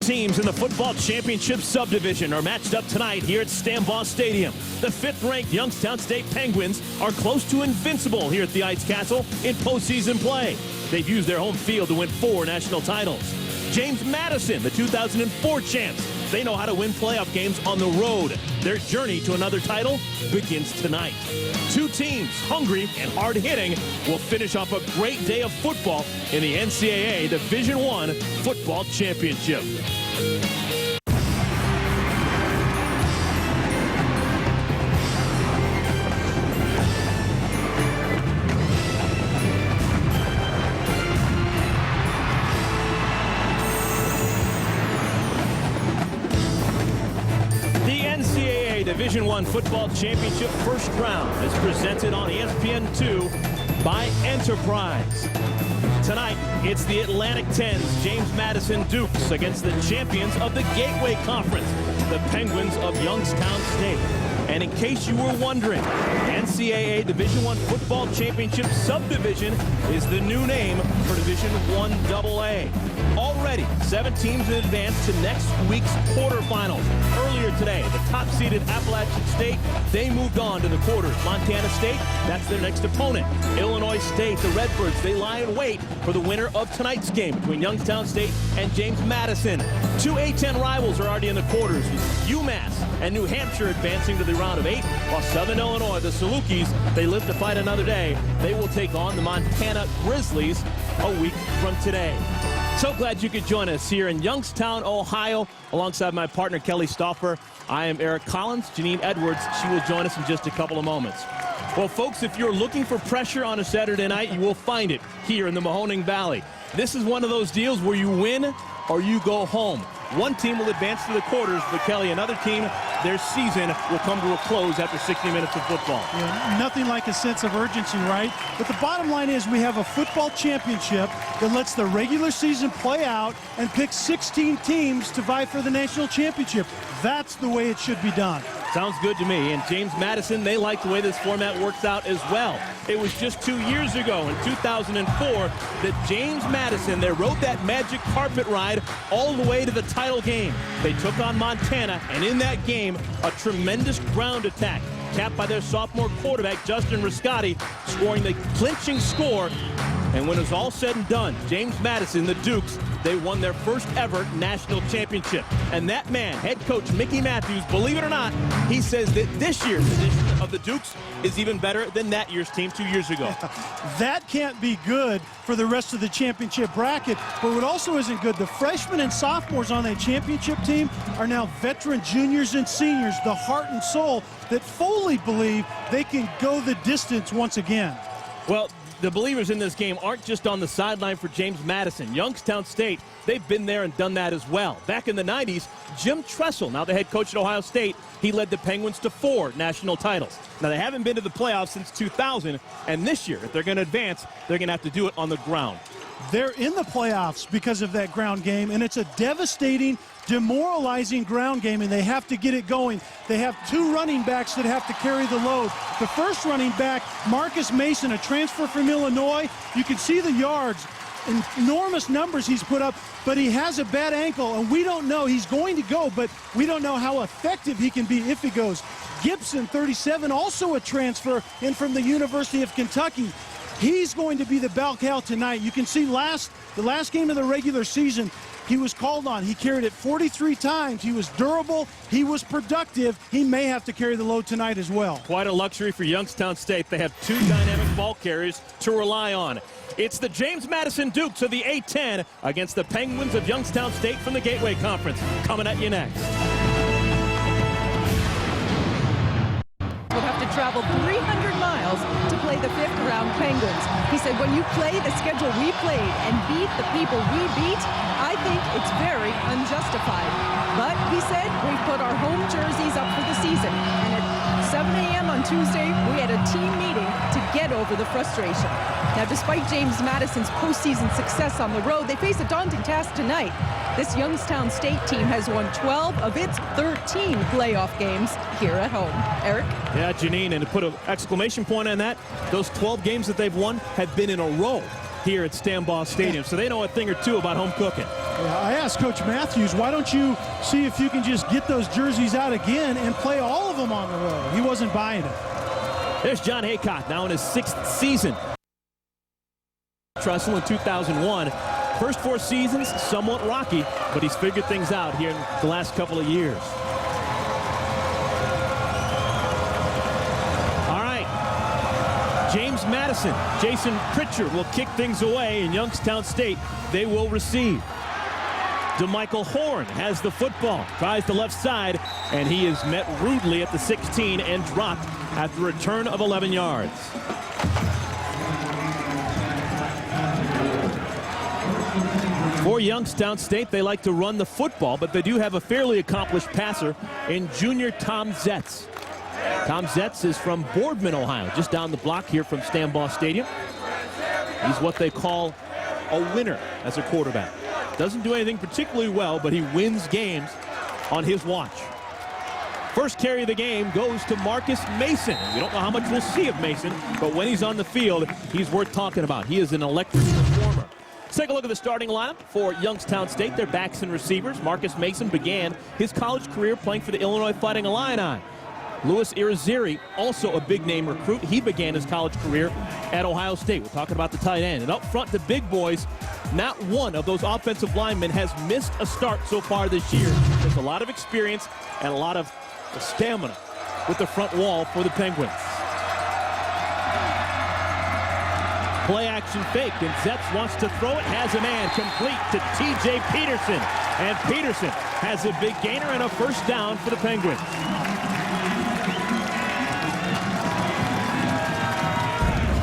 teams in the football championship subdivision are matched up tonight here at Stambaugh Stadium. The 5th-ranked Youngstown State Penguins are close to invincible here at the Ice Castle in postseason play. They've used their home field to win 4 national titles. James Madison, the 2004 champs, they know how to win playoff games on the road. Their journey to another title begins tonight. 2 teams, hungry and hard-hitting, will finish off a great day of football in the NCAA Division I Football Championship. Division I Football Championship first round is presented on ESPN2 by Enterprise. Tonight, it's the Atlantic 10's James Madison Dukes against the champions of the Gateway Conference, the Penguins of Youngstown State. And in case you were wondering, NCAA Division I Football Championship Subdivision is the new name for Division I AA. Already, 7 teams in advance to next week's quarterfinals. Earlier today, the top-seeded Appalachian State, they moved on to the quarters. Montana State, that's their next opponent. Illinois State, the Redbirds, they lie in wait for the winner of tonight's game between Youngstown State and James Madison. 2 A-10 rivals are already in the quarters, with UMass and New Hampshire advancing to the round of 8, while Southern Illinois, the Salukis, they live to fight another day. They will take on the Montana Grizzlies a week from today. So glad you could join us here in Youngstown, Ohio, alongside my partner, Kelly Stauffer. I am Eric Collins. Janine Edwards, she will join us in just a couple of moments. Well, folks, if you're looking for pressure on a Saturday night, you will find it here in the Mahoning Valley. This is one of those deals where you win or you go home. One team will advance to the quarters, but Kelly, another team, their season will come to a close after 60 minutes of football. Yeah, nothing like a sense of urgency, right? But the bottom line is we have a football championship that lets the regular season play out and pick 16 teams to vie for the national championship. That's the way it should be done. Sounds good to me. And James Madison, they like the way this format works out as well. It was just 2 years ago in 2004 that James Madison, they rode that magic carpet ride all the way to the title game. They took on Montana, and in that game, a tremendous ground attack, capped by their sophomore quarterback, Justin Riscotti, scoring the clinching score. And when it was all said and done, James Madison, the Dukes, they won their first ever national championship. And that man, head coach Mickey Matthews, believe it or not, he says that this year's edition of the Dukes is even better than that year's team 2 years ago. That can't be good for the rest of the championship bracket. But what also isn't good, the freshmen and sophomores on that championship team are now veteran juniors and seniors, the heart and soul that fully believe they can go the distance once again. Well, the believers in this game aren't just on the sideline for James Madison. Youngstown State, they've been there and done that as well. Back in the 90s, Jim Tressel, now the head coach at Ohio State, he led the Penguins to 4 national titles. Now, they haven't been to the playoffs since 2000, and this year, if they're going to advance, they're going to have to do it on the ground. They're in the playoffs because of that ground game, and it's a devastating, demoralizing ground game, and they have to get it going. They have 2 running backs that have to carry the load. The first running back, Marcus Mason, a transfer from Illinois. You can see the yards, enormous numbers he's put up, but he has a bad ankle, and we don't know. He's going to go, but we don't know how effective he can be if he goes. Gibson, 37, also a transfer in from the University of Kentucky. He's going to be the bell cow tonight. You can see the last game of the regular season, he was called on. He carried it 43 times. He was durable. He was productive. He may have to carry the load tonight as well. Quite a luxury for Youngstown State. They have 2 dynamic ball carriers to rely on. It's the James Madison Dukes of the A-10 against the Penguins of Youngstown State from the Gateway Conference. Coming at you next. Will have to travel 300 miles to play the 5th round Penguins. He said, when you play the schedule we played and beat the people we beat, I think it's very unjustified. But he said, we put our home jerseys up for the season. And at 7 a.m. on Tuesday, we had a team meeting to get over the frustration. Now, despite James Madison's postseason success on the road, they face a daunting task tonight. This Youngstown State team has won 12 of its 13 playoff games here at home. Eric? Yeah, Janine, and to put an exclamation point on that, those 12 games that they've won have been in a row here at Stambaugh Stadium, so they know a thing or two about home cooking. Yeah, I asked Coach Matthews, why don't you see if you can just get those jerseys out again and play all of them on the road? He wasn't buying it. There's John Haycock, now in his 6th season. Trussell in 2001. First 4 seasons, somewhat rocky, but he's figured things out here in the last couple of years. All right. James Madison, Jason Pritchard will kick things away in Youngstown State. They will receive. DeMichael Horn has the football, tries the left side, and he is met rudely at the 16 and dropped after a return of 11 yards. For Youngstown State, they like to run the football, but they do have a fairly accomplished passer in junior Tom Zetz. Tom Zetz is from Boardman, Ohio, just down the block here from Stambaugh Stadium. He's what they call a winner as a quarterback. Doesn't do anything particularly well, but he wins games on his watch. First carry of the game goes to Marcus Mason. We don't know how much we'll see of Mason, but when he's on the field, he's worth talking about. He is an electric performer. Let's take a look at the starting lineup for Youngstown State. Their backs and receivers. Marcus Mason began his college career playing for the Illinois Fighting Illini. Louis Irizarry, also a big-name recruit. He began his college career at Ohio State. We're talking about the tight end. And up front, the big boys, not one of those offensive linemen has missed a start so far this year. There's a lot of experience and a lot of stamina with the front wall for the Penguins. Play action fake, and Zetz wants to throw it, has a man complete to T.J. Peterson. And Peterson has a big gainer and a first down for the Penguins.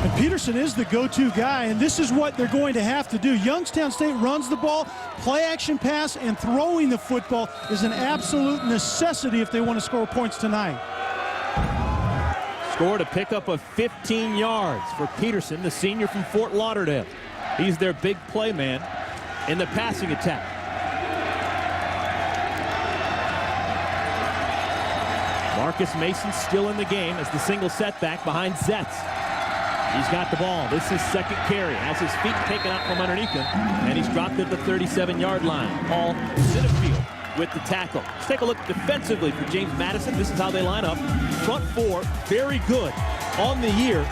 And Peterson is the go-to guy, and this is what they're going to have to do. Youngstown State runs the ball, play action pass, and throwing the football is an absolute necessity if they want to score points tonight. Scored a pickup of 15 yards for Peterson, the senior from Fort Lauderdale. He's their big play man in the passing attack. Marcus Mason still in the game as the single setback behind Zetz. He's got the ball. This is second carry. Has his feet taken out from underneath him, and he's dropped at the 37-yard line. Paul Zinnefield with the tackle. Let's take a look defensively for James Madison. This is how they line up. Front 4, very good on the year.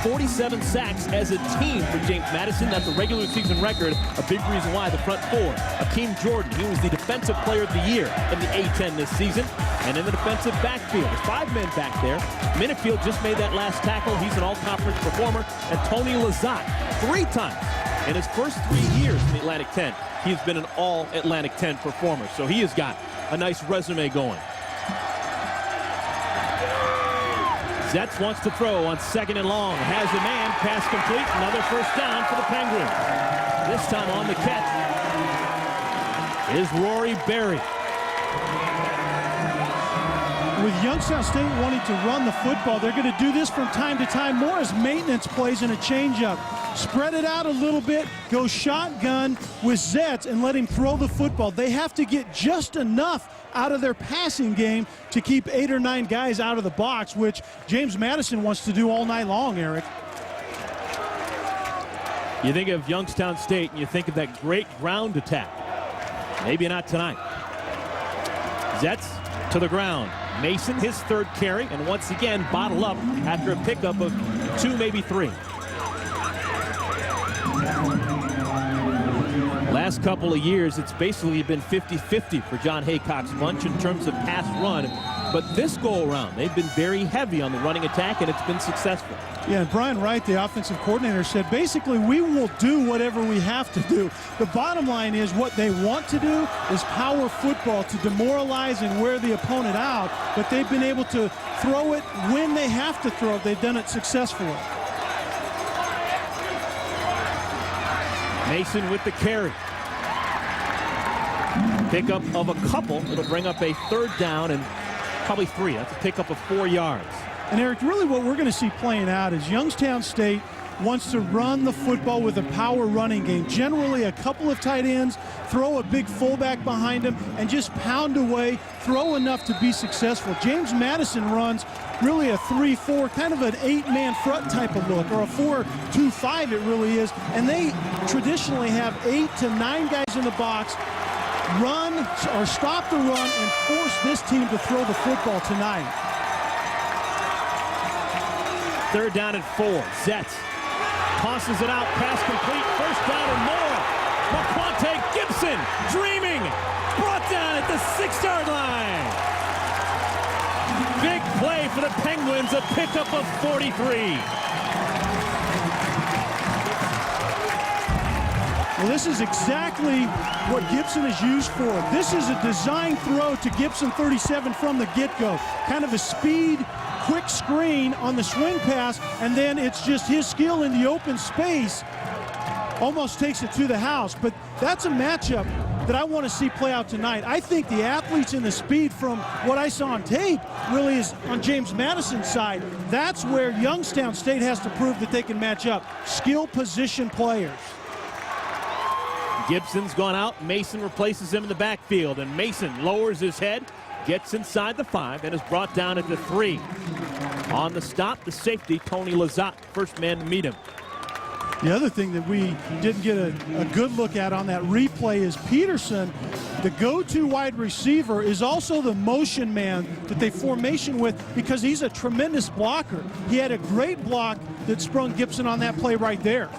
47 sacks as a team for James Madison. That's a regular season record. A big reason why the front 4. Akeem Jordan, he was the defensive player of the year in the A-10 this season. And in the defensive backfield, there's 5 men back there. Minifield just made that last tackle. He's an all-conference performer. And Tony Lazat, 3 times in his first 3 years in the Atlantic 10. He's been an all-Atlantic 10 performer. So he has got a nice resume going. Zetz wants to throw on second and long. Has a man, pass complete. Another first down for the Penguins. This time on the catch is Rory Berry. With Youngstown State wanting to run the football, they're going to do this from time to time more as maintenance plays in a changeup. Spread it out a little bit, go shotgun with Zetz and let him throw the football. They have to get just enough out of their passing game to keep 8 or 9 guys out of the box, which James Madison wants to do all night long, Eric. You think of Youngstown State and you think of that great ground attack. Maybe not tonight. Zetz to the ground. Mason, his 3rd carry, and once again bottled up after a pickup of 2, maybe 3. Last couple of years, it's basically been 50-50 for John Haycock's bunch in terms of pass run. But this go-around, they've been very heavy on the running attack, and it's been successful. Yeah, and Brian Wright, the offensive coordinator, said basically we will do whatever we have to do. The bottom line is what they want to do is power football to demoralize and wear the opponent out, but they've been able to throw it when they have to throw it. They've done it successfully. Mason with the carry. Pickup of a couple. It'll bring up a 3rd down and probably 3. That's a pickup of 4 yards. And Eric, really what we're going to see playing out is Youngstown State wants to run the football with a power running game. Generally a couple of tight ends, throw a big fullback behind him, and just pound away, throw enough to be successful. James Madison runs really a 3-4, kind of an 8-man front type of look, or a 4-2-5 it really is. And they traditionally have 8 to 9 guys in the box, run or stop the run, and force this team to throw the football tonight. Third down and 4. Zetz tosses it out, pass complete, first down and more. Marquante Gibson dreaming, brought down at the 6-yard line. Big play for the Penguins, a pickup of 43. Well, this is exactly what Gibson is used for. This is a design throw to Gibson 37 from the get-go. Kind of a speed, quick screen on the swing pass, and then it's just his skill in the open space almost takes it to the house. But that's a matchup that I want to see play out tonight. I think the athletes and the speed from what I saw on tape really is on James Madison's side. That's where Youngstown State has to prove that they can match up. Skill position players. Gibson's gone out. Mason replaces him in the backfield, and Mason lowers his head, gets inside the 5, and is brought down at the 3. On the stop, the safety, Tony Lazat, first man to meet him. The other thing that we didn't get a good look at on that replay is Peterson, the go-to wide receiver, is also the motion man that they formation with because he's a tremendous blocker. He had a great block that sprung Gibson on that play right there.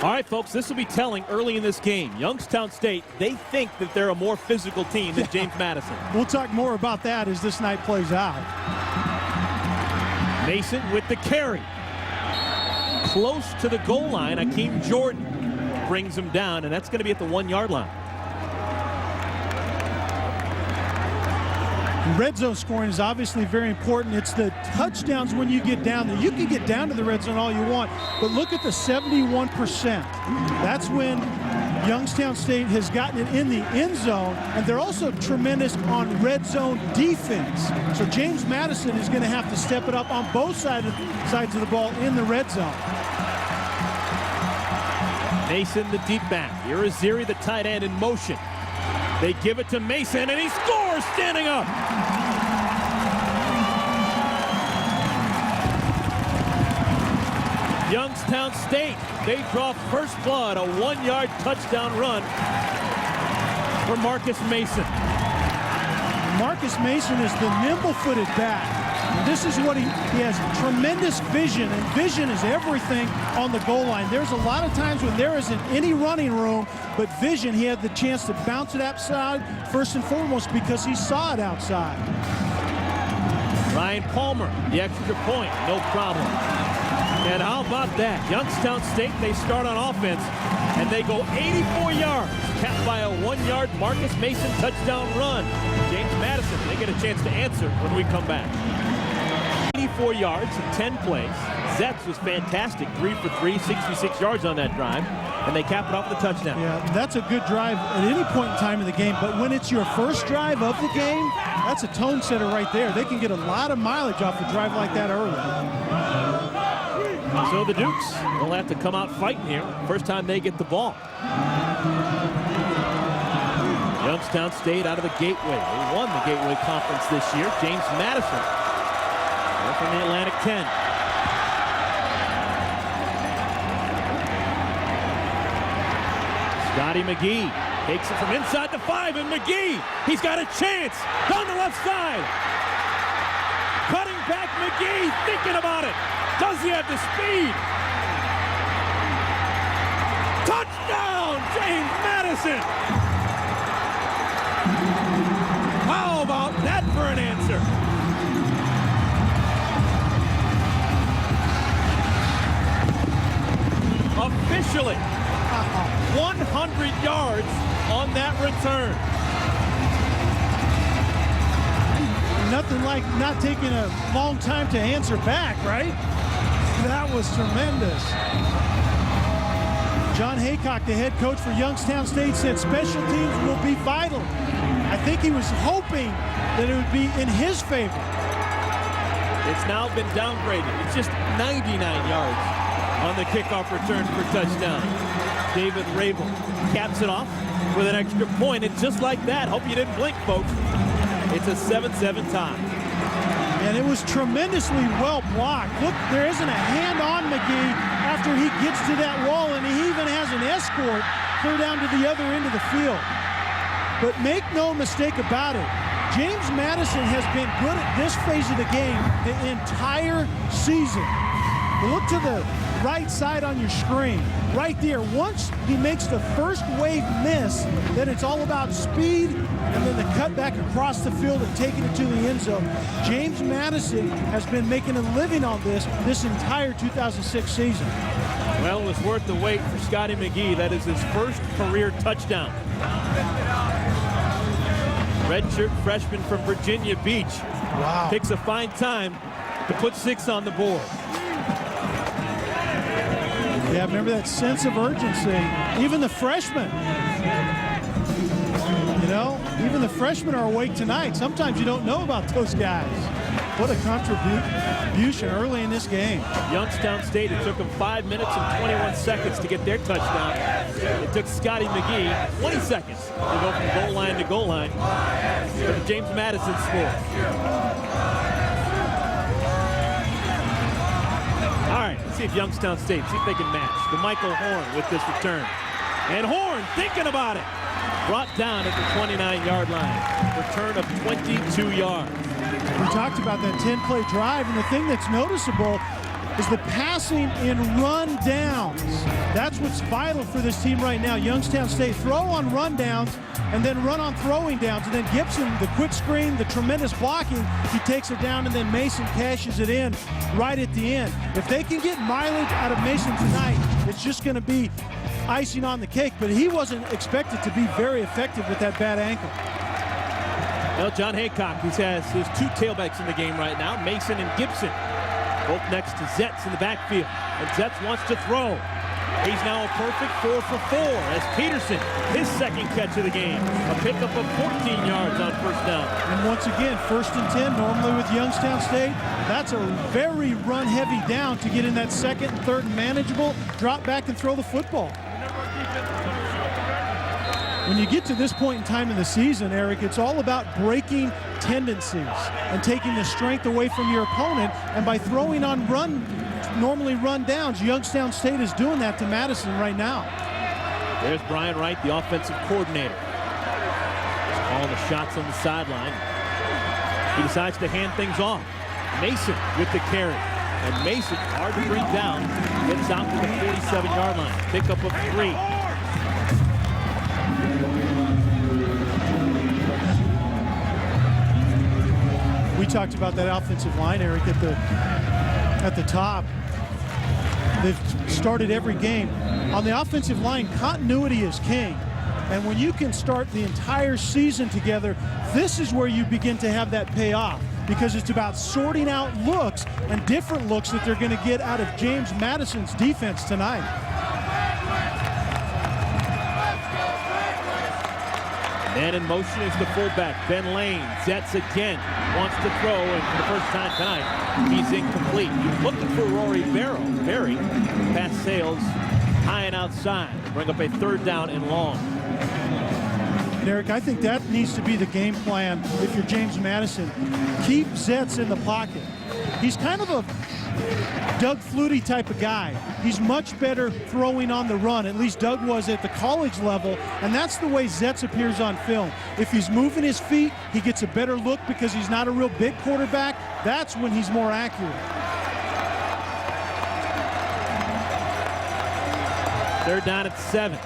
All right, folks, this will be telling early in this game. Youngstown State, they think that they're a more physical team than James Madison. We'll talk more about that as this night plays out. Mason with the carry. Close to the goal line, Akeem Jordan brings him down, and that's going to be at the 1-yard line. Red zone scoring is obviously very important. It's the touchdowns when you get down there. You can get down to the red zone all you want, but look at the 71%. That's when Youngstown State has gotten it in the end zone, and they're also tremendous on red zone defense. So James Madison is going to have to step it up on both sides of the ball in the red zone. Mason, the deep back. Irizarry, the tight end, in motion. They give it to Mason, and he scores standing up. Youngstown State, they draw first blood, a 1-yard touchdown run for Marcus Mason. Marcus Mason is the nimble-footed back. This is what he has tremendous vision, and vision is everything on the goal line. There's a lot of times when there isn't any running room, but vision, he had the chance to bounce it outside first and foremost because he saw it outside. Ryan Palmer, the extra point, no problem. And how about that? Youngstown State, they start on offense, and they go 84 yards, capped by a 1-yard Marcus Mason touchdown run. James Madison, they get a chance to answer when we come back. 84 yards in 10 plays. Zetz was fantastic, 3 for 3, 66 yards on that drive, and they cap it off with a touchdown. Yeah, that's a good drive at any point in time in the game, but when it's your first drive of the game, that's a tone setter right there. They can get a lot of mileage off a drive like that early. So the Dukes will have to come out fighting here. First time they get the ball. Youngstown State out of the Gateway. They won the Gateway Conference this year. James Madison, they're from the Atlantic 10. Scotty McGee takes it from inside the 5, and McGee, he's got a chance down the left side. Cutting back McGee, thinking about it. Does he have the speed? Touchdown, James Madison! How about that for an answer? Officially, 100 yards on that return. Nothing like not taking a long time to answer back, right? That was tremendous. John Haycock, the head coach for Youngstown State, said special teams will be vital. I think he was hoping that it would be in his favor. It's now been downgraded. It's just 99 yards on the kickoff return for touchdown. David Rabel caps it off with an extra point, and just like that, hope you didn't blink, folks, it's a 7-7 tie. And it was tremendously well blocked. Look, there isn't a hand on McGee after he gets to that wall, and he even has an escort clear down to the other end of the field. But make no mistake about it, James Madison has been good at this phase of the game the entire season. But look to the right side on your screen. Right there, once he makes the first wave miss, then it's all about speed and then the cut back across the field and taking it to the end zone. James Madison has been making a living on this entire 2006 season. Well, it was worth the wait for Scotty McGee. That is his first career touchdown. Redshirt freshman from Virginia Beach. Wow. Picks a fine time to put 6 on the board. Yeah, remember that sense of urgency. Even the freshmen, you know, even the freshmen are awake tonight. Sometimes you don't know about those guys. What a contribution early in this game. Youngstown State, it took them 5 minutes and 21 seconds to get their touchdown. It took Scotty McGee 20 seconds to go from goal line to goal line. But James Madison scored. All right, let's see if Youngstown State, see if they can match. The Michael Horn with this return. And Horn thinking about it. Brought down at the 29-yard line. Return of 22 yards. We talked about that 10-play drive, and the thing that's noticeable is the passing in run downs. That's what's vital for this team right now. Youngstown State throw on run downs and then run on throwing downs. And then Gibson, the quick screen, the tremendous blocking, he takes it down, and then Mason cashes it in right at the end. If they can get mileage out of Mason tonight, it's just going to be icing on the cake. But he wasn't expected to be very effective with that bad ankle. Well, John Haycock, he has his 2 tailbacks in the game right now, Mason and Gibson, both next to Zetz in the backfield. And Zetz wants to throw. He's now a perfect 4 for 4 as Peterson, his second catch of the game, a pickup of 14 yards on first down. And once again, 1st and 10, normally with Youngstown State, that's a very run-heavy down to get in that 2nd and 3rd and manageable, drop back and throw the football. When you get to this point in time in the season, Eric, it's all about breaking tendencies and taking the strength away from your opponent. And by throwing on normally run downs, Youngstown State is doing that to Madison right now. There's Brian Wright, the offensive coordinator. He's calling the shots on the sideline. He decides to hand things off. Mason with the carry. And Mason, hard to bring down, gets out to the 47-yard line. Pickup of 3. We talked about that offensive line, Eric, at the top. They've started every game. On the offensive line, continuity is king. And when you can start the entire season together, this is where you begin to have that payoff, because it's about sorting out looks and different looks that they're going to get out of James Madison's defense tonight. Man in motion is the fullback, Ben Lane. Zetz again wants to throw, and for the first time tonight, he's incomplete. He's looking for Rory Berry. Pass sails high and outside. Bring up a 3rd down and long. Eric, I think that needs to be the game plan if you're James Madison. Keep Zetz in the pocket. He's kind of a Doug Flutie type of guy. He's much better throwing on the run. At least Doug was at the college level, and that's the way Zetz appears on film. If he's moving his feet, he gets a better look because he's not a real big quarterback. That's when he's more accurate. 3rd down at 7.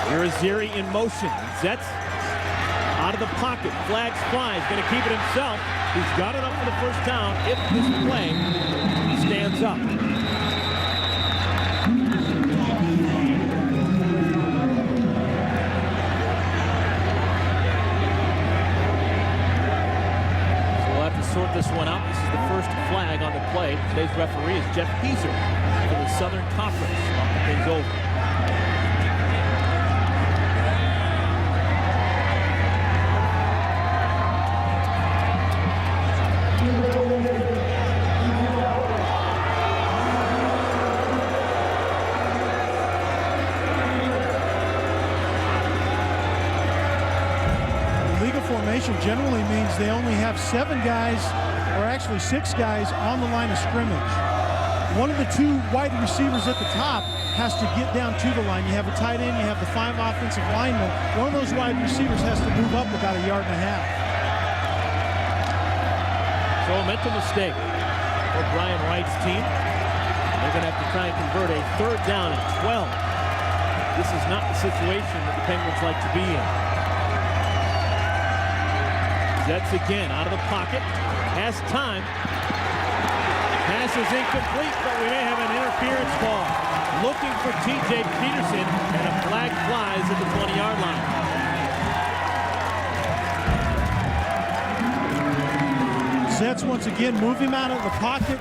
Irizarry in motion. Zetz out of the pocket. Flags fly. He's going to keep it himself. He's got it up for the first down if this play stands up. So we'll have to sort this one out. This is the first flag on the play. Today's referee is Jeff Heiser for the Southern Conference. Talking things over. formation generally means they only have 7 guys, or actually 6 guys, on the line of scrimmage. One of the 2 wide receivers at the top has to get down to the line. You have a tight end, you have the 5 offensive linemen. One of those wide receivers has to move up about 1.5 yards. So a mental mistake for Brian Wright's team. They're going to have to try and convert a 3rd down and 12. This is not the situation that the Penguins like to be in. Jets again out of the pocket. Has time. Pass is incomplete, but we may have an interference call. Looking for T.J. Peterson, and a flag flies at the 20-yard line. Jets once again move him out of the pocket.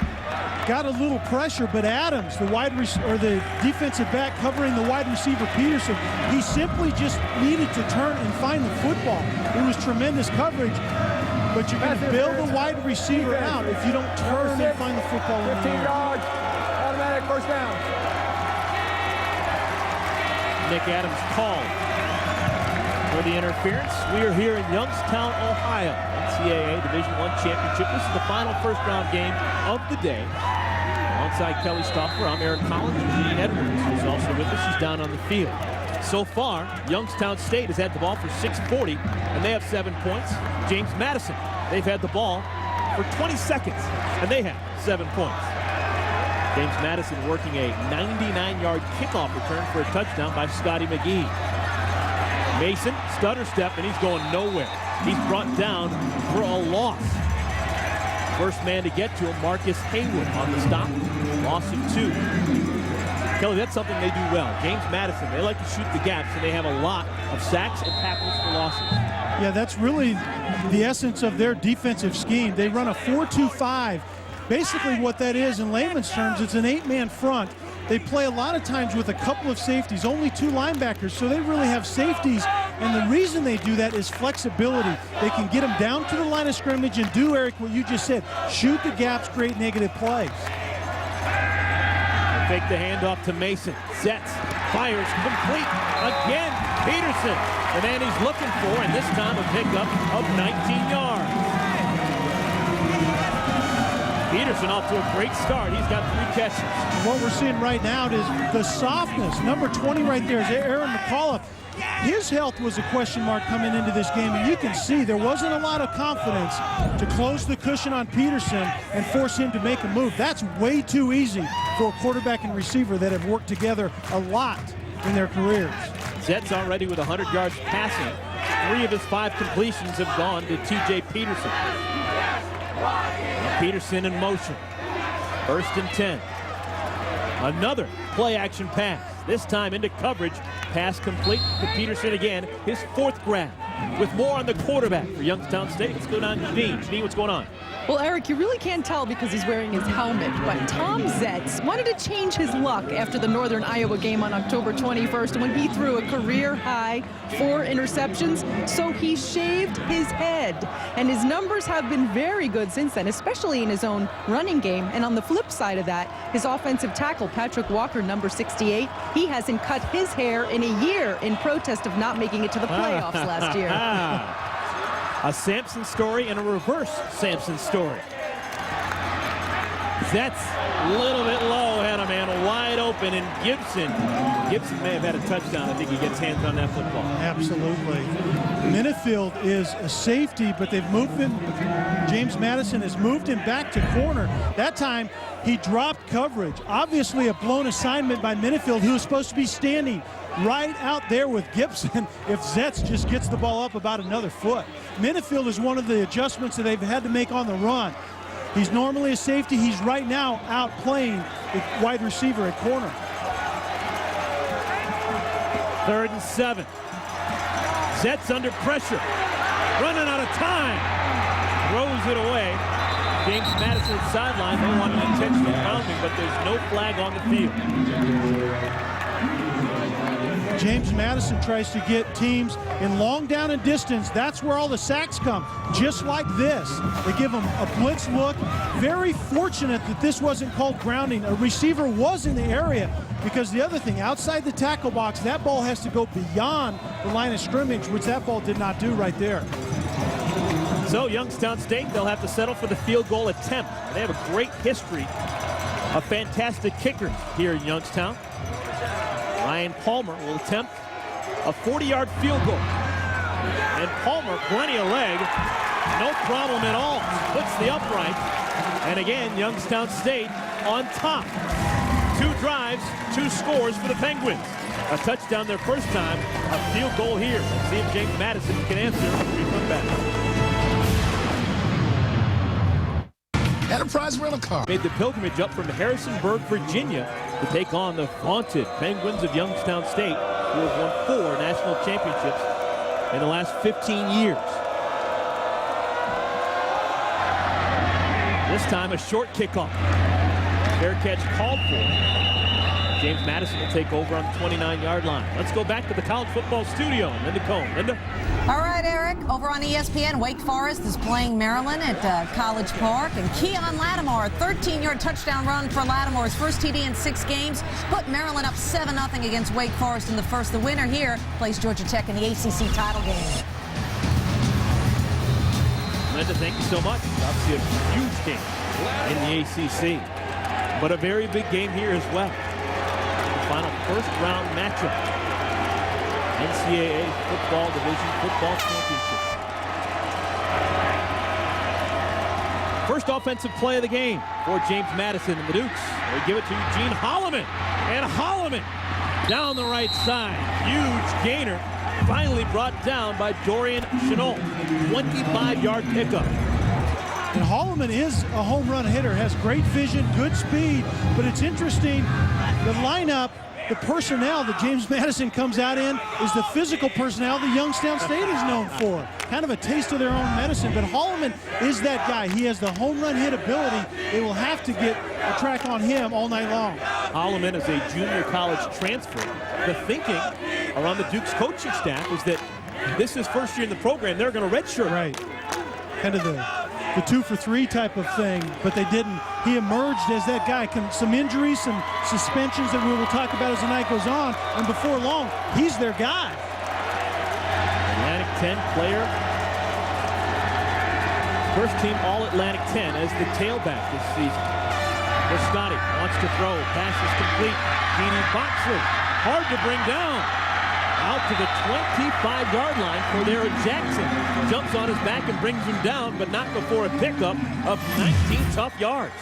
Got a little pressure, but Adams, the defensive back covering the wide receiver Peterson, he simply just needed to turn and find the football. It was tremendous coverage, but you can bail the wide receiver out if you don't turn and find the football in the 15 air. yards, automatic first down. Nick Adams called for the interference. We are here in Youngstown, Ohio, NCAA Division I Championship. This is the final first-round game of the day. Alongside Kelly Stauffer, I'm Aaron Collins. Gene Edwards is also with us. She's down on the field. So far, Youngstown State has had the ball for 6:40, and they have 7 points. James Madison, they've had the ball for 20 seconds, and they have 7 points. James Madison working a 99-yard kickoff return for a touchdown by Scotty McGee. Mason, stutter step, and he's going nowhere. He's brought down for a loss. First man to get to him, Marcus Haywood on the stop. Loss of 2. Kelly, that's something they do well. James Madison, they like to shoot the gaps, and they have a lot of sacks and tackles for losses. Yeah, that's really the essence of their defensive scheme. They run a 4-2-5. Basically what that is in layman's terms, it's an 8-man front. They play a lot of times with a couple of safeties, only 2 linebackers, so they really have safeties. And the reason they do that is flexibility. They can get them down to the line of scrimmage and do, Eric, what you just said, shoot the gaps, create negative plays. They'll take the handoff to Mason. Sets, fires, complete. Again, Peterson, the man he's looking for, and this time a pickup of 19 yards. Peterson off to a great start. He's got 3 catches. What we're seeing right now is the softness. Number 20 right there is Aaron McAuliffe. His health was a question mark coming into this game, and you can see there wasn't a lot of confidence to close the cushion on Peterson and force him to make a move. That's way too easy for a quarterback and receiver that have worked together a lot in their careers. Zets already with 100 yards passing. 3 of his 5 completions have gone to T.J. Peterson. Peterson in motion. 1st and 10. Another play-action pass. This time into coverage. Pass complete to Peterson again. His 4th grab. With more on the quarterback for Youngstown State. Let's go down to Gene. Gene, what's going on? Well, Eric, you really can't tell because he's wearing his helmet, but Tom Zetz wanted to change his luck after the Northern Iowa game on October 21st when he threw a career-high 4 interceptions, so he shaved his head. And his numbers have been very good since then, especially in his own running game. And on the flip side of that, his offensive tackle, Patrick Walker, number 68, he hasn't cut his hair in a year in protest of not making it to the playoffs last year. A Samson story and a reverse Samson story. Zetz a little bit low, had a man wide open, and Gibson may have had a touchdown. I think he gets hands on that football. Absolutely. Minifield is a safety, but they've moved him. James Madison has moved him back to corner. That time, he dropped coverage. Obviously a blown assignment by Minifield, who was supposed to be standing right out there with Gibson if Zetz just gets the ball up about another foot. Minifield is one of the adjustments that they've had to make on the run. He's normally a safety. He's right now out playing the wide receiver at corner. 3rd and 7. Zetz under pressure. Running out of time. Throws it away. James Madison sideline. They want an intentional grounding, but there's no flag on the field. James Madison tries to get teams in long down and distance. That's where all the sacks come, just like this. They give them a blitz look. Very fortunate that this wasn't called grounding. A receiver was in the area, because the other thing, outside the tackle box, that ball has to go beyond the line of scrimmage, which that ball did not do right there. So Youngstown State, they'll have to settle for the field goal attempt. They have a great history of fantastic kickers here in Youngstown. Ryan Palmer will attempt a 40-yard field goal. And Palmer, plenty of leg, no problem at all. Splits the upright. And again, Youngstown State on top. 2 drives, 2 scores for the Penguins. A touchdown their first time, a field goal here. Let's see if James Madison can answer when we come back. Enterprise Rental Car Made the pilgrimage up from Harrisonburg, Virginia to take on the vaunted Penguins of Youngstown State, who have won 4 national championships in the last 15 years. This time a short kickoff. Fair catch called for. James Madison will take over on the 29-yard line. Let's go back to the college football studio. Linda Cohn. Linda? All right, Eric. Over on ESPN, Wake Forest is playing Maryland at College Park. And Keon Lattimore, a 13-yard touchdown run for Lattimore's first TD in 6 games, put Maryland up 7-0 against Wake Forest in the first. The winner here plays Georgia Tech in the ACC title game. Linda, thank you so much. Obviously a huge game in the ACC, but a very big game here as well. The final first-round matchup, NCAA Football Division Football Championship. First offensive play of the game for James Madison and the Dukes. They give it to Eugene Holloman, and Holloman down the right side. Huge gainer. Finally brought down by Dorian Chenault. 25-yard pickup. And Holloman is a home run hitter, has great vision, good speed, but it's interesting, the lineup, the personnel that James Madison comes out in is the physical personnel that Youngstown State is known for. Kind of a taste of their own medicine, but Holloman is that guy. He has the home run hit ability. They will have to get a track on him all night long. Holloman is a junior college transfer. The thinking around the Duke's coaching staff is that this is first year in the program. They're going to redshirt. Right. Kind of the 2-for-3 type of thing, but they didn't. He emerged as that guy. Some injuries, some suspensions that we will talk about as the night goes on, and before long, he's their guy. Atlantic 10 player. First team All-Atlantic 10 as the tailback this season. Scotty wants to throw. Pass is complete. Dede Boxley, hard to bring down. Out to the 25-yard line for Derek Jackson. Jumps on his back and brings him down, but not before a pickup of 19 tough yards.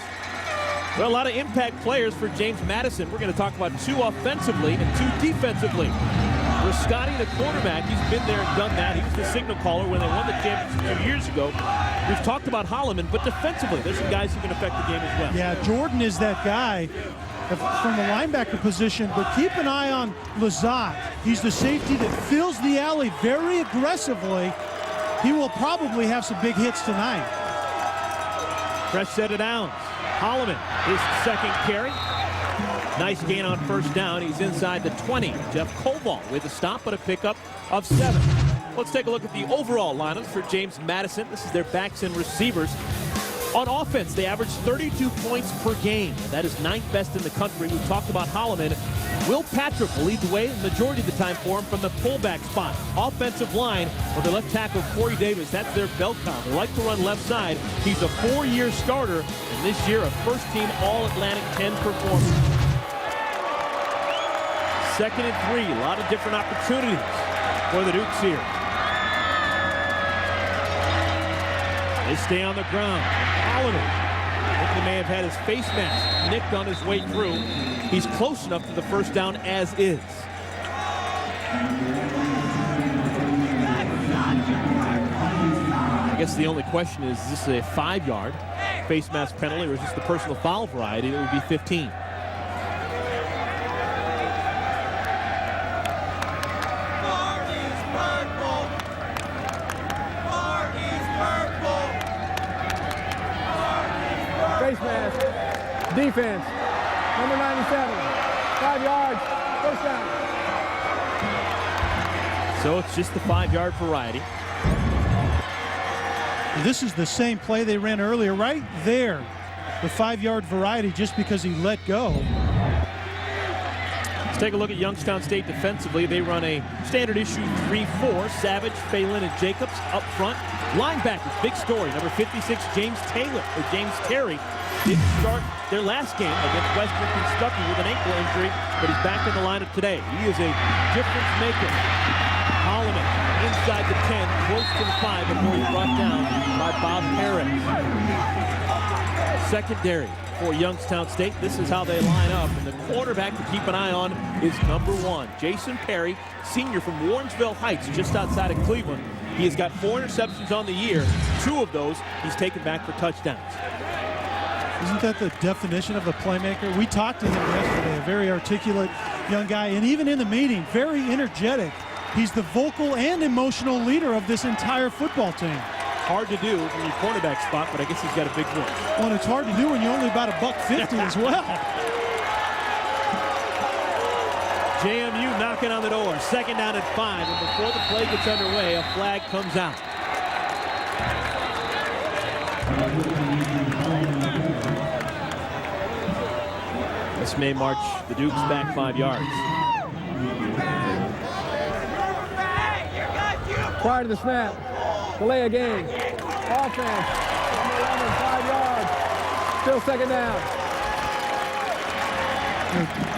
Well, a lot of impact players for James Madison. We're going to talk about 2 offensively and 2 defensively. For Scotty, the quarterback, he's been there and done that. He was the signal caller when they won the championship 2 years ago. We've talked about Holloman, but defensively, there's some guys who can affect the game as well. Yeah, Jordan is that guy from the linebacker position, but keep an eye on Lazat. He's the safety that fills the alley very aggressively. He will probably have some big hits tonight. Fresh set of downs. Holloman, his second carry. Nice gain on first down. He's inside the 20. Jeff Koval with a stop, but a pickup of 7. Let's take a look at the overall lineups for James Madison. This is their backs and receivers. On offense, they average 32 points per game. That is 9th best in the country. We've talked about Holloman. Will Patrick will lead the way the majority of the time for him from the fullback spot. Offensive line, with the left tackle Corey Davis, that's their bell cow. They like to run left side. He's a 4-year starter, and this year a first-team All-Atlantic 10 performer. 2nd and 3, a lot of different opportunities for the Dukes here. They stay on the ground. Holloman, I think he may have had his face mask nicked on his way through. He's close enough to the first down as is. I guess the only question is this a 5-yard face mask penalty, or is this the personal foul variety? It would be 15. Face mask. Defense. Number 97. 5 yards. First down. So it's just the 5-yard variety. This is the same play they ran earlier, right there. The 5-yard variety, just because he let go. Let's Take a look at Youngstown State defensively. They run a standard issue 3-4. Savage, Phelan, and Jacobs up front. Linebackers, big story. Number 56, James Terry, didn't start their last game against Western Kentucky with an ankle injury, but he's back in the lineup today. He is a difference maker. Holloman inside the 10, close to the 5 before he's brought down by Bob Harris. Secondary for Youngstown State. This is how they line up, and the quarterback to keep an eye on is number 1, Jason Perry, senior from Warrensville Heights, just outside of Cleveland. He has got 4 interceptions on the year. 2 of those he's taken back for touchdowns. Isn't that the definition of a playmaker? We talked to him yesterday, a very articulate young guy, and even in the meeting, very energetic. He's the vocal and emotional leader of this entire football team. Hard to do from your cornerback spot, but I guess he's got a big voice. Well, and it's hard to do when you're only about $150 as well. JMU knocking on the door. Second down at 5, and before the play gets underway, a flag comes out. This may march the Dukes back 5 yards. Prior to the snap, delay a game. Offense, number 11, 5 yards. Still second down.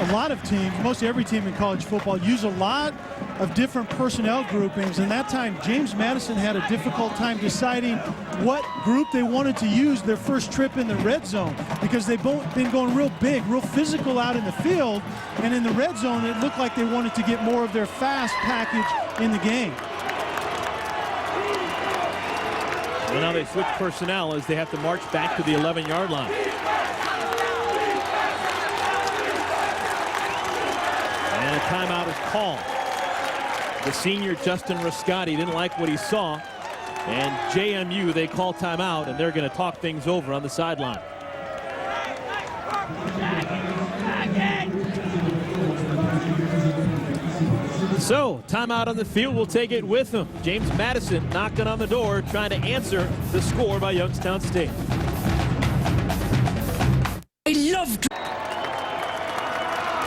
A lot of teams, most every team in college football, use a lot of different personnel groupings, and that time James Madison had a difficult time deciding what group they wanted to use their first trip in the red zone, because they've both been going real big, real physical out in the field, and in the red zone it looked like they wanted to get more of their fast package in the game. Well, now they switch personnel as they have to march back to the 11-yard line. And a timeout is called. The senior Justin Riscotti didn't like what he saw, and JMU, they call timeout, and they're going to talk things over on the sideline. So, timeout on the field, we'll take it with him. James Madison knocking on the door, trying to answer the score by Youngstown State.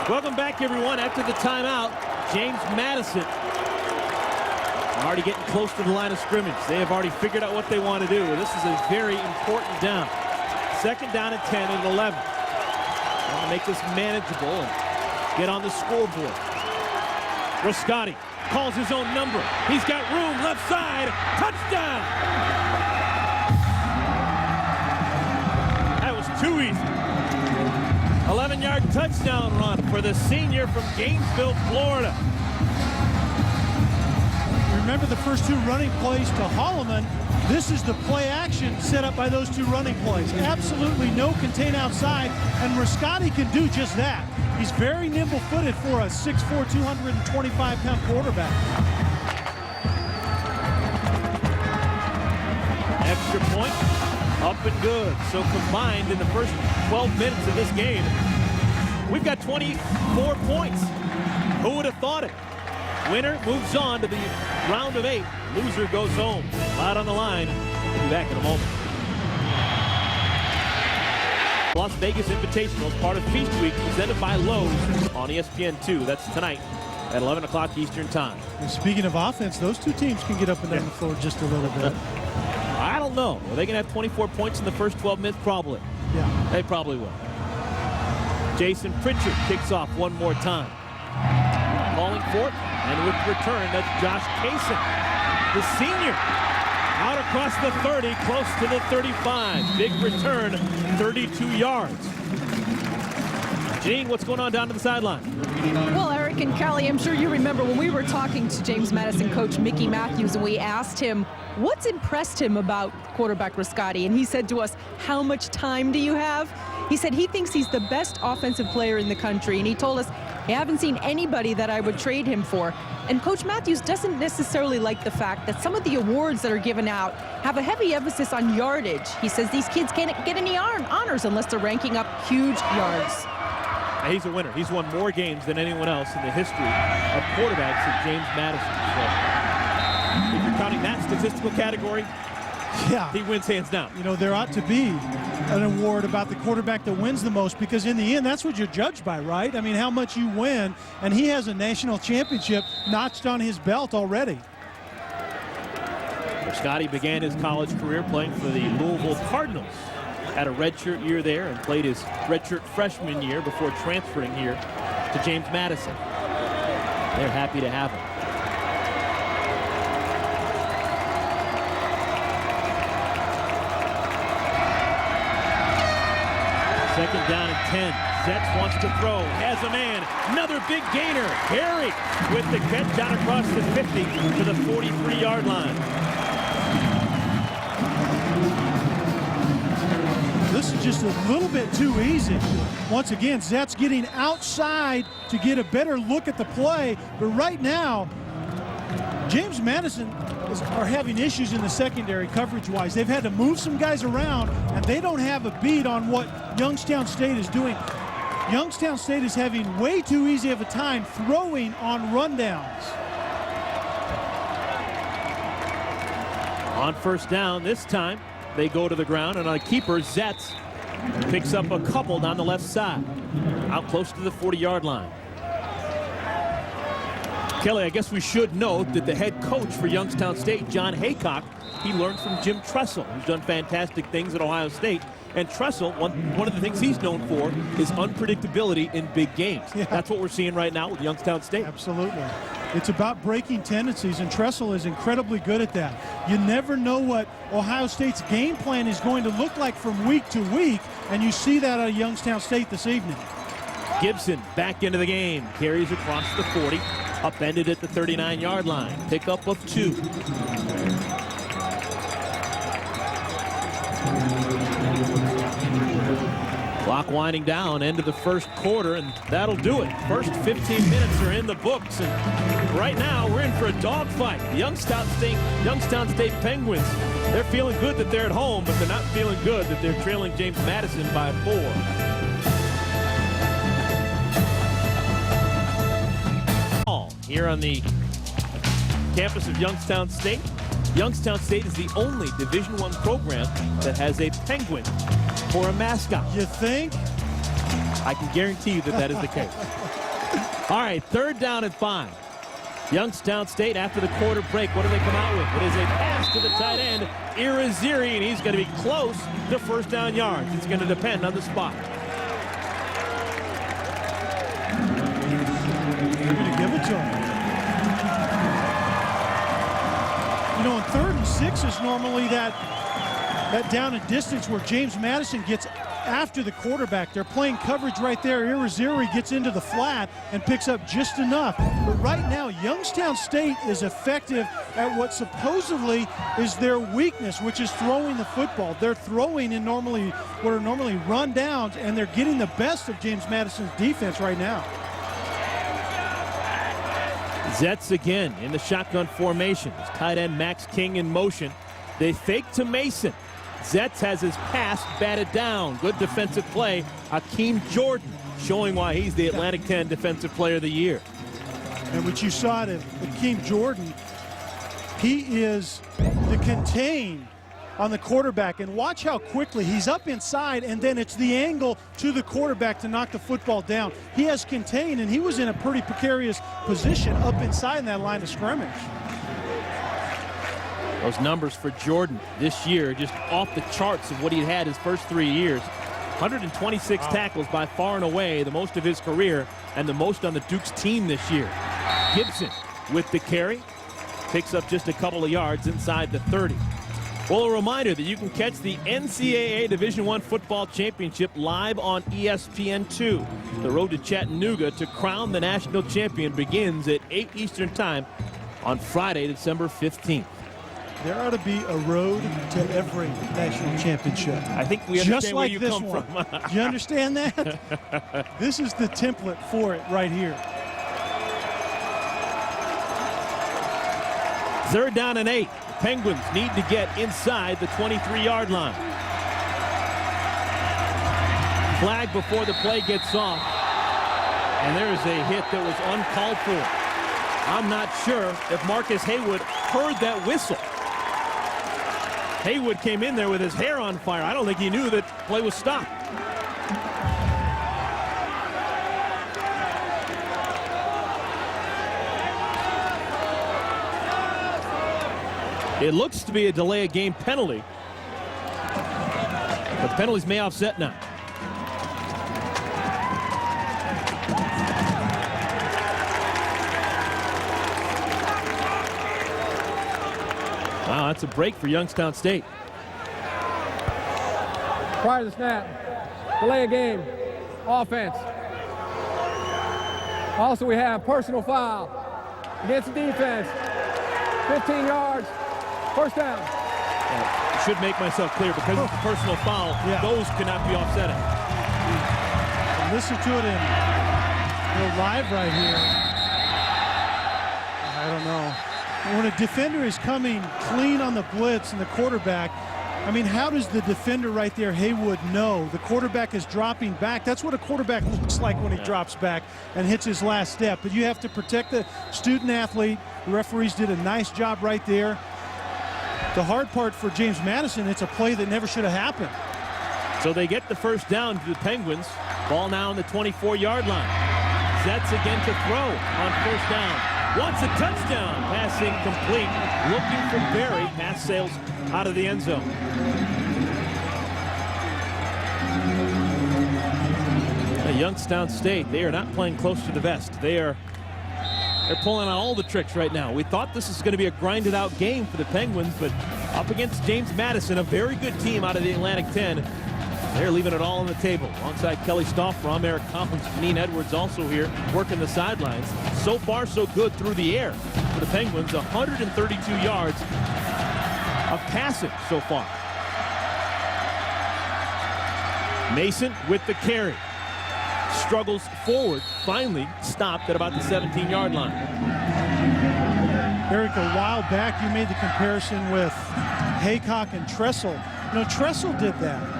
Welcome back, everyone. After the timeout, James Madison already getting close to the line of scrimmage. They have already figured out what they want to do. This is a very important down. Second down at 10 and 11. Want to make this manageable and get on the scoreboard. Riscotti calls his own number. He's got room left side. Touchdown! That was too easy. 11-yard touchdown run for the senior from Gainesville, Florida. Remember the first 2 running plays to Holloman. This is the play action set up by those 2 running plays. Absolutely no contain outside, and Riscotti can do just that. He's very nimble-footed for a 6'4", 225-pound quarterback. Extra point, up and good. So combined in the first 12 minutes of this game, we've got 24 points. Who would have thought it? Winner moves on to the round of 8. Loser goes home. Out on the line. We'll be back in a moment. Las Vegas Invitational is part of Feast Week, presented by Lowe's on ESPN2. That's tonight at 11 o'clock Eastern Time. And speaking of offense, those 2 teams can get up and down the floor just a little bit. I don't know. Are they going to have 24 points in the first 12 minutes? Probably. Yeah. They probably will. Jason Pritchard kicks off one more time. Calling for it, and with return, that's Josh Kaysen, the senior. Out across the 30, close to the 35. Big return, 32 yards. Gene, what's going on down to the sideline? Well, Eric and Callie, I'm sure you remember when we were talking to James Madison coach Mickey Matthews, and we asked him what's impressed him about quarterback Riscotti, and he said to us, how much time do you have? He said he thinks he's the best offensive player in the country, and he told us, I haven't seen anybody that I would trade him for. And Coach Matthews doesn't necessarily like the fact that some of the awards that are given out have a heavy emphasis on yardage. He says these kids can't get any honors unless they're ranking up huge yards. He's a winner. He's won more games than anyone else in the history of quarterbacks than James Madison. So if you're counting that statistical category, Yeah. he wins hands down. You know, there ought to be an award about the quarterback that wins the most, because in the end, that's what you're judged by, right? I mean, how much you win, and he has a national championship notched on his belt already. Scotty began his college career playing for the Louisville Cardinals. Had a redshirt year there and played his redshirt freshman year before transferring here to James Madison. They're happy to have him. Second down and 10. Zetz wants to throw. Has a man. Another big gainer. Harry with the catch down across the 50 to the 43-yard line. This is just a little bit too easy. Once again, Zetz getting outside to get a better look at the play. But right now, James Madison are having issues in the secondary coverage-wise. They've had to move some guys around, and they don't have a beat on what Youngstown State is doing. Youngstown State is having way too easy of a time throwing on rundowns. On first down this time, they go to the ground, and on a keeper, Zetz picks up a couple down the left side, out close to the 40-yard line. Kelly, I guess we should note that the head coach for Youngstown State, John Haycock, he learned from Jim Tressel, who's done fantastic things at Ohio State. And Tressel, one of the things he's known for is unpredictability in big games. Yeah. That's what we're seeing right now with Youngstown State. Absolutely. It's about breaking tendencies, and Tressel is incredibly good at that. You never know what Ohio State's game plan is going to look like from week to week, and you see that at Youngstown State this evening. Gibson back into the game, carries across the 40, upended at the 39-yard line. Pickup of 2. Clock winding down, end of the first quarter, and that'll do it. First 15 minutes are in the books, and right now we're in for a dogfight. The Youngstown State Penguins, they're feeling good that they're at home, but they're not feeling good that they're trailing James Madison by 4. Here on the campus of Youngstown State. Youngstown State is the only Division I program that has a penguin for a mascot. You think? I can guarantee you that that is the case. All right, third down and 5. Youngstown State after the quarter break, what do they come out with? It is a pass to the tight end, Irizarry, and he's going to be close to first down yards. It's going to depend on the spot. You're going to give it to him. You know, in 3rd and 6 is normally that down and distance where James Madison gets after the quarterback. They're playing coverage right there. Irizarry gets into the flat and picks up just enough. But right now, Youngstown State is effective at what supposedly is their weakness, which is throwing the football. They're throwing in what are normally run downs, and they're getting the best of James Madison's defense right now. Zetz again in the shotgun formation. His tight end Max King in motion. They fake to Mason. Zetz has his pass batted down. Good defensive play. Hakeem Jordan showing why he's the Atlantic 10 Defensive Player of the Year. And what you saw to Hakeem Jordan, he is the contain on the quarterback. And watch how quickly he's up inside, and then it's the angle to the quarterback to knock the football down. He has contained, and he was in a pretty precarious position up inside in that line of scrimmage. Those numbers for Jordan this year just off the charts of what he had his first 3 years. 126 tackles, by far and away the most of his career and the most on the Duke's team this year. Gibson with the carry, picks up just a couple of yards inside the 30. Well, a reminder that you can catch the NCAA Division I Football Championship live on ESPN2. The road to Chattanooga to crown the national champion begins at 8 Eastern Time on Friday, December 15th. There ought to be a road to every national championship. I think we understand just where like you this come one. from. Do you understand that? This is the template for it right here. Third down and 8. The Penguins need to get inside the 23-yard line. Flag before the play gets off. And there's a hit that was uncalled for. I'm not sure if Marcus Haywood heard that whistle. Haywood came in there with his hair on fire. I don't think he knew that play was stopped. It looks to be a delay of game penalty, but the penalties may offset now. Wow, that's a break for Youngstown State. Prior to the snap, delay of game, offense. Also, we have personal foul against the defense. 15 yards, first down. I should make myself clear, because it's a personal foul, those cannot be offsetting. Listen to it in live right here. I don't know. When a defender is coming clean on the blitz and the quarterback, I mean, how does the defender right there, Haywood, know the quarterback is dropping back? That's what a quarterback looks like when he drops back and hits his last step. But you have to protect the student athlete. The referees did a nice job right there. The hard part for James Madison, it's a play that never should have happened. So they get the first down to the Penguins. Ball now on the 24-yard line. Zets again to throw on first down. Wants a touchdown. Pass incomplete. Looking for Berry. Pass sails out of the end zone. Youngstown State, they are not playing close to the vest. They're pulling out all the tricks right now. We thought this was going to be a grinded out game for the Penguins, but up against James Madison, a very good team out of the Atlantic 10. They're leaving it all on the table. Alongside Kelly Stoffrom, Eric Collins, Janine Edwards also here working the sidelines. So far, so good through the air for the Penguins. 132 yards of passing so far. Mason with the carry. Struggles forward, finally stopped at about the 17-yard line. Eric, a while back you made the comparison with Haycock and Tressel. You know, Tressel did that.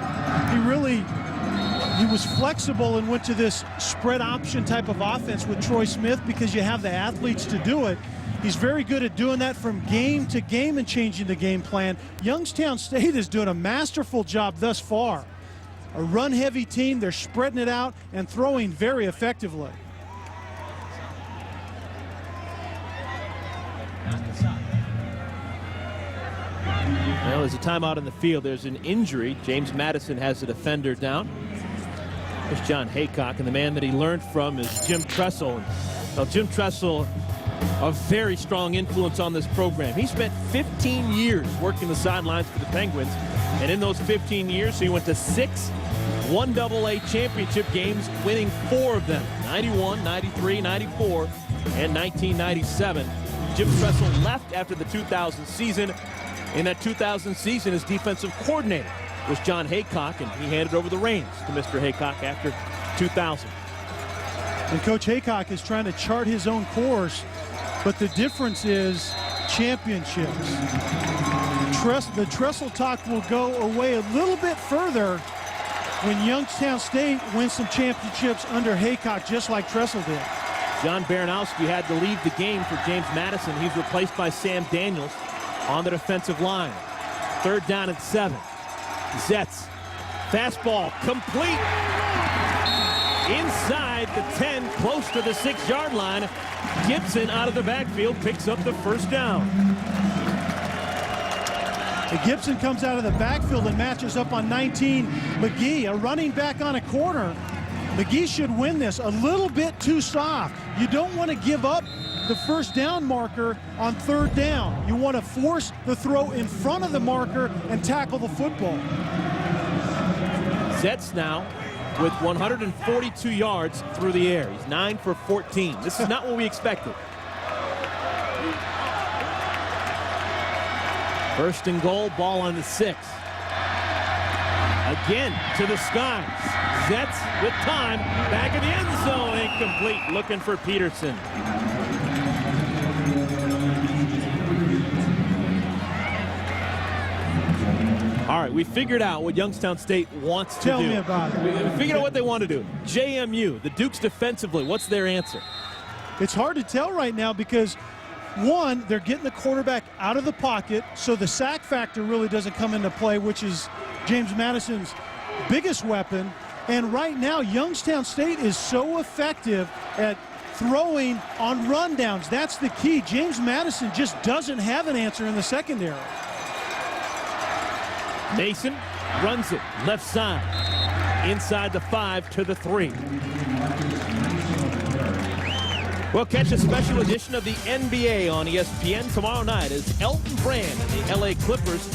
He was flexible and went to this spread option type of offense with Troy Smith because you have the athletes to do it. He's very good at doing that from game to game and changing the game plan. Youngstown State is doing a masterful job thus far. A run-heavy team, they're spreading it out and throwing very effectively. Well, there's a timeout in the field. There's an injury. James Madison has a defender down. There's John Haycock, and the man that he learned from is Jim Tressel. Well, Jim Tressel, a very strong influence on this program. He spent 15 years working the sidelines for the Penguins, and in those 15 years, he went to 6 1AA championship games, winning 4 of them, 91, 93, 94, and 1997. Jim Tressel left after the 2000 season. In that 2000 season, his defensive coordinator was John Haycock, and he handed over the reins to Mr. Haycock after 2000. And Coach Haycock is trying to chart his own course, but the difference is championships. The Tressel talk will go away a little bit further when Youngstown State wins some championships under Haycock, just like Tressel did. John Baranowski had to leave the game for James Madison. He's replaced by Sam Daniels on the defensive line. 3rd down and 7. Zets. Fastball complete. Inside the 10, close to the 6-yard line. Gibson out of the backfield picks up the first down. Gibson comes out of the backfield and matches up on 19, McGee, a running back on a corner. McGee should win this. A little bit too soft. You don't want to give up the first down marker on 3rd down. You want to force the throw in front of the marker and tackle the football. Zets now with 142 yards through the air. He's 9 for 14. This is not what we expected. 1st and goal, ball on the 6. Again to the skies. Zets with time, back in the end zone, incomplete, looking for Peterson. All right, we figured out what Youngstown State wants to do. Tell me about it. We figured out what they want to do. JMU, the Dukes defensively, what's their answer? It's hard to tell right now because One, they're getting the quarterback out of the pocket, so the sack factor really doesn't come into play, which is James Madison's biggest weapon. And right now, Youngstown State is so effective at throwing on rundowns. That's the key. James Madison just doesn't have an answer in the secondary. Mason runs it left side, inside the 5 to the 3. We'll catch a special edition of the NBA on ESPN tomorrow night as Elton Brand and the LA Clippers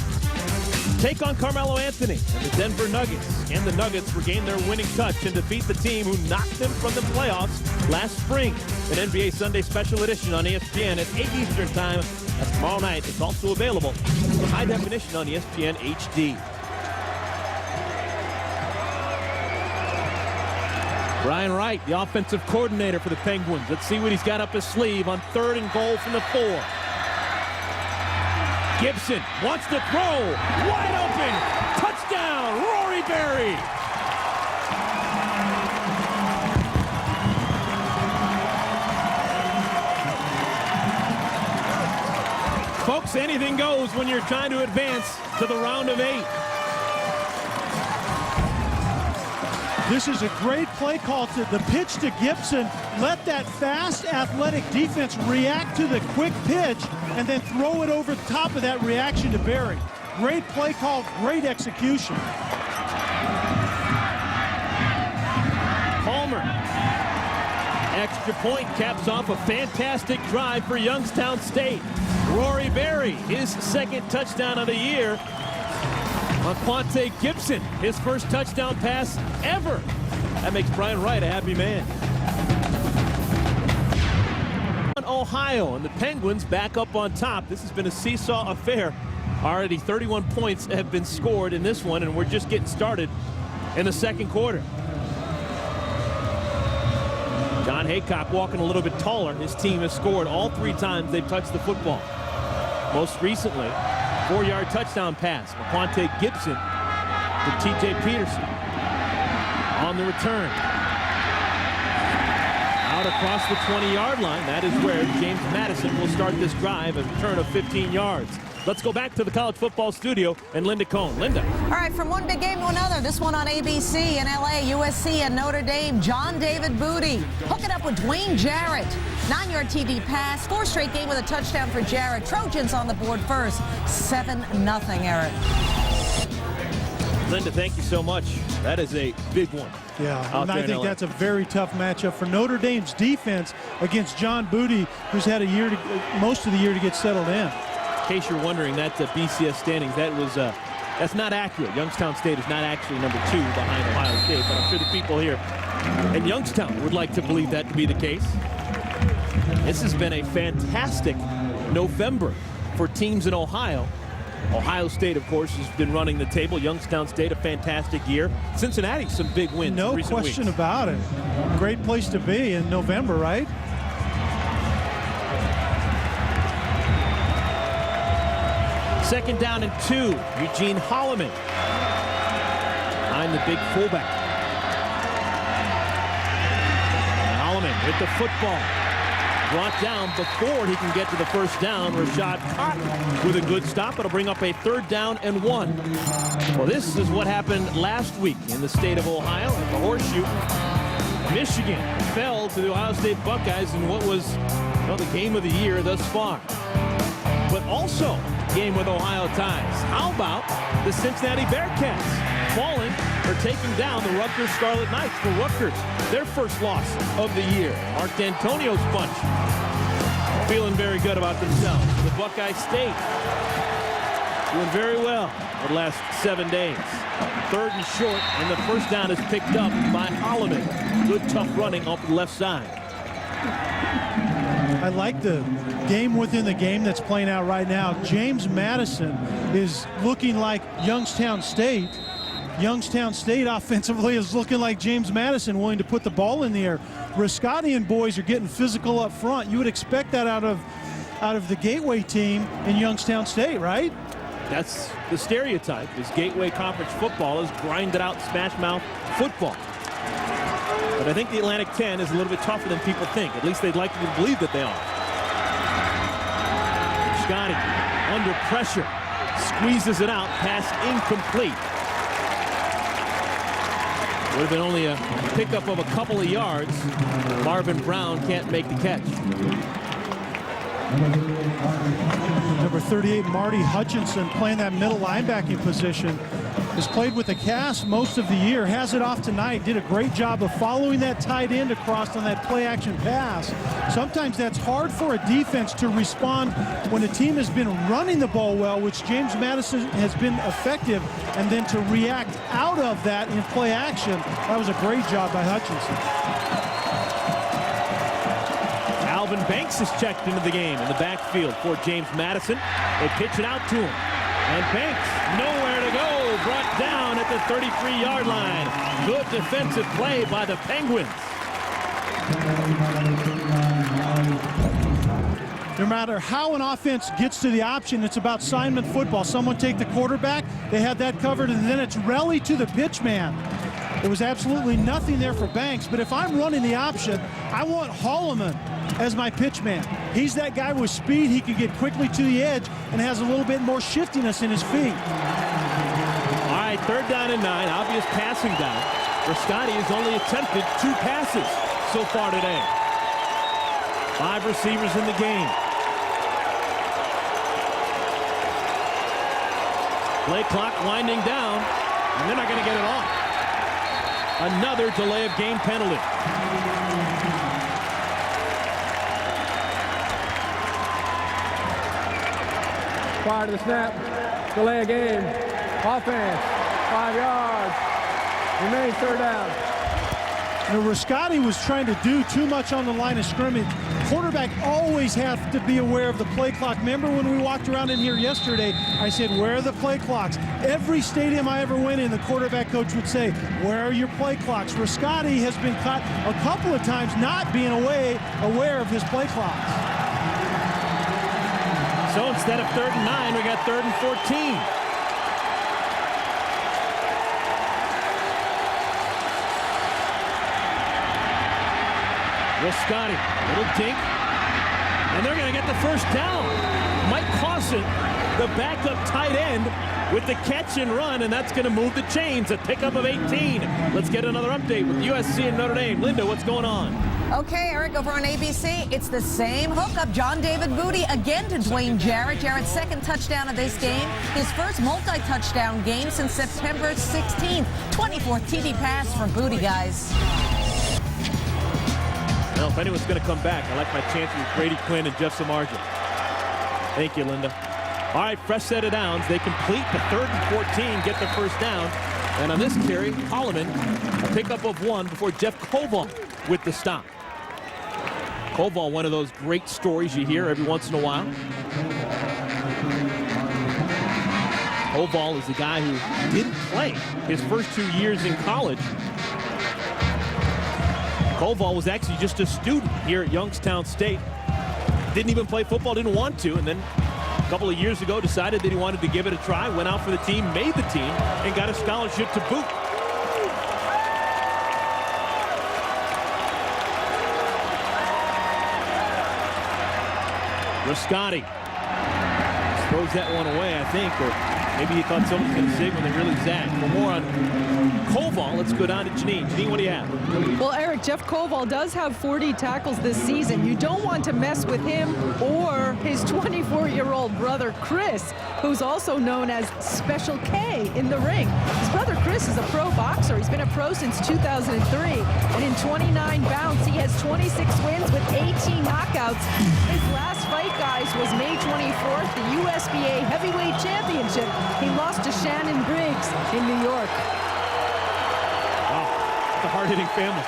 take on Carmelo Anthony and the Denver Nuggets. And the Nuggets regain their winning touch and defeat the team who knocked them from the playoffs last spring. An NBA Sunday special edition on ESPN at 8 Eastern time. That's tomorrow night. It's also available in high definition on ESPN HD. Brian Wright, the offensive coordinator for the Penguins. Let's see what he's got up his sleeve on 3rd and goal from the 4. Gibson wants to throw. Wide open. Touchdown, Rory Berry. Folks, anything goes when you're trying to advance to the round of 8. This is a great play call to the pitch to Gibson. Let that fast, athletic defense react to the quick pitch and then throw it over the top of that reaction to Berry. Great play call, great execution. Palmer. Extra point caps off a fantastic drive for Youngstown State. Rory Berry, his 2nd touchdown of the year. Quante Gibson, his first touchdown pass ever. That makes Brian Wright a happy man. Ohio, and the Penguins back up on top. This has been a seesaw affair. Already 31 points have been scored in this one, and we're just getting started in the 2nd quarter. John Haycock walking a little bit taller. His team has scored all 3 times they've touched the football. Most recently, 4-yard touchdown pass. Quante Gibson to T.J. Peterson on the return. Out across the 20-yard line. That is where James Madison will start this drive, a return of 15 yards. Let's go back to the college football studio and Linda Cohn. Linda. All right, from one big game to another. This one on ABC in LA, USC and Notre Dame. John David Booty hooking up with Dwayne Jarrett. 9-yard TD pass. 4th straight game with a touchdown for Jarrett. Trojans on the board first. 7-0, Eric. Linda, thank you so much. That is a big one. Yeah, and I think that's a very tough matchup for Notre Dame's defense against John Booty, who's had a year, most of the year to get settled in. In case you're wondering, that's a BCS standings. That's not accurate. Youngstown State is not actually number 2 behind Ohio State, but I'm sure the people here in Youngstown would like to believe that to be the case. This has been a fantastic November for teams in Ohio. Ohio State, of course, has been running the table. Youngstown State, a fantastic year. Cincinnati, some big wins. No question about it. Great place to be in November, right? Second down and 2. Eugene Holloman behind the big fullback. Holloman with the football. Brought down before he can get to the first down. Rashad Cotton with a good stop. It'll bring up a 3rd down and 1. Well, this is what happened last week in the state of Ohio at the Horseshoe. Michigan fell to the Ohio State Buckeyes in what was, well, the game of the year thus far. But also game with Ohio ties. How about the Cincinnati Bearcats falling or taking down the Rutgers Scarlet Knights for Rutgers, their first loss of the year. Mark D'Antonio's bunch feeling very good about themselves. The Buckeye State doing very well the last 7 days. 3rd and short, and the first down is picked up by Holloman. Good tough running off the left side. I like the game within the game that's playing out right now. James Madison is looking like Youngstown State. Youngstown State offensively is looking like James Madison, willing to put the ball in the air. Riscottian boys are getting physical up front. You would expect that out of the Gateway team in Youngstown State, right? That's the stereotype, is Gateway Conference football is grinded out smash mouth football. But I think the Atlantic 10 is a little bit tougher than people think. At least they'd like to believe that they are. Rascotti under pressure. Squeezes it out. Pass incomplete. Would have been only a pickup of a couple of yards. Marvin Brown can't make the catch. Number 38, Marty Hutchinson, playing that middle linebacking position. Has played with the cast most of the year. Has it off tonight. Did a great job of following that tight end across on that play-action pass. Sometimes that's hard for a defense to respond when a team has been running the ball well, which James Madison has been effective, and then to react out of that in play action. That was a great job by Hutchinson. Alvin Banks is checked into the game in the backfield for James Madison. They pitch it out to him. And Banks, nowhere to go, brought down at the 33-yard line. Good defensive play by the Penguins. No matter how an offense gets to the option, it's about assignment football. Someone take the quarterback, they had that covered, and then it's rally to the pitch man. There was absolutely nothing there for Banks, but if I'm running the option, I want Holloman as my pitch man. He's that guy with speed. He can get quickly to the edge and has a little bit more shiftiness in his feet. All right, 3rd down and 9, obvious passing down. Rascotti has only attempted 2 passes so far today. 5 receivers in the game. Play clock winding down, and they're not going to get it off. Another delay of game penalty. Prior to the snap, delay of game, offense, 5 yards, remains 3rd down. Now, Rascotti was trying to do too much on the line of scrimmage. Quarterback always has to be aware of the play clock. Remember when we walked around in here yesterday, I said, where are the play clocks? Every stadium I ever went in, the quarterback coach would say, where are your play clocks? Rascotti has been caught a couple of times not being aware of his play clocks. So instead of 3rd and 9, we got 3rd and 14. Rascotti, little dink, and they're going to get the 1st down. Mike Clausen, the backup tight end, with the catch and run, and that's going to move the chains. A pickup of 18. Let's get another update with USC and Notre Dame. Linda, what's going on? Okay, Eric, over on ABC, it's the same hookup. John David Booty again to Dwayne Jarrett. Jarrett's 2nd touchdown of this game. His first multi-touchdown game since September 16th. 24th TD pass for Booty, guys. Well, if anyone's going to come back, I like my chances with Brady Quinn and Jeff Samardzija. Thank you, Linda. All right, fresh set of downs. They complete the 3rd and 14, get the 1st down. And on this carry, Holloman, a pickup of 1 before Jeff Koval with the stop. Koval, one of those great stories you hear every once in a while. Koval is the guy who didn't play his first 2 years in college. Koval was actually just a student here at Youngstown State. Didn't even play football, didn't want to, and then a couple of years ago decided that he wanted to give it a try, went out for the team, made the team, and got a scholarship to boot. Rascotti throws that one away, I think, or maybe he thought someone was going to save when they really zagged. For more on Koval, let's go down to Janine. Janine, what do you have? Well, Eric, Jeff Koval does have 40 tackles this season. You don't want to mess with him or his 24-year-old brother, Chris, who's also known as Special K in the ring. His brother, Chris, is a pro boxer. He's been a pro since 2003. And in 29 bouts, he has 26 wins with 18 knockouts. His last fight, guys, was May 24th, the USBA Heavyweight Championship. He lost to Shannon Briggs in New York. Wow, it's a hard-hitting family.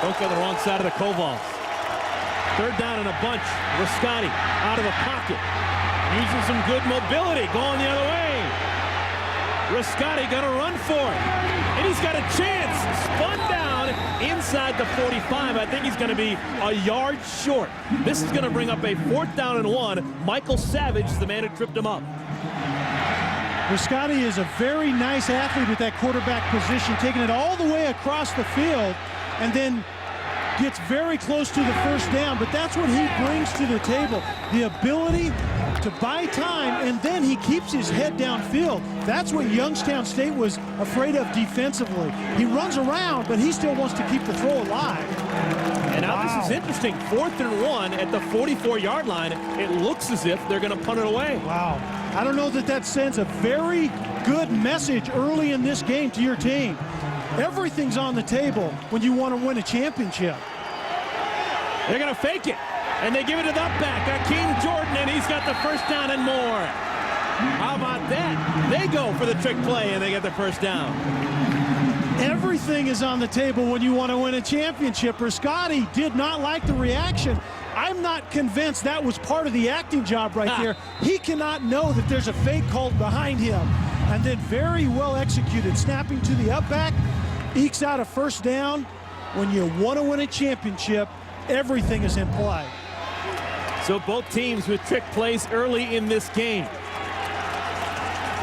Both on the wrong side of the Kovals. 3rd down and a bunch. Rascotti out of the pocket. Using some good mobility. Going the other way. Rascotti gonna run for it. And he's got a chance. Spun down inside the 45. I think he's gonna be a yard short. This is gonna bring up a 4th down and 1. Michael Savage is the man who tripped him up. Rascotti is a very nice athlete with that quarterback position, taking it all the way across the field and then gets very close to the 1st down, but that's what he brings to the table, the ability to buy time, and then he keeps his head downfield. That's what Youngstown State was afraid of defensively. He runs around, but he still wants to keep the throw alive. And now this is interesting. 4th and 1 at the 44-yard line. It looks as if they're going to punt it away. Wow. I don't know that that sends a very good message early in this game to your team. Everything's on the table when you want to win a championship. They're going to fake it, and they give it to the back, Akeem Jordan, and he's got the first down and more. How about that? They go for the trick play, and they get the first down. Everything is on the table when you want to win a championship. Riscotti did not like the reaction. I'm not convinced that was part of the acting job right there. He cannot know that there's a fake called behind him. And then very well executed, snapping to the up back, ekes out a first down. When you want to win a championship, everything is in play. So both teams with trick plays early in this game.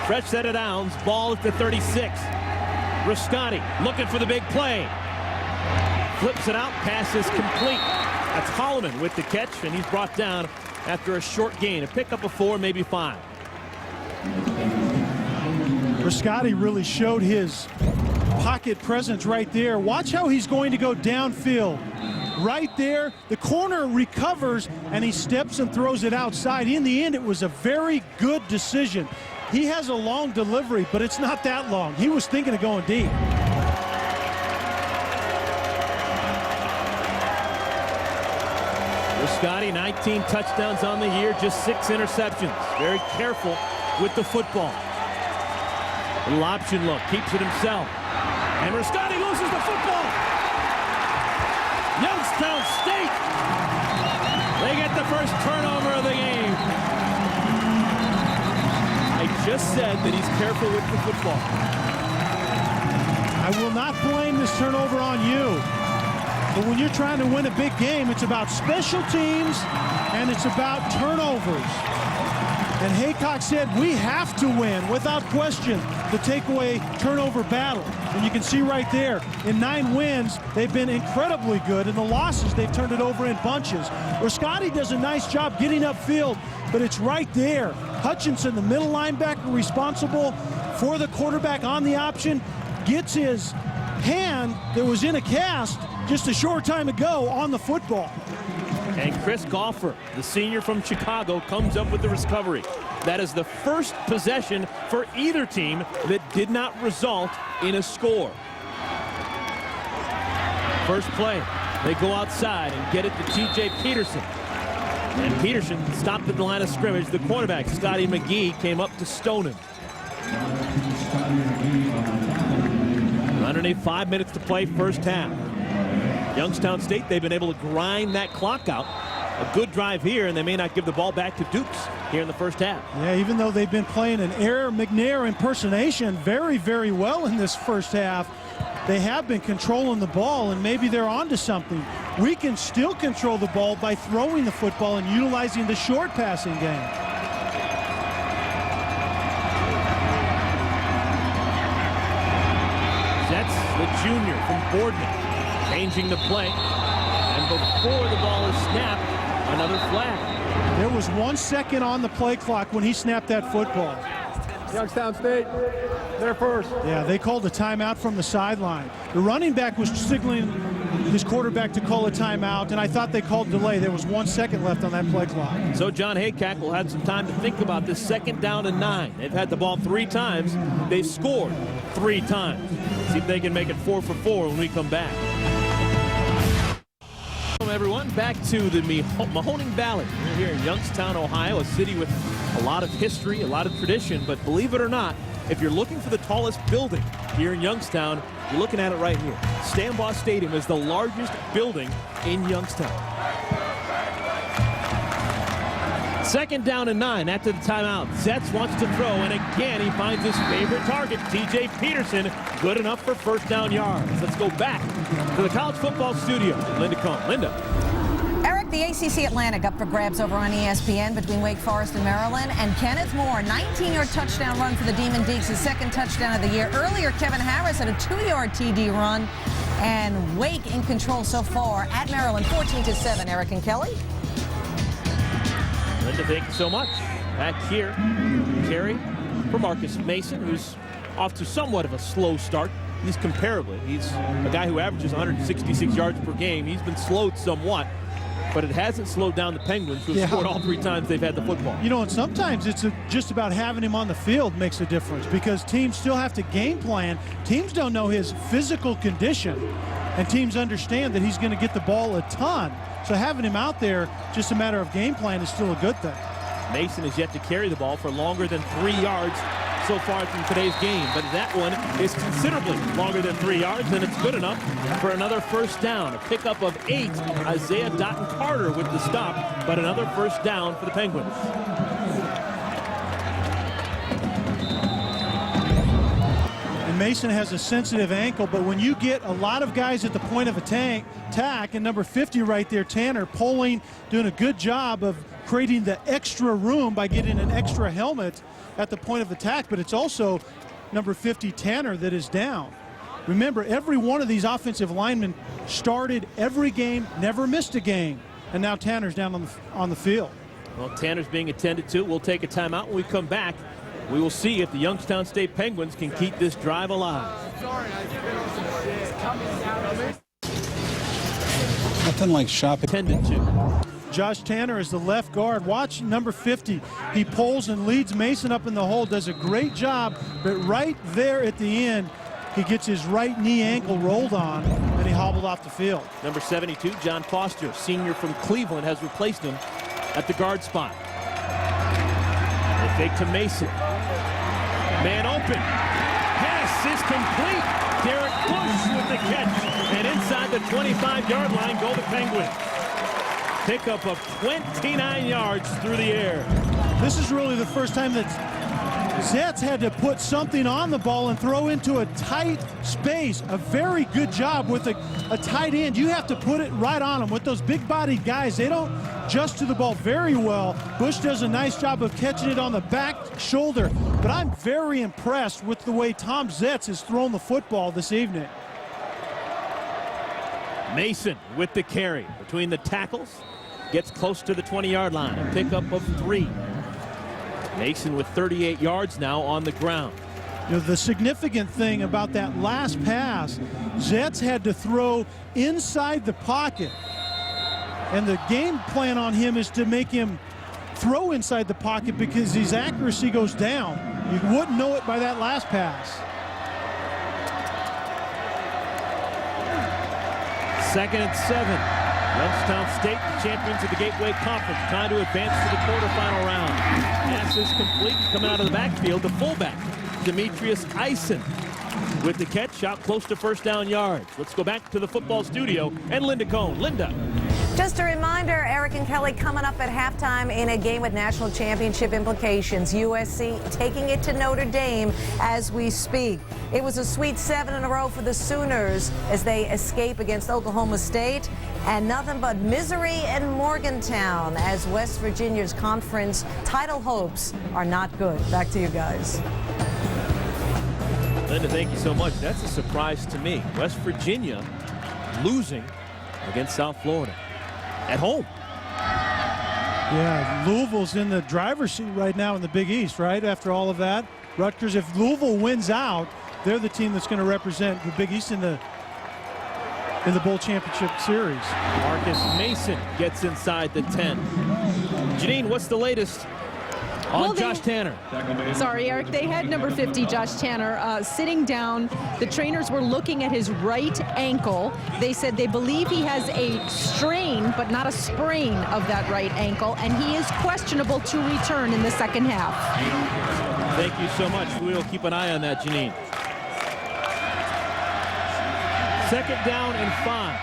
Fresh set of downs, ball at the 36. Riscotti looking for the big play. Flips it out, pass is complete. That's Holloman with the catch, and he's brought down after a short gain. A pickup of 4, maybe 5. Riscotti really showed his pocket presence right there. Watch how he's going to go downfield. Right there, the corner recovers, and he steps and throws it outside. In the end, it was a very good decision. He has a long delivery, but it's not that long. He was thinking of going deep. Riscotti, 19 touchdowns on the year, just 6 interceptions. Very careful with the football. Little option look, keeps it himself. And Riscotti loses the football. Youngstown State, they get the first turnover of the game. I just said that he's careful with the football. I will not blame this turnover on you. But when you're trying to win a big game, it's about special teams and it's about turnovers. And Haycock said we have to win, without question, the takeaway turnover battle. And you can see right there, in 9 wins, they've been incredibly good. In the losses, they've turned it over in bunches. Riscotti does a nice job getting upfield, but it's right there. Hutchinson, the middle linebacker responsible for the quarterback on the option, gets his hand that was in a cast just a short time ago on the football. And Chris Golfer, the senior from Chicago, comes up with the recovery. That is the first possession for either team that did not result in a score. First play, they go outside and get it to T.J. Peterson. And Peterson stopped at the line of scrimmage. The quarterback, Scotty McGee, came up to stone him. Underneath 5 minutes to play, first half. Youngstown State, they've been able to grind that clock out. A good drive here, and they may not give the ball back to Dukes here in the first half. Yeah, even though they've been playing an Air McNair impersonation very, very well in this first half, they have been controlling the ball, and maybe they're onto something. We can still control the ball by throwing the football and utilizing the short passing game. That's the junior from Boardman, changing the play. And before the ball is snapped, another flag. There was 1 second on the play clock when he snapped that football. Youngstown State, they're first. Yeah, they called a timeout from the sideline. The running back was signaling his quarterback to call a timeout, and I thought they called delay. There was 1 second left on that play clock. So John Haycock will have some time to think about this 2nd down and 9. They've had the ball 3 times. They've scored 3 times. See if they can make it 4 for 4 when we come back. Welcome everyone back to the Mahoning Valley. We're here in Youngstown, Ohio, a city with a lot of history, a lot of tradition, but believe it or not, if you're looking for the tallest building here in Youngstown, you're looking at it right here. Stambaugh Stadium is the largest building in Youngstown. 2nd down and 9 after the timeout. Zetz wants to throw, and again he finds his favorite target, T.J. Peterson, good enough for first down yards. Let's go back to the college football studio. Linda Cohn. Linda. Eric, the ACC Atlantic up for grabs over on ESPN between Wake Forest and Maryland. And Kenneth Moore, 19-yard touchdown run for the Demon Deacs, his 2nd touchdown of the year. Earlier, Kevin Harris had a 2-yard TD run. And Wake in control so far at Maryland, 14-7. Eric and Kelly. Linda, thank you so much. Back here, carry for Marcus Mason, who's off to somewhat of a slow start, at least comparably. He's a guy who averages 166 yards per game. He's been slowed somewhat, but it hasn't slowed down the Penguins, who have scored all 3 times they've had the football. You know, and sometimes it's just about having him on the field makes a difference, because teams still have to game plan. Teams don't know his physical condition, and teams understand that he's going to get the ball a ton. So having him out there, just a matter of game plan, is still a good thing. Mason has yet to carry the ball for longer than 3 yards so far from today's game, but that one is considerably longer than 3 yards, and it's good enough for another first down. A pickup of 8. Isaiah Doughton-Carter with the stop, but another first down for the Penguins. And Mason has a sensitive ankle, but when you get a lot of guys at the point of attack, and number 50 right there, Tanner, pulling, doing a good job of creating the extra room by getting an extra helmet at the point of attack, but it's also number 50, Tanner, that is down. Remember, every one of these offensive linemen started every game, never missed a game, and now Tanner's down on the field. Well, Tanner's being attended to. We'll take a timeout. When we come back, we will see if the Youngstown State Penguins can keep this drive alive. Nothing like shopping. Attended to. Josh Tanner is the left guard. Watch number 50. He pulls and leads Mason up in the hole, does a great job, but right there at the end, he gets his right knee ankle rolled on, and he hobbled off the field. Number 72, John Foster, senior from Cleveland, has replaced him at the guard spot. They fake to Mason. Man open. Pass is complete. Derek Bush with the catch. And inside the 25-yard line go the Penguins. Pickup of 29 yards through the air. This is really the first time that Zetz had to put something on the ball and throw into a tight space. A very good job with a tight end. You have to put it right on them. With those big-bodied guys, they don't adjust to the ball very well. Bush does a nice job of catching it on the back shoulder. But I'm very impressed with the way Tom Zetz has thrown the football this evening. Mason with the carry between the tackles, gets close to the 20-yard line. A pickup of 3. Mason with 38 yards now on the ground. You know, the significant thing about that last pass, Zetz had to throw inside the pocket. And the game plan on him is to make him throw inside the pocket, because his accuracy goes down. You wouldn't know it by that last pass. 2nd and 7. Youngstown State, the champions of the Gateway Conference, trying to advance to the quarterfinal round. Pass is complete. Coming out of the backfield, the fullback, Demetrius Eisen, with the catch, shot close to first down yards. Let's go back to the football studio and Linda Cohn. Linda. Just a reminder, Eric and Kelly coming up at halftime in a game with national championship implications. USC taking it to Notre Dame as we speak. It was a sweet 7 in a row for the Sooners as they escape against Oklahoma State. And nothing but misery in Morgantown as West Virginia's conference title hopes are not good. Back to you guys. Linda, thank you so much. That's a surprise to me. West Virginia losing against South Florida at home. Yeah, Louisville's in the driver's seat right now in the Big East, right? After all of that, Rutgers, if Louisville wins out, they're the team that's going to represent the Big East in the Bowl Championship Series. Marcus Mason gets inside the 10. Janine, what's the latest on Josh Tanner? Sorry, Eric. They had number 50, Josh Tanner, sitting down. The trainers were looking at his right ankle. They said they believe he has a strain, but not a sprain of that right ankle, and he is questionable to return in the second half. Thank you so much. We'll keep an eye on that, Janine. 2nd down and 5.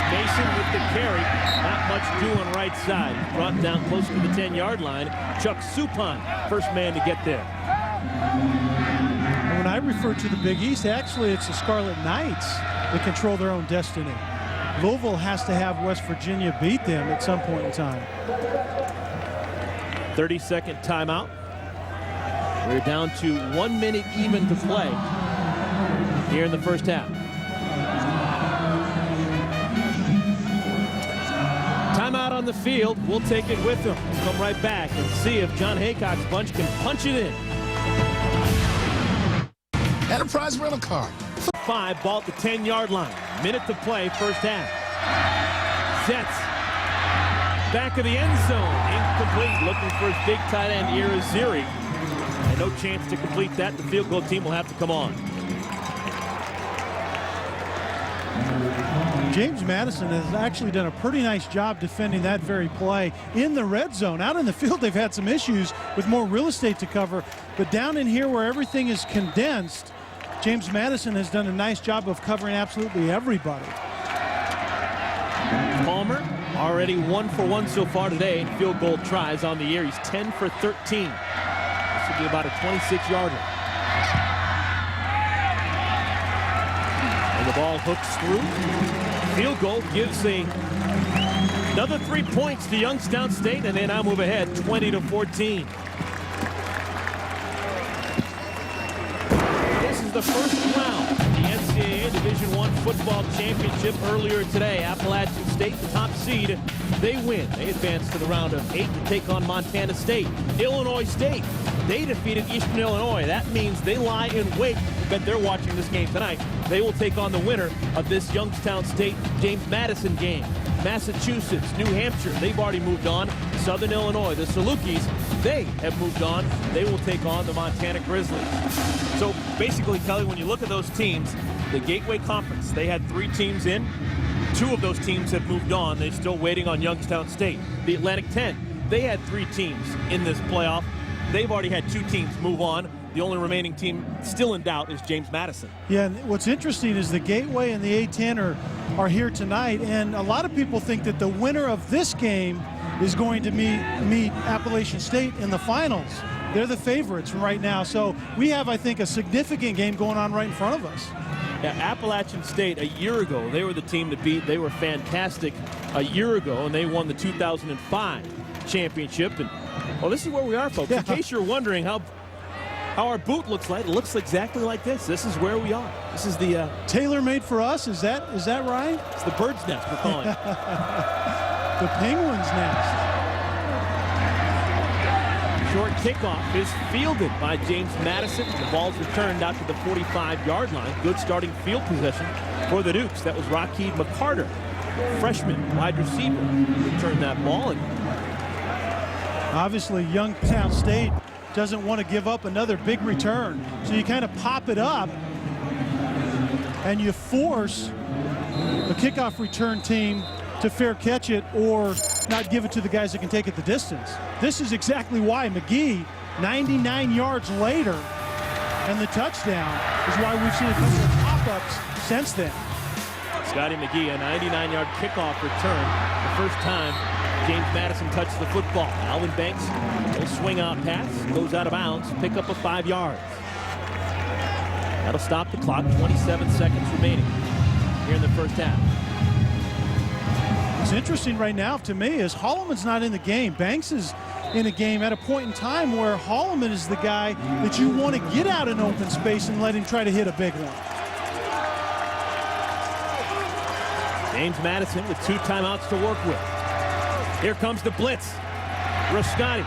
Mason with the carry. Not much doing right side. Brought down close to the 10-yard line. Chuck Suppan, first man to get there. When I refer to the Big East, actually it's the Scarlet Knights that control their own destiny. Louisville has to have West Virginia beat them at some point in time. 30-second timeout. We're down to 1 minute even to play here in the first half. Timeout on on the field. We'll take it with them. We'll come right back and see if John Haycock's bunch can punch it in. Enterprise Rental Car. 5, ball at the 10-yard line. Minute to play, first half. Sets. Back of the end zone. Incomplete. Looking for his big tight end, Irizarry. And no chance to complete that. The field goal team will have to come on. James Madison has actually done a pretty nice job defending that very play in the red zone. Out in the field, they've had some issues with more real estate to cover. But down in here where everything is condensed, James Madison has done a nice job of covering absolutely everybody. Palmer already 1 for 1 so far today in field goal tries on the year. He's 10 for 13. This will be about a 26-yarder. And the ball hooks through. Field goal gives another 3 points to Youngstown State, and they now move ahead 20-14. This is the first round of the NCAA Division I football championship earlier today. Appalachian State, the top seed, they win. They advance to the round of 8 to take on Montana State. Illinois State, they defeated Eastern Illinois. That means they lie in wait. I bet they're watching this game tonight. They will take on the winner of this Youngstown State James Madison game. Massachusetts, New Hampshire, they've already moved on. Southern Illinois, the Salukis, they have moved on. They will take on the Montana Grizzlies. So basically, Kelly, when you look at those teams, the Gateway Conference, they had 3 teams in. 2 of those teams have moved on. They're still waiting on Youngstown State. The Atlantic 10, they had 3 teams in this playoff. They've already had 2 teams move on. The only remaining team still in doubt is James Madison. Yeah, and what's interesting is the Gateway and the A10 are here tonight, and a lot of people think that the winner of this game is going to meet Appalachian State in the finals. They're the favorites right now, so we have, I think, a significant game going on right in front of us. Yeah, Appalachian State a year ago, they were the team to beat. They were fantastic a year ago, and they won the 2005 championship. And well, this is where we are, folks. In case you're wondering how our boot looks like, it looks exactly like this. This is where we are. This is the tailor-made for us. Is that right? It's the bird's nest we're calling it. The penguin's nest. Short kickoff is fielded by James Madison. The ball's returned out to the 45-yard line. Good starting field position for the Dukes. That was Rakheed McCarter, freshman wide receiver, who returned that ball. And obviously, Youngstown State doesn't want to give up another big return. So you kind of pop it up and you force the kickoff return team to fair catch it or not give it to the guys that can take it the distance. This is exactly why McGee, 99 yards later, and the touchdown is why we've seen a couple of pop-ups since then. Scotty McGee, a 99-yard kickoff return. The first time James Madison touched the football. Alvin Banks will swing out pass, goes out of bounds, pick up a 5 yards. That'll stop the clock. 27 seconds remaining here in the first half. What's interesting right now to me is Holloman's not in the game. Banks is in a game at a point in time where Holloman is the guy that you want to get out in open space and let him try to hit a big one. James Madison with 2 timeouts to work with. Here comes the blitz. Rascati.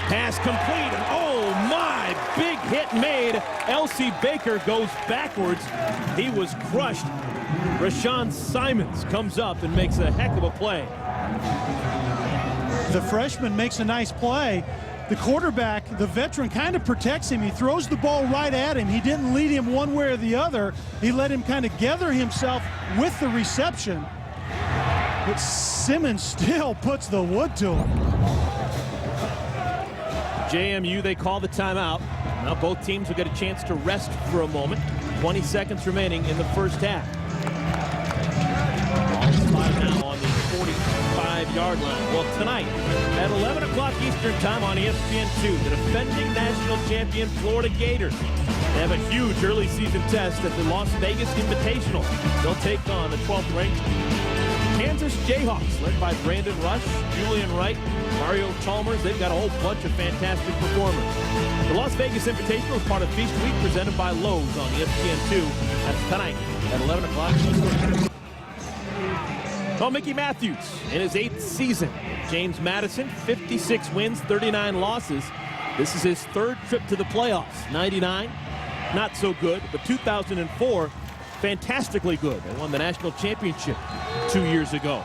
Pass complete. And oh my, big hit made. L.C. Baker goes backwards. He was crushed. Rashawn Simons comes up and makes a heck of a play. The freshman makes a nice play. The quarterback, the veteran, kind of protects him. He throws the ball right at him. He didn't lead him one way or the other. He let him kind of gather himself with the reception. But Simmons still puts the wood to him. JMU, they call the timeout. Now both teams will get a chance to rest for a moment. 20 seconds remaining in the first half. Ball spotted now on the 45-yard line. Well, tonight at 11 o'clock Eastern time on ESPN2, the defending national champion Florida Gators. They have a huge early season test at the Las Vegas Invitational. They'll take on the 12th ranked Kansas Jayhawks, led by Brandon Rush, Julian Wright, Mario Chalmers. They've got a whole bunch of fantastic performers. The Las Vegas Invitational is part of Feast Week presented by Lowe's on ESPN2. That's tonight at 11 o'clock. Well, Mickey Matthews in his 8th season. James Madison, 56 wins, 39 losses. This is his 3rd trip to the playoffs. 99, not so good, but 2004, fantastically good. They won the national championship 2 years ago.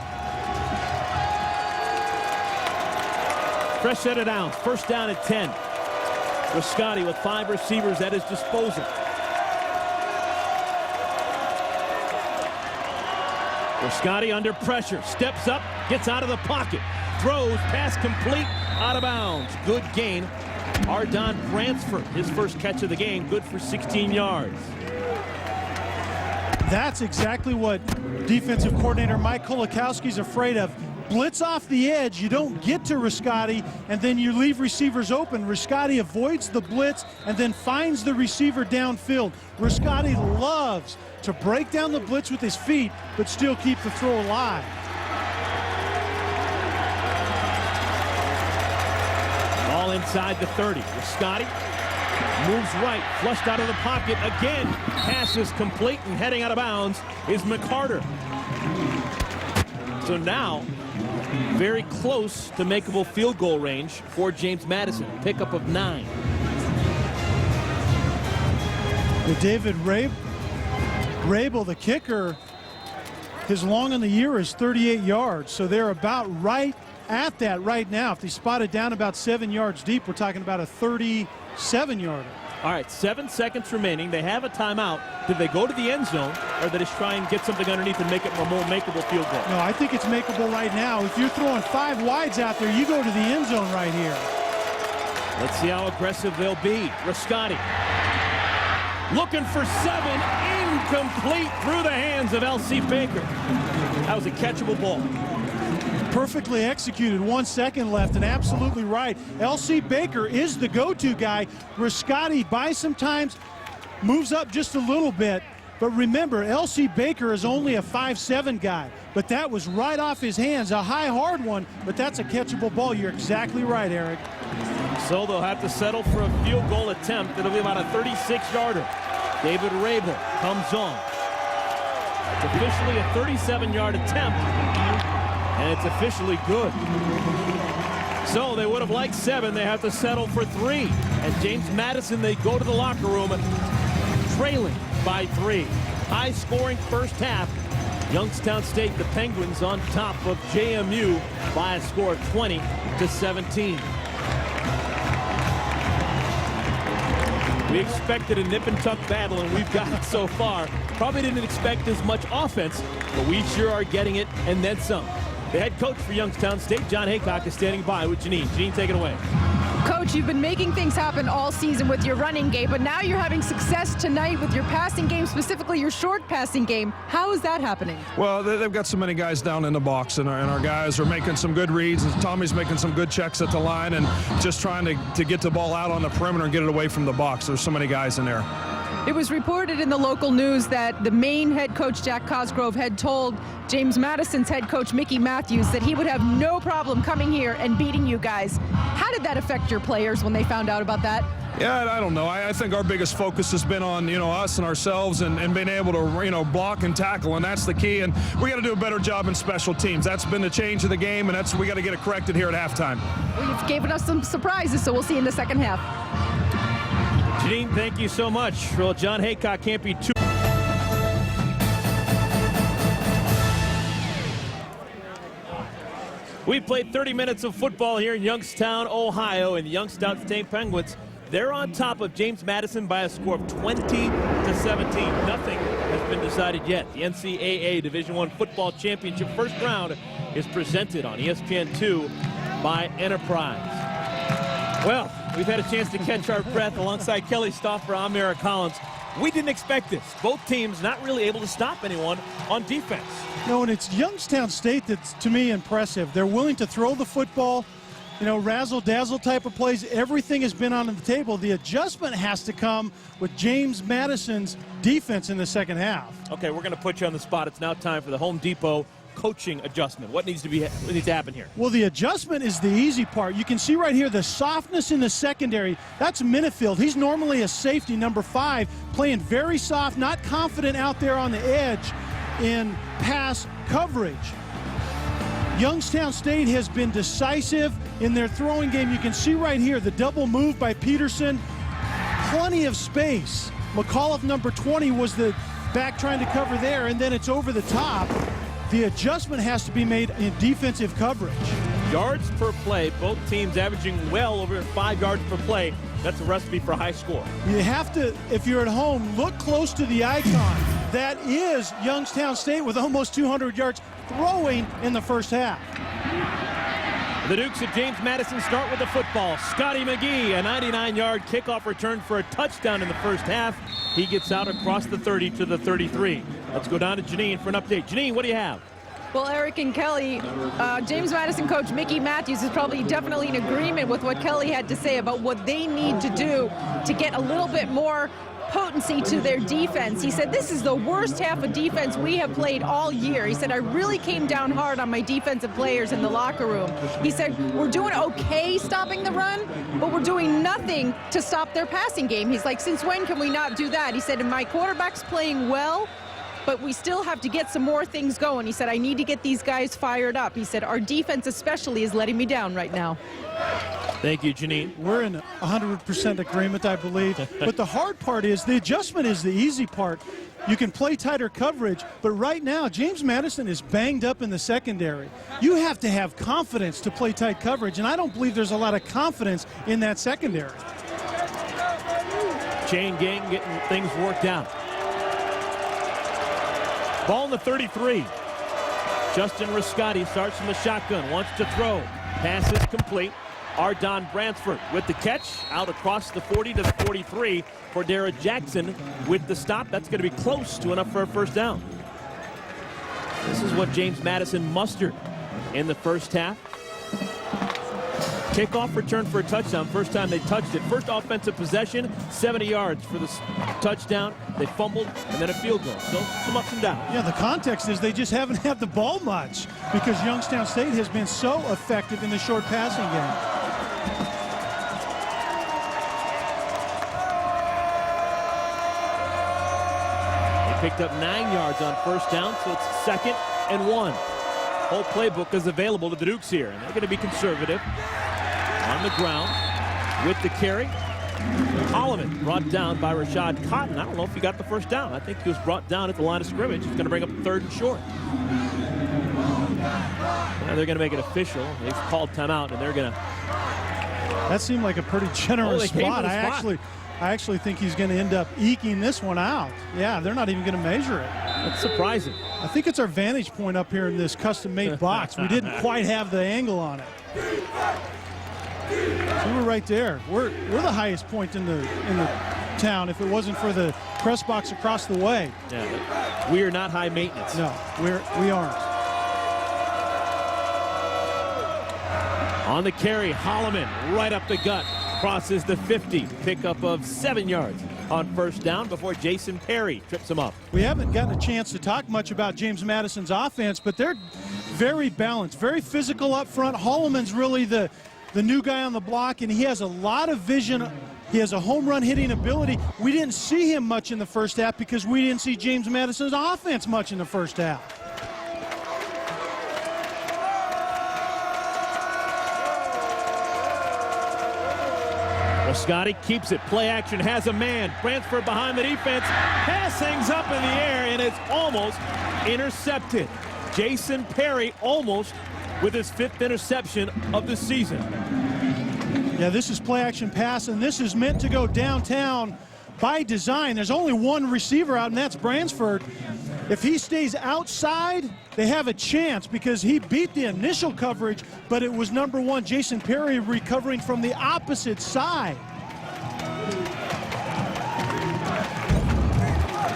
Fresh set of downs, first down at 10. Riscotti with 5 receivers at his disposal. Riscotti under pressure, steps up, gets out of the pocket, throws, pass complete, out of bounds. Good gain. Ardon Bransford, his first catch of the game, good for 16 yards. That's exactly what defensive coordinator Mike Kolakowski's afraid of. Blitz off the edge, you don't get to Riscotti, and then you leave receivers open. Riscotti avoids the blitz and then finds the receiver downfield. Riscotti loves to break down the blitz with his feet, but still keep the throw alive. All inside the 30. Riscotti moves right, flushed out of the pocket again. Pass is complete, and heading out of bounds is McCarter. So now, very close to makeable field goal range for James Madison. Pickup of 9. David Rabel, the kicker, his long in the year is 38 yards. So they're about right at that right now. If they spot it down about 7 yards deep, we're talking about a 37-yarder. All right, 7 seconds remaining. They have a timeout. Did they go to the end zone, or did they just try and get something underneath and make it a more makeable field goal? No, I think it's makeable right now. If you're throwing 5 wides out there, you go to the end zone right here. Let's see how aggressive they'll be. Riscotti looking for 7. Incomplete through the hands of L.C. Baker. That was a catchable ball. Perfectly executed. 1 second left, and absolutely right. L.C. Baker is the go-to guy. Riscotti buys sometimes, moves up just a little bit. But remember, L.C. Baker is only a 5'7" guy. But that was right off his hands. A high, hard one, but that's a catchable ball. You're exactly right, Eric. So they'll have to settle for a field goal attempt. It'll be about a 36-yarder. David Rabel comes on. It's officially a 37-yard attempt, and it's officially good. So they would have liked 7. They have to settle for 3. And James Madison, they go to the locker room trailing by 3. High-scoring first half. Youngstown State, the Penguins, on top of JMU by a score of 20-17. We expected a nip-and-tuck battle, and we've got it so far. Probably didn't expect as much offense, but we sure are getting it, and then some. The head coach for Youngstown State, John Haycock, is standing by with Janine. Janine, take it away. Coach, you've been making things happen all season with your running game, but now you're having success tonight with your passing game, specifically your short passing game. How is that happening? Well, they've got so many guys down in the box, and our guys are making some good reads, and Tommy's making some good checks at the line, and just trying to get the ball out on the perimeter and get it away from the box. There's so many guys in there. It was reported in the local news that the Maine head coach, Jack Cosgrove, had told James Madison's head coach, Mickey Matthews, that he would have no problem coming here and beating you guys. How did that affect your players when they found out about that? Yeah, I don't know. I think our biggest focus has been on, us and ourselves and being able to, block and tackle, and that's the key. And we got to do a better job in special teams. That's been the change of the game, and we got to get it corrected here at halftime. Well, you've given us some surprises, so we'll see you in the second half. Janine, thank you so much. Well, John Haycock can't be too... We played 30 minutes of football here in Youngstown, Ohio, and the Youngstown State Penguins. They're on top of James Madison by a score of 20-17. Nothing has been decided yet. The NCAA Division I Football Championship first round is presented on ESPN2 by Enterprise. Well, we've had a chance to catch our breath alongside Kelly Stauffer, I'm Eric Collins. We didn't expect this. Both teams not really able to stop anyone on defense. No, and it's Youngstown State that's, to me, impressive. They're willing to throw the football, razzle-dazzle type of plays. Everything has been on the table. The adjustment has to come with James Madison's defense in the second half. Okay, we're going to put you on the spot. It's now time for the Home Depot coaching adjustment. What needs to happen here? Well, the adjustment is the easy part. You can see right here the softness in the secondary. That's Minifield. He's normally a safety, number 5, playing very soft, not confident out there on the edge in pass coverage. Youngstown State has been decisive in their throwing game. You can see right here the double move by Peterson. Plenty of space. McAuliffe, number 20, was the back trying to cover there, and then it's over the top. The adjustment has to be made in defensive coverage. Yards per play, both teams averaging well over 5 yards per play. That's a recipe for a high score. You have to, if you're at home, look close to the icon. That is Youngstown State with almost 200 yards throwing in the first half. The Dukes at James Madison start with the football. Scotty McGee, a 99-yard kickoff return for a touchdown in the first half. He gets out across the 30 to the 33. Let's go down to Janine for an update. Janine, what do you have? Well, Eric and Kelly, James Madison coach Mickey Matthews is probably definitely in agreement with what Kelly had to say about what they need to do to get a little bit more potency to their defense. He said, this is the worst half of defense we have played all year. He said, I really came down hard on my defensive players in the locker room. He said, we're doing okay stopping the run, but we're doing nothing to stop their passing game. He's like, since when can we not do that? He said, and my quarterback's playing well, but we still have to get some more things going. He said, I need to get these guys fired up. He said, our defense especially is letting me down right now. Thank you, Janine. We're in 100% agreement, I believe. But the hard part is the adjustment is the easy part. You can play tighter coverage, but right now, James Madison is banged up in the secondary. You have to have confidence to play tight coverage, and I don't believe there's a lot of confidence in that secondary. Chain gang getting things worked out. Ball in the 33. Justin Riscotti starts from the shotgun, wants to throw. Pass is complete. Ardon Bransford with the catch, out across the 40 to the 43 for Dara Jackson with the stop. That's going to be close to enough for a first down. This is what James Madison mustered in the first half. Kickoff return for a touchdown. First time they touched it. First offensive possession, 70 yards for the touchdown. They fumbled, and then a field goal. So some ups and downs. Yeah, the context is they just haven't had the ball much because Youngstown State has been so effective in the short passing game. They picked up 9 yards on first down, so it's 2nd and 1. Whole playbook is available to the Dukes here, and they're going to be conservative. On the ground with the carry. Holloman brought down by Rashad Cotton. I don't know if he got the first down. I think he was brought down at the line of scrimmage. He's going to bring up 3rd and short. Now they're going to make it official. They've called timeout, and they're going to... That seemed like a pretty generous spot. I actually think he's going to end up eking this one out. Yeah, they're not even going to measure it. That's surprising. I think it's our vantage point up here in this custom-made box. We didn't quite have the angle on it. So we're right there. We're the highest point in the town if it wasn't for the press box across the way. Yeah, we are not high maintenance. No, we aren't. On the carry, Holloman right up the gut. Crosses the 50. Pickup of 7 yards on first down before Jason Perry trips him up. We haven't gotten a chance to talk much about James Madison's offense, but they're very balanced, very physical up front. Holloman's really the new guy on the block, and he has a lot of vision. He has a home run hitting ability. We didn't see him much in the first half because we didn't see James Madison's offense much in the first half. Scotty keeps it. Play action, has a man. Bransford behind the defense. Pass hangs up in the air, and it's almost intercepted. Jason Perry almost with his 5th interception of the season. Yeah, this is play action pass, and this is meant to go downtown by design. There's only one receiver out, and that's Bransford. If he stays outside, they have a chance because he beat the initial coverage, but it was number 1, Jason Perry, recovering from the opposite side.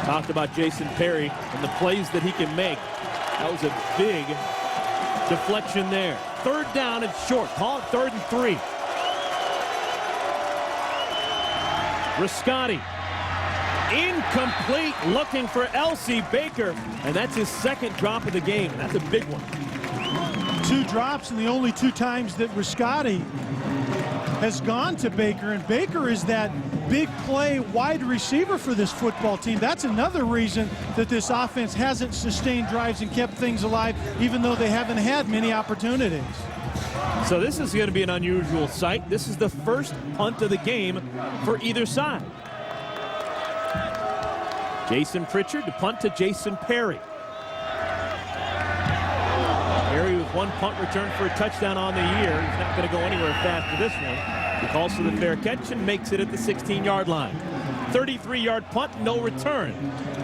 Talked about Jason Perry and the plays that he can make. That was a big deflection there. 3rd down and short. Call it 3rd and 3. Riscotti. Incomplete, looking for L.C. Baker, and that's his 2nd drop of the game. That's a big one. 2 drops, and the only 2 times that Riscotti has gone to Baker, and Baker is that big play wide receiver for this football team. That's another reason that this offense hasn't sustained drives and kept things alive, even though they haven't had many opportunities. So this is going to be an unusual sight. This is the first punt of the game for either side. Jason Pritchard to punt to Jason Perry. Perry with one punt return for a touchdown on the year. He's not going to go anywhere fast for this one. He calls for the fair catch and makes it at the 16-yard line. 33-yard punt, no return.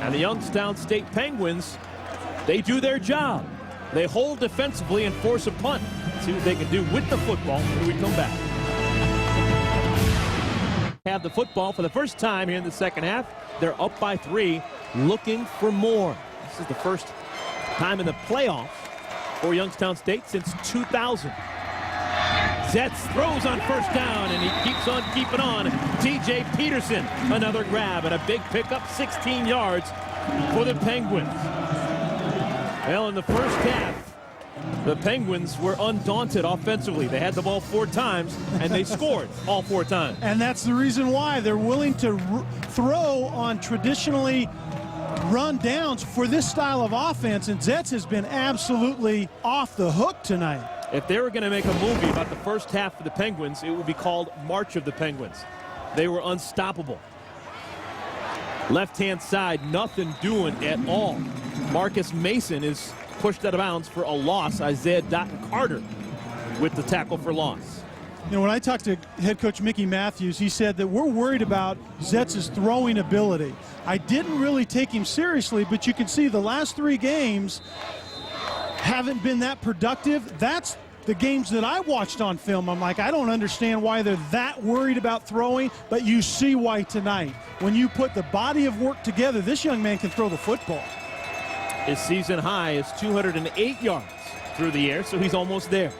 And the Youngstown State Penguins, they do their job. They hold defensively and force a punt. See what they can do with the football when we come back. Have the football for the first time here in the second half. They're up by 3, looking for more. This is the first time in the playoffs for Youngstown State since 2000. Zetz throws on first down, and he keeps on keeping on. T.J. Peterson, another grab, and a big pickup, 16 yards for the Penguins. Well, in the first half, the Penguins were undaunted offensively. They had the ball 4 times, and they scored all 4 times. And that's the reason why they're willing to throw on traditionally run downs for this style of offense, and Zetz has been absolutely off the hook tonight. If they were going to make a movie about the first half of the Penguins, it would be called March of the Penguins. They were unstoppable. Left-hand side, nothing doing at all. Marcus Mason is pushed out of bounds for a loss. Isaiah Doughton-Carter with the tackle for loss. You know, when I talked to head coach Mickey Matthews, he said that we're worried about Zetz's throwing ability. I didn't really take him seriously, but you can see the last 3 games haven't been that productive. That's the games that I watched on film. I'm like, I don't understand why they're that worried about throwing, but you see why tonight. When you put the body of work together, this young man can throw the football. His season high is 208 yards through the air, so he's almost there.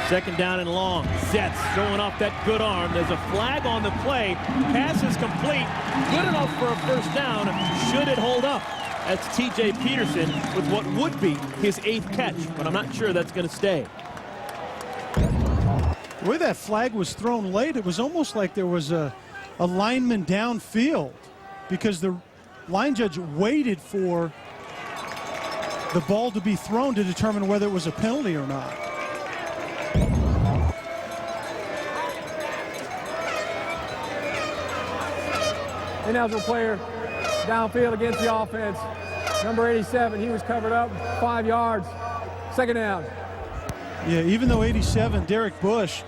Second down and long. Zetz throwing off that good arm. There's a flag on the play. Pass is complete. Good enough for a first down. Should it hold up? That's T.J. Peterson with what would be his 8th catch, but I'm not sure that's going to stay. The way that flag was thrown late, it was almost like there was a lineman downfield, because the line judge waited for the ball to be thrown to determine whether it was a penalty or not. Ineligible player downfield against the offense. Number 87, he was covered up, 5 yards. Second down. Yeah, even though 87, Derek Bush,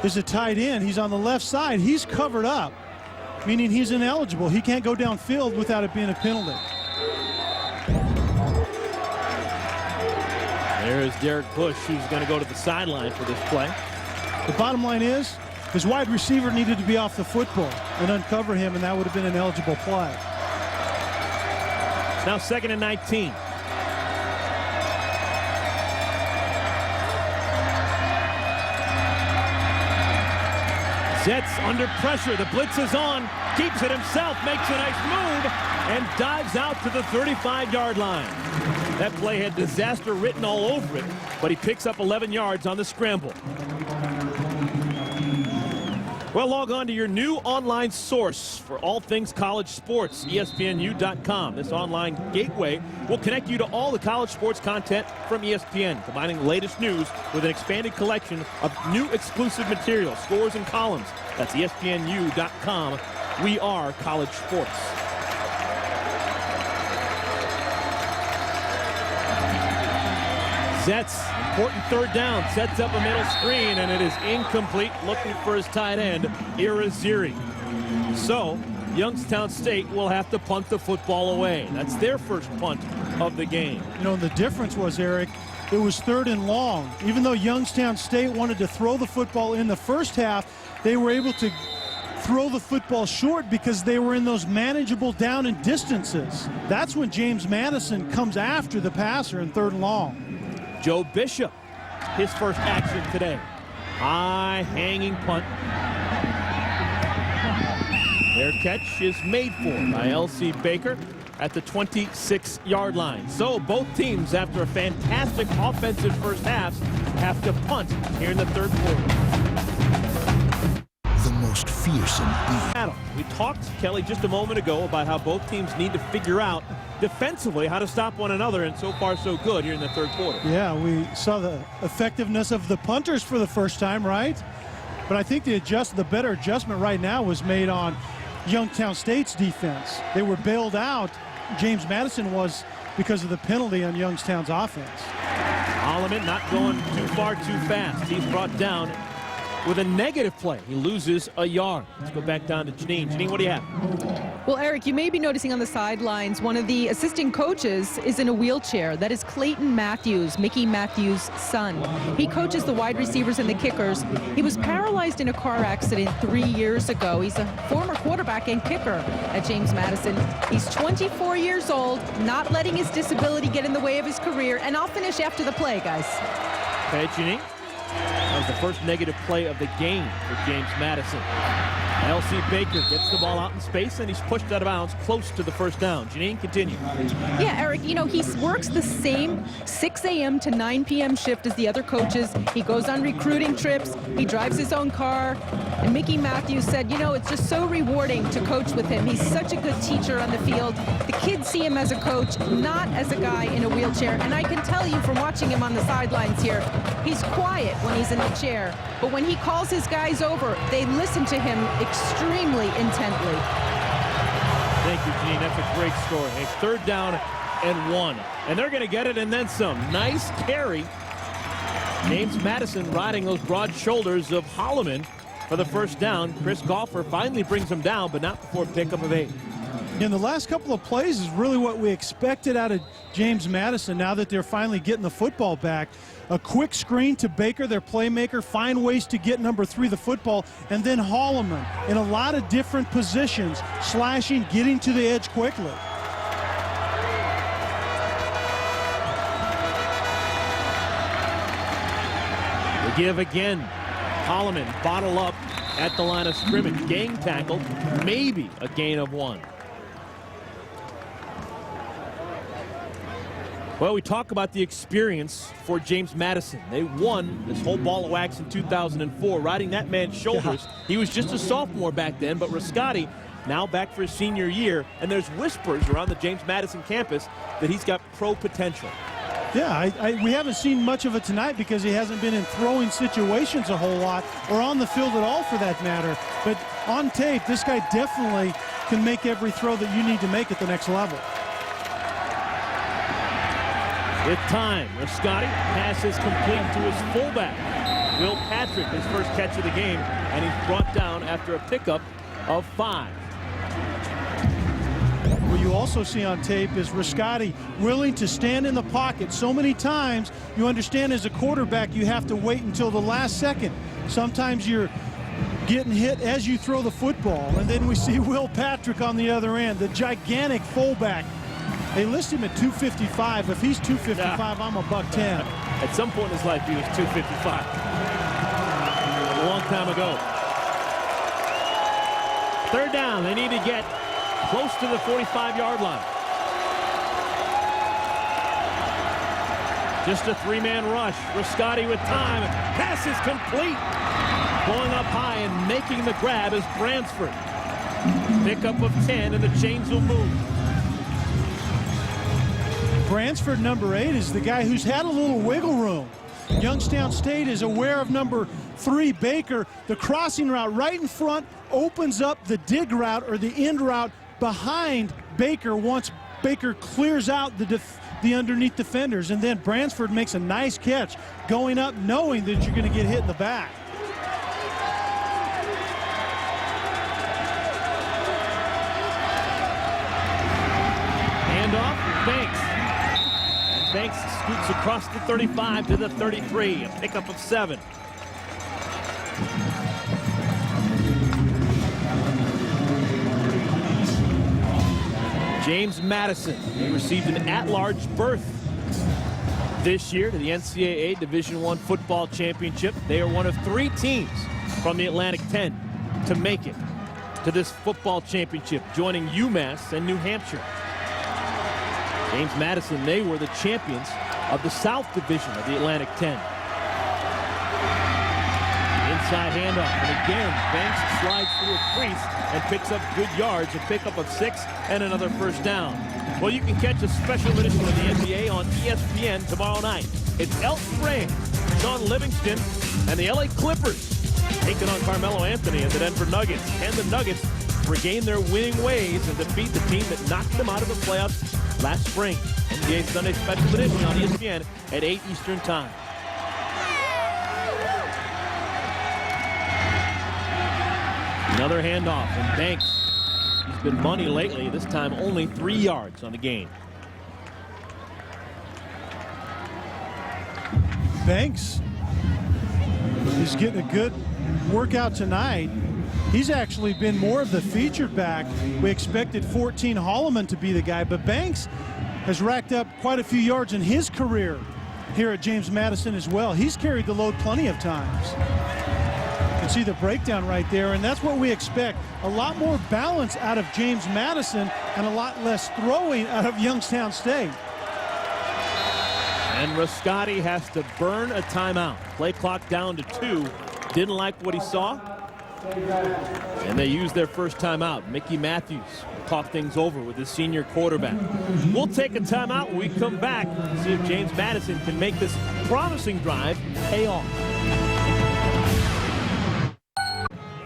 is a tight end, he's on the left side, he's covered up, meaning he's ineligible. He can't go downfield without it being a penalty. There's Derek Bush, who's going to go to the sideline for this play. The bottom line is, his wide receiver needed to be off the football and uncover him, and that would have been an eligible play. It's now 2nd and 19. Zetz under pressure. The blitz is on. Keeps it himself. Makes a nice move and dives out to the 35-yard line. That play had disaster written all over it, but he picks up 11 yards on the scramble. Well, log on to your new online source for all things college sports, ESPNU.com. This online gateway will connect you to all the college sports content from ESPN, combining the latest news with an expanded collection of new exclusive material, scores and columns. That's ESPNU.com. We are college sports. Zetz, important 3rd down, sets up a middle screen, and it is incomplete, looking for his tight end, Irizarry. So, Youngstown State will have to punt the football away. That's their first punt of the game. You know, the difference was, Eric, it was 3rd and long. Even though Youngstown State wanted to throw the football in the first half, they were able to throw the football short because they were in those manageable down and distances. That's when James Madison comes after the passer in 3rd and long. Joe Bishop, his first action today. High hanging punt. Their catch is made for by L.C. Baker at the 26-yard line. So both teams, after a fantastic offensive first half, have to punt here in the 3rd quarter. The fearsome beast. We talked, Kelly, just a moment ago about how both teams need to figure out defensively how to stop one another, and so far so good here in the third quarter. Yeah, we saw the effectiveness of the punters for the first time, right? But I think the better adjustment right now was made on Youngstown State's defense. They were bailed out, James Madison was, because of the penalty on Youngstown's offense. Holloman not going too far too fast. He's brought down with a negative play. He loses a yard. Let's go back down to Janine. Janine, what do you have? Well, Eric, you may be noticing on the sidelines, one of the assistant coaches is in a wheelchair. That is Clayton Matthews, Mickey Matthews' son. He coaches the wide receivers and the kickers. He was paralyzed in a car accident 3 years ago. He's a former quarterback and kicker at James Madison. He's 24 years old, not letting his disability get in the way of his career. And I'll finish after the play, guys. Okay, Janine. That was the first negative play of the game for James Madison. L.C. Baker gets the ball out in space, and he's pushed out of bounds close to the first down. Janine, continue. Yeah, Eric, you know, he works the same 6 a.m. to 9 p.m. shift as the other coaches. He goes on recruiting trips. He drives his own car. And Mickey Matthews said, you know, it's just so rewarding to coach with him. He's such a good teacher on the field. The kids see him as a coach, not as a guy in a wheelchair. And I can tell you from watching him on the sidelines here, he's quiet when he's in a chair. But when he calls his guys over, they listen to him extremely intently. Thank you, Janine. That's a great story. A third down and 1. And they're going to get it and then some. Nice carry. James Madison riding those broad shoulders of Holloman for the first down. Chris Golfer finally brings him down, but not before pickup of 8. And the last couple of plays is really what we expected out of James Madison now that they're finally getting the football back. A quick screen to Baker, their playmaker, find ways to get number 3 the football, and then Holloman in a lot of different positions, slashing, getting to the edge quickly. The give again. Holloman bottle up at the line of scrimmage. Gang tackle, maybe a gain of 1. Well, we talk about the experience for James Madison. They won this whole ball of wax in 2004, riding that man's shoulders. Yeah. He was just a sophomore back then, but Riscotti now back for his senior year, and there's whispers around the James Madison campus that he's got pro potential. Yeah, we haven't seen much of it tonight because he hasn't been in throwing situations a whole lot, or on the field at all for that matter. But on tape, this guy definitely can make every throw that you need to make at the next level. With time, Riscotti passes complete to his fullback, Will Patrick, his first catch of the game, and he's brought down after a pickup of 5. What you also see on tape is Riscotti willing to stand in the pocket. So many times, you understand as a quarterback, you have to wait until the last second. Sometimes you're getting hit as you throw the football. And then we see Will Patrick on the other end, the gigantic fullback. They list him at 255. If he's 255, yeah. I'm a $110. At some point in his life, he was 255. A long time ago. Third down. They need to get close to the 45-yard line. Just a 3-man rush. Riscotti with time. Pass is complete. Going up high and making the grab is Bransford. Pickup of 10, and the chains will move. Bransford, number 8, is the guy who's had a little wiggle room. Youngstown State is aware of number 3, Baker. The crossing route right in front opens up the dig route or the end route behind Baker once Baker clears out the underneath defenders. And then Bransford makes a nice catch going up knowing that you're going to get hit in the back. Handoff, Banks. Banks scoots across the 35 to the 33, a pickup of 7. James Madison, he received an at-large berth this year to the NCAA Division I Football Championship. They are one of 3 teams from the Atlantic 10 to make it to this football championship, joining UMass and New Hampshire. James Madison, they were the champions of the South Division of the Atlantic 10. Outside handoff, and again, Banks slides through a crease and picks up good yards, a pickup of 6 and another first down. Well, you can catch a special edition of the NBA on ESPN tomorrow night. It's Elton Brand, Sean Livingston, and the LA Clippers taking on Carmelo Anthony and the Denver Nuggets. Can the Nuggets regain their winning ways and defeat the team that knocked them out of the playoffs last spring? NBA Sunday Special Edition on ESPN at 8 Eastern Time. Another handoff, and Banks, he's been money lately, this time only 3 yards on the gain. Banks is getting a good workout tonight. He's actually been more of the featured back. We expected 14 Holloman to be the guy, but Banks has racked up quite a few yards in his career here at James Madison as well. He's carried the load plenty of times. You can see the breakdown right there, and that's what we expect. A lot more balance out of James Madison and a lot less throwing out of Youngstown State. And Rascotti has to burn a timeout. Play clock down to 2. Didn't like what he saw, and they used their first timeout. Mickey Matthews talked things over with his senior quarterback. We'll take a timeout when we come back to see if James Madison can make this promising drive pay off.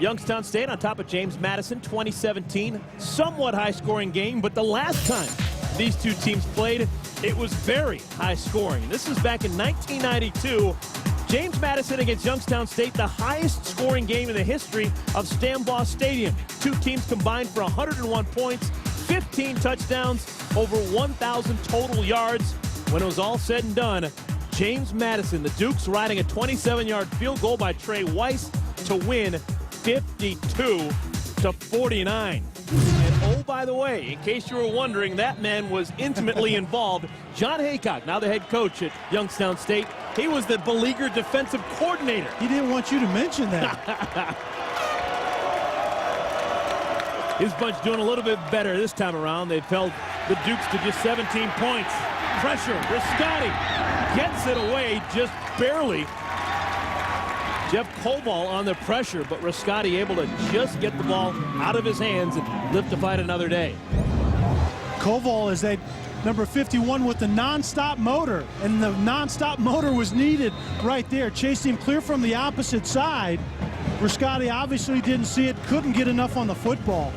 Youngstown State on top of James Madison, 2017. Somewhat high-scoring game, but the last time these two teams played, it was very high-scoring. This is back in 1992. James Madison against Youngstown State, the highest-scoring game in the history of Stambaugh Stadium. Two teams combined for 101 points, 15 touchdowns, over 1,000 total yards. When it was all said and done, James Madison, the Dukes, riding a 27-yard field goal by Trey Weiss to win 52-49. And oh, by the way, in case you were wondering, that man was intimately involved. John Haycock, now the head coach at Youngstown State, he was the beleaguered defensive coordinator. He didn't want you to mention that. His bunch doing a little bit better this time around. They've held the Dukes to just 17 points. Pressure, Rascotti gets it away just barely. Jeff Koval on the pressure, but Rascotti able to just get the ball out of his hands and live to fight another day. Koval is that number 51 with the non-stop motor, and the non-stop motor was needed right there. Chased him clear from the opposite side. Rascotti obviously didn't see it, couldn't get enough on the football.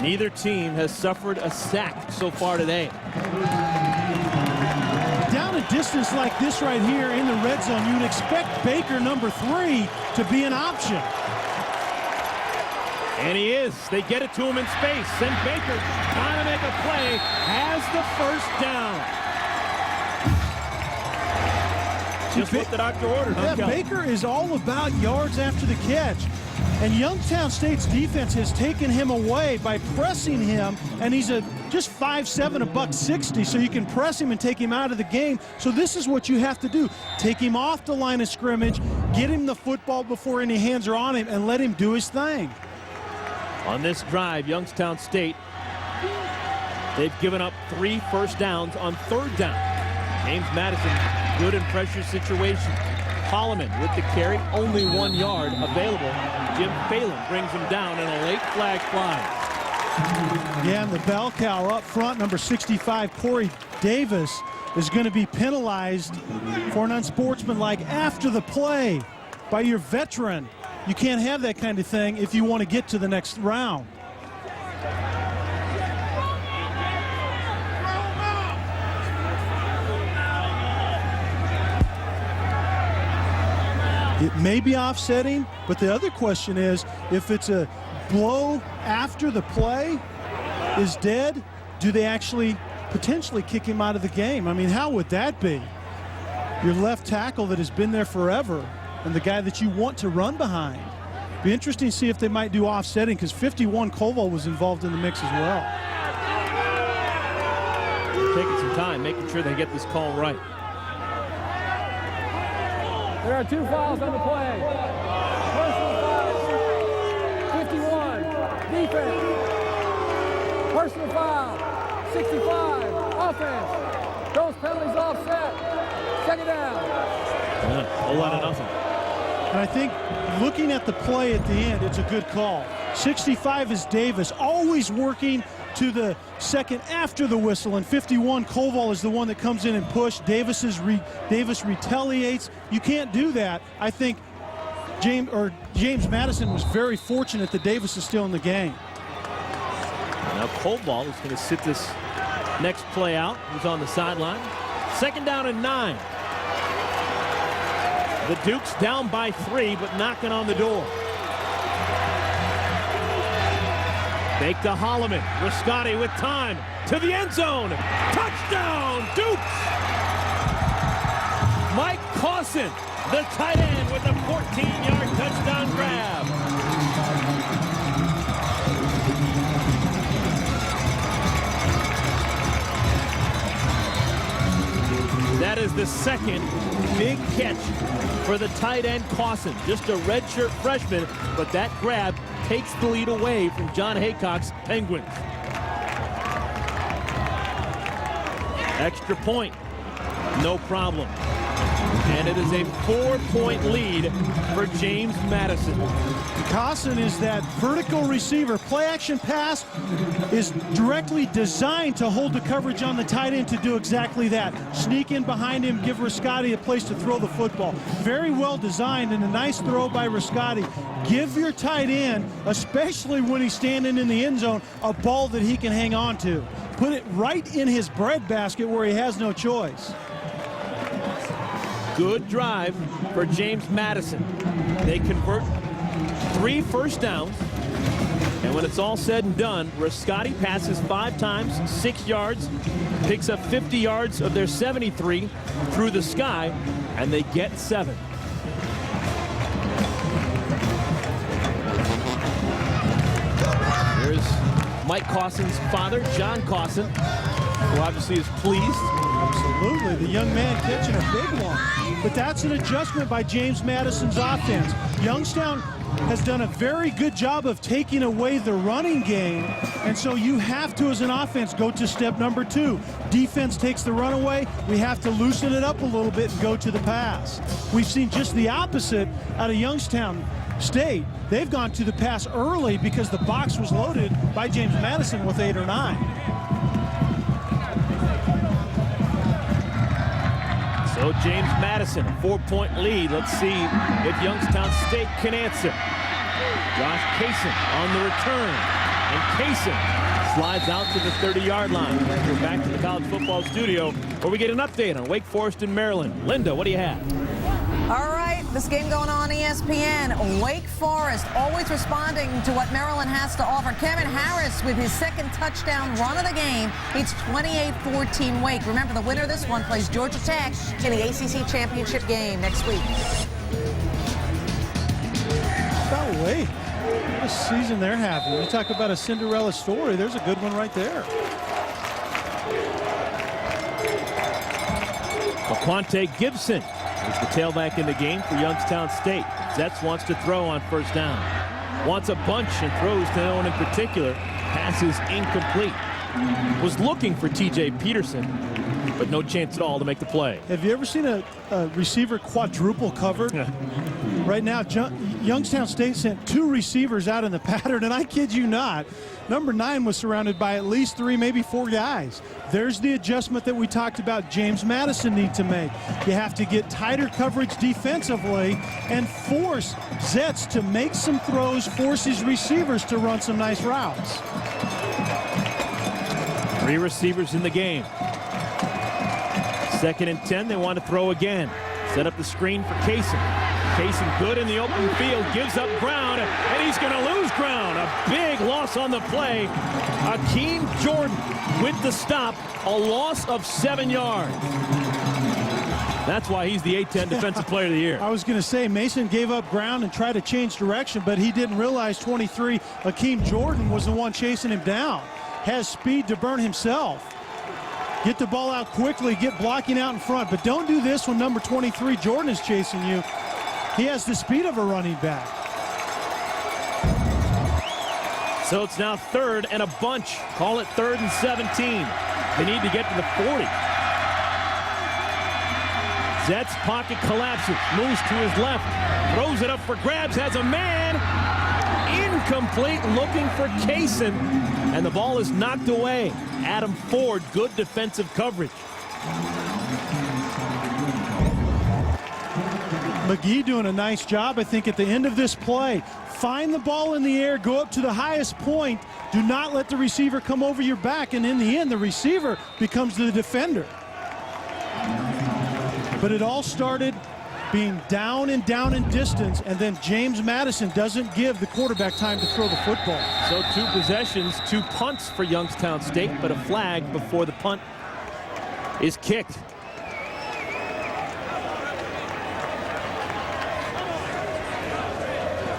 Neither team has suffered a sack so far today. Down a distance like this right here in the red zone, you'd expect Baker, number 3, to be an option. And he is. They get it to him in space. And Baker, trying to make a play, has the first down. Just what the doctor ordered. Yeah, Baker is all about yards after the catch. And Youngstown State's defense has taken him away by pressing him, and he's just 5'7", $160, so you can press him and take him out of the game. So this is what you have to do. Take him off the line of scrimmage, get him the football before any hands are on him, and let him do his thing. On this drive, Youngstown State, they've given up 3 first downs on 3rd down. James Madison, good in pressure situation. Holloman with the carry, only 1 yard available. Jim Phelan brings him down, and a late flag flies. Yeah, and the bell cow up front, number 65, Corey Davis, is going to be penalized for an unsportsmanlike after the play by your veteran. You can't have that kind of thing if you want to get to the next round. It may be offsetting, but the other question is, if it's a blow after the play is dead, do they actually potentially kick him out of the game? I mean, how would that be? Your left tackle that has been there forever and the guy that you want to run behind. Be interesting to see if they might do offsetting, because 51 Koval was involved in the mix as well. Taking some time, making sure they get this call right. There are 2 fouls on the play. Personal foul, 51, defense. Personal foul, 65, offense. Those penalties offset. Second down. Yeah, a whole lot of nothing. And I think looking at the play at the end, it's a good call. 65 is Davis, always working to the second after the whistle, and 51 Koval is the one that comes in and push. Davis retaliates. You can't do that. I think James Madison was very fortunate that Davis is still in the game. Now Koval is going to sit this next play out. He's on the sideline. 2nd down and 9. The Dukes down by 3, but knocking on the door. Fake to Holloman. Riscotti with time to the end zone. Touchdown, Dukes! Mike Cawson, the tight end, with a 14-yard touchdown grab. That is the second big catch for the tight end Cawson. Just a redshirt freshman, but that grab takes the lead away from John Haycock's Penguins. Extra point, no problem. And it is a 4-point lead for James Madison. Cawson is that vertical receiver. Play action pass is directly designed to hold the coverage on the tight end to do exactly that. Sneak in behind him, give Riscotti a place to throw the football. Very well designed and a nice throw by Riscotti. Give your tight end, especially when he's standing in the end zone, a ball that he can hang on to. Put it right in his breadbasket where he has no choice. Good drive for James Madison. They convert 3 first downs. And when it's all said and done, Riscotti passes 5 times, 6 yards, picks up 50 yards of their 73 through the sky, and they get 7. Here's Mike Cawson's father, John Cawson, who obviously is pleased. Absolutely, the young man catching a big one. But that's an adjustment by James Madison's offense. Youngstown has done a very good job of taking away the running game, and so you have to, as an offense, go to step number 2. Defense takes the run away. We have to loosen it up a little bit and go to the pass. We've seen just the opposite out of Youngstown State. They've gone to the pass early because the box was loaded by James Madison with 8 or 9. So James Madison, a 4-point lead. Let's see if Youngstown State can answer. Josh Kaysen on the return. And Kaysen slides out to the 30-yard line. We're back to the college football studio where we get an update on Wake Forest and Maryland. Linda, what do you have? All right, this game going on ESPN. Wake Forest always responding to what Maryland has to offer. Kevin Harris with his 2nd touchdown run of the game. It's 28-14 Wake. Remember, the winner of this one plays Georgia Tech in the ACC championship game next week. About Wake. What a season they're having. You talk about a Cinderella story. There's a good one right there. Aquante Gibson is the tailback in the game for Youngstown State. Zetz wants to throw on 1st down. Wants a bunch and throws to no one in particular. Passes incomplete. Was looking for T.J. Peterson, but no chance at all to make the play. Have you ever seen a receiver quadruple covered? Right now, Youngstown State sent 2 receivers out in the pattern, and I kid you not, number 9 was surrounded by at least 3, maybe 4 guys. There's the adjustment that we talked about James Madison need to make. You have to get tighter coverage defensively and force Zetz to make some throws, force his receivers to run some nice routes. 3 receivers in the game. 2nd and 10, they want to throw again. Set up the screen for Kaysen. Kaysen good in the open field, gives up ground, and he's going to lose ground. A big loss on the play. Akeem Jordan with the stop, a loss of 7 yards. That's why he's the A-10 Defensive Player of the Year. I was going to say, Mason gave up ground and tried to change direction, but he didn't realize 23, Akeem Jordan, was the one chasing him down. Has speed to burn himself. Get the ball out quickly, get blocking out in front, but don't do this when number 23, Jordan, is chasing you. He has the speed of a running back. So it's now 3rd and a bunch. Call it 3rd and 17. They need to get to the 40. Zet's pocket collapses, moves to his left, throws it up for grabs, has a man. Incomplete, looking for Kaysen, and the ball is knocked away. Adam Ford, good defensive coverage. McGee doing a nice job, I think, at the end of this play. Find the ball in the air, go up to the highest point. Do not let the receiver come over your back, and in the end, the receiver becomes the defender. But it all started being down and down in distance, and then James Madison doesn't give the quarterback time to throw the football. So 2 possessions, 2 punts for Youngstown State, but a flag before the punt is kicked.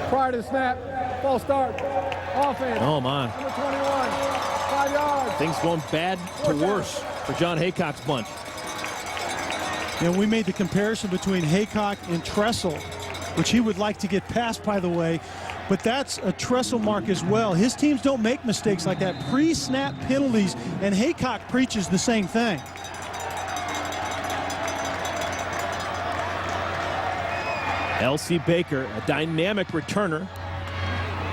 Prior to the snap, false start, offense. Oh my. Number 21, 5 yards. Things going bad to worse for John Haycock's bunch. And we made the comparison between Haycock and Tressel, which he would like to get past, by the way. But that's a Tressel mark as well. His teams don't make mistakes like that. Pre-snap penalties, and Haycock preaches the same thing. L.C. Baker, a dynamic returner,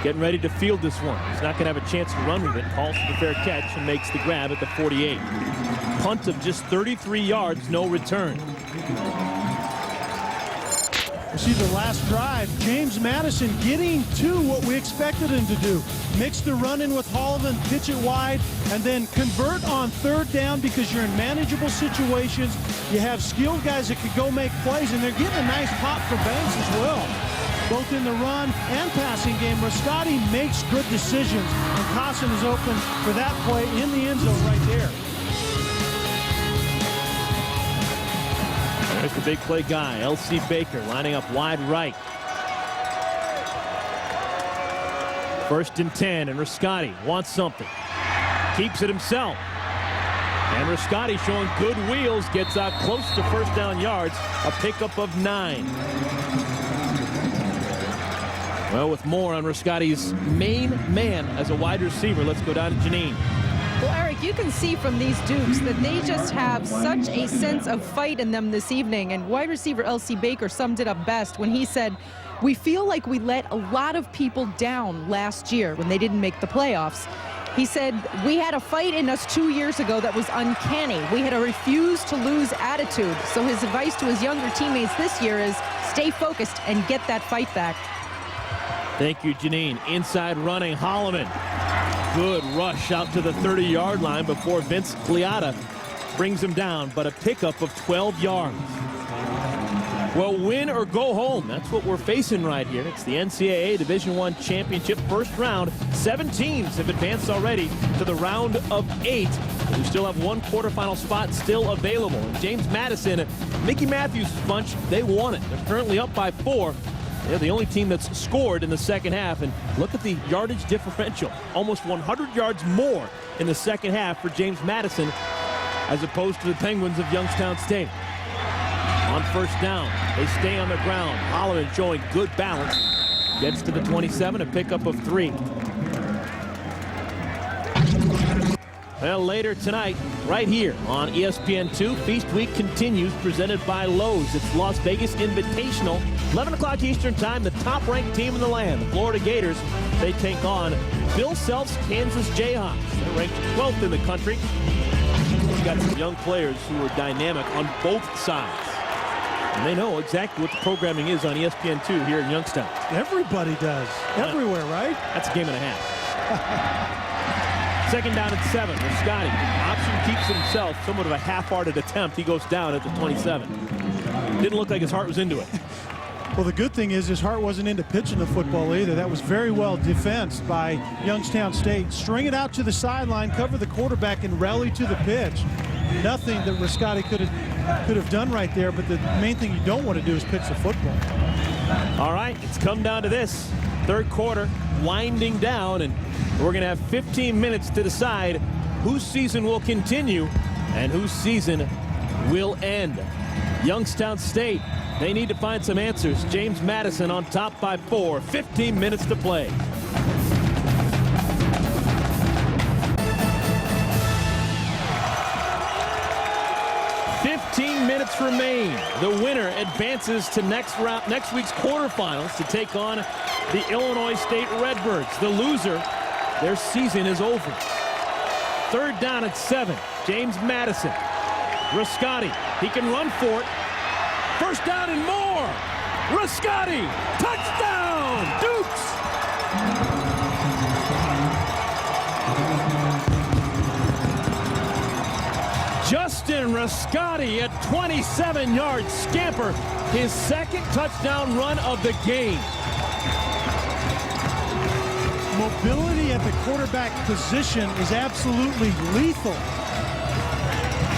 getting ready to field this one. He's not going to have a chance to run with it. Calls for the fair catch and makes the grab at the 48. Punt of just 33 yards, no return. You see the last drive, James Madison getting to what we expected him to do. Mix the run in with Hollivan, pitch it wide, and then convert on 3rd down because you're in manageable situations. You have skilled guys that could go make plays, and they're getting a nice pop for Banks as well. Both in the run and passing game, Rascati makes good decisions, and Cosson is open for that play in the end zone right there. There's the big play guy, L.C. Baker, lining up wide right. 1st and 10, and Rascati wants something. Keeps it himself. And Rascati showing good wheels, gets out close to 1st down yards, a pickup of 9. Well, with more on Rascati's main man as a wide receiver, let's go down to Janine. Well, Eric, you can see from these Dukes that they just have such a sense of fight in them this evening. And wide receiver L.C. Baker summed it up best when he said, "We feel like we let a lot of people down last year when they didn't make the playoffs." He said, "We had a fight in us 2 years ago that was uncanny. We had a refuse to lose attitude." So his advice to his younger teammates this year is stay focused and get that fight back. Thank you, Janine. Inside running, Holliman. Good rush out to the 30-yard line before Vince Gliata brings him down, but a pickup of 12 yards. Well, win or go home. That's what we're facing right here. It's the NCAA Division I Championship 1st round. 7 teams have advanced already to the round of 8. We still have 1 quarterfinal spot still available. James Madison, Mickey Matthews' bunch, they won it. They're currently up by 4. They're the only team that's scored in the second half, and look at the yardage differential. Almost 100 yards more in the second half for James Madison as opposed to the Penguins of Youngstown State. On 1st down, they stay on the ground. Holliman showing good balance. Gets to the 27, a pickup of 3. Well, later tonight, right here on ESPN2, Feast Week continues, presented by Lowe's. It's Las Vegas Invitational, 11 o'clock Eastern Time, the top-ranked team in the land, the Florida Gators. They take on Bill Self's Kansas Jayhawks. They're ranked 12th in the country. We've got some young players who are dynamic on both sides. And they know exactly what the programming is on ESPN2 here in Youngstown. Everybody does. Everywhere, right? That's a game and a half. 2nd down and 7 for Scotty. Option keeps it himself. Somewhat of a half-hearted attempt. He goes down at the 27. Didn't look like his heart was into it. Well, the good thing is his heart wasn't into pitching the football either. That was very well defensed by Youngstown State. String it out to the sideline, cover the quarterback, and rally to the pitch. Nothing that Rascati could have done right there, but the main thing you don't want to do is pitch the football. All right, it's come down to this. 3rd quarter winding down, and we're going to have 15 minutes to decide whose season will continue and whose season will end. Youngstown State, they need to find some answers. James Madison on top by 4. 15 minutes to play. minutes remain. The winner advances to next week's quarterfinals to take on the Illinois State Redbirds. The loser, their season is over. Third down at 7. James Madison. Rascotti, he can run for it. First down and more. Rascotti, touchdown, Dukes. Justin Rascotti, a 27-yard scamper, his second touchdown run of the game. Mobility at the quarterback position is absolutely lethal.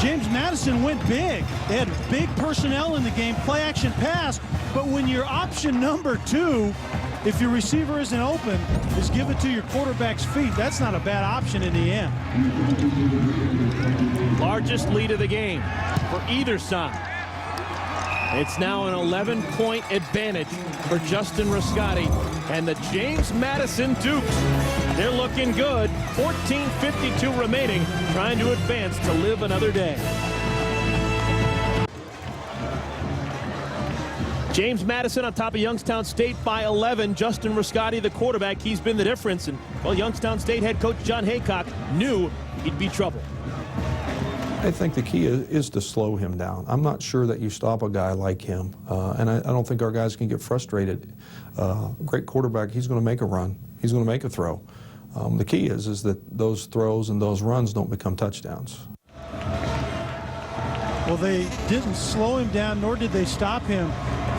James Madison went big. They had big personnel in the game, play action pass, but when your option number 2, if your receiver isn't open, is give it to your quarterback's feet, that's not a bad option in the end. Largest lead of the game for either side. It's now an 11-point advantage for Justin Rascotti and the James Madison Dukes. They're looking good. 14:52 remaining, trying to advance to live another day. James Madison on top of Youngstown State by 11. Justin Rascotti, the quarterback, he's been the difference. And, well, Youngstown State head coach John Haycock knew he'd be trouble. I think the key is to slow him down. I'm not sure that you stop a guy like him, and I don't think our guys can get frustrated. Great quarterback, he's going to make a run. He's going to make a throw. The key is that those throws and those runs don't become touchdowns. Well, they didn't slow him down, nor did they stop him.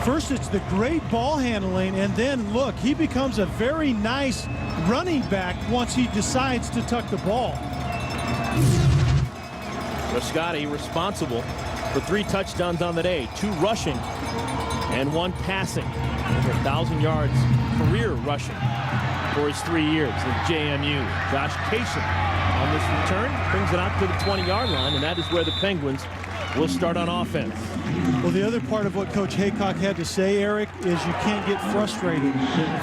First, it's the great ball handling, and then, look, he becomes a very nice running back once he decides to tuck the ball. Rascotti responsible for 3 touchdowns on the day, 2 rushing and 1 passing. Over 1,000 yards career rushing for his 3 years at JMU. Josh Kasem on this return brings it out to the 20-yard line, and that is where the Penguins will start on offense. Well, the other part of what Coach Haycock had to say, Eric, is you can't get frustrated.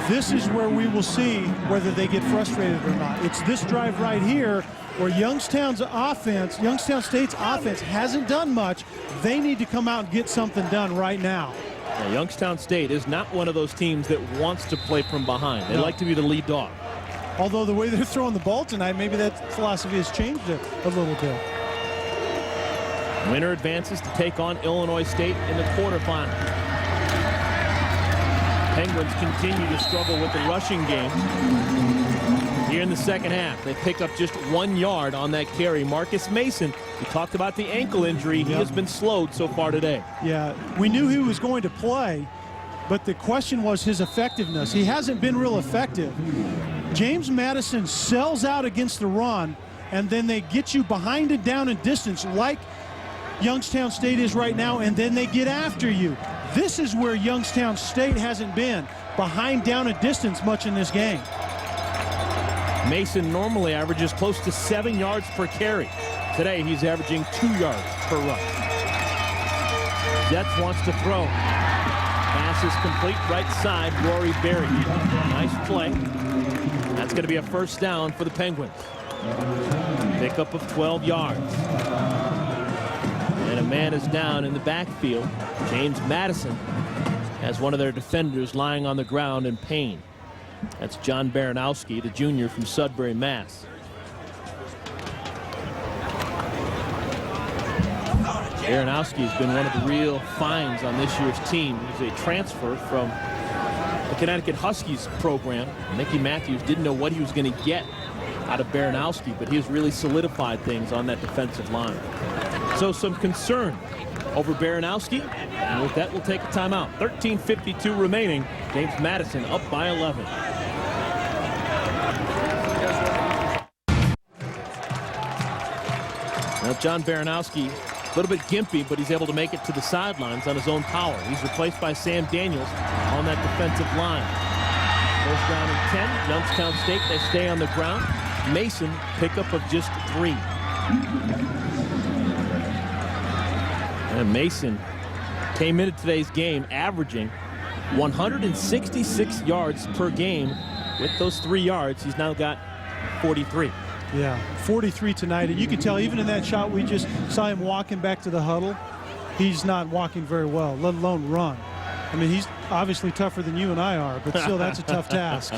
This is where we will see whether they get frustrated or not. It's this drive right here where Youngstown State's offense hasn't done much. They need to come out and get something done right now. Now, Youngstown State is not one of those teams that wants to play from behind. They like to be the lead dog. Although the way they're throwing the ball tonight, maybe that philosophy has changed a little bit. Winner advances to take on Illinois State in the quarterfinal. Penguins continue to struggle with the rushing game. Here in the second half, they pick up just 1 yard on that carry. Marcus Mason, we talked about the ankle injury. He has been slowed so far today. Yeah, we knew he was going to play, but the question was his effectiveness. He hasn't been real effective. James Madison sells out against the run, and then they get you behind and down in distance like Youngstown State is right now, and then they get after you. This is where Youngstown State hasn't been, behind down and distance much in this game. Mason normally averages close to 7 yards per carry. Today he's averaging 2 yards per rush. Jets wants to throw. Pass is complete right side, Rory Berry. Nice play. That's going to be a first down for the Penguins. Pickup of 12 yards. And a man is down in the backfield. James Madison has one of their defenders lying on the ground in pain. That's John Baranowski, the junior from Sudbury, Mass. Baranowski has been one of the real finds on this year's team. He's a transfer from the Connecticut Huskies program. Mickey Matthews didn't know what he was going to get out of Baranowski, but he has really solidified things on that defensive line. So some concern over Baranowski, and with that we'll take a timeout. 13:52 remaining. James Madison up by 11. Now John Baranowski, a little bit gimpy, but he's able to make it to the sidelines on his own power. He's replaced by Sam Daniels on that defensive line. First down and 10. Youngstown State, they stay on the ground. Mason, pickup of just 3. And Mason came into today's game averaging 166 yards per game. With those 3 yards, he's now got 43. Yeah, 43 tonight. And you can tell even in that shot we just saw him walking back to the huddle. he's not walking very well, let alone run. I mean, he's obviously tougher than you and I are, but still, that's a tough task.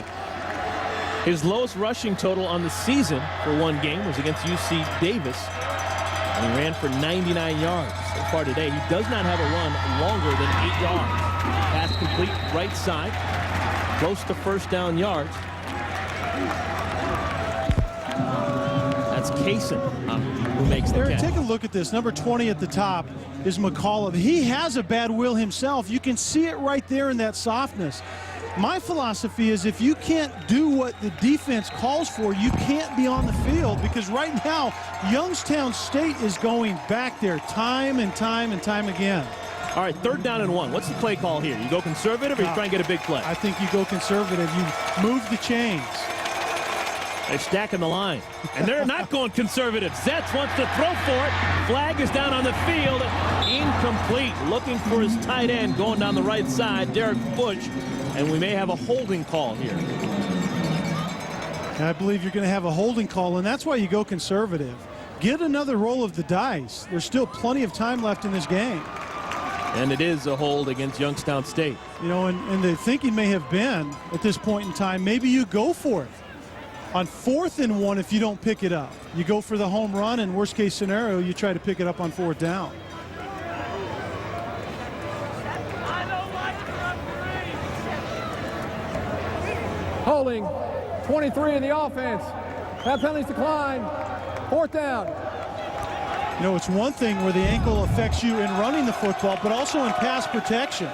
His lowest rushing total on the season for one game was against UC Davis. And he ran for 99 yards so far today. He does not have a run longer than 8 yards. Pass complete right side, close to first down yards. That's Kaysen who makes the catch. Take a look at this. Number 20 at the top is McCollum. He has a bad will himself. You can see it right there in that softness. My philosophy is if you can't do what the defense calls for, you can't be on the field, because right now Youngstown State is going back there time and time and time again. All right, 3rd down and 1. What's the play call here? You go conservative or you try and get a big play? I think you go conservative. You move the chains. They're stacking the line, and they're not going conservative. Zetz wants to throw for it. Flag is down on the field. Incomplete. Looking for his tight end going down the right side, Derek Bush, and we may have a holding call here. I believe you're going to have a holding call, and that's why you go conservative. Get another roll of the dice. There's still plenty of time left in this game. And it is a hold against Youngstown State. You know, and the thinking may have been at this point in time, maybe you go for it. On 4th and 1, if you don't pick it up, you go for the home run, and worst case scenario, you try to pick it up on 4th down. Holding, 23 in the offense. That penalty's declined. 4th down. You know, it's one thing where the ankle affects you in running the football, but also in pass protection.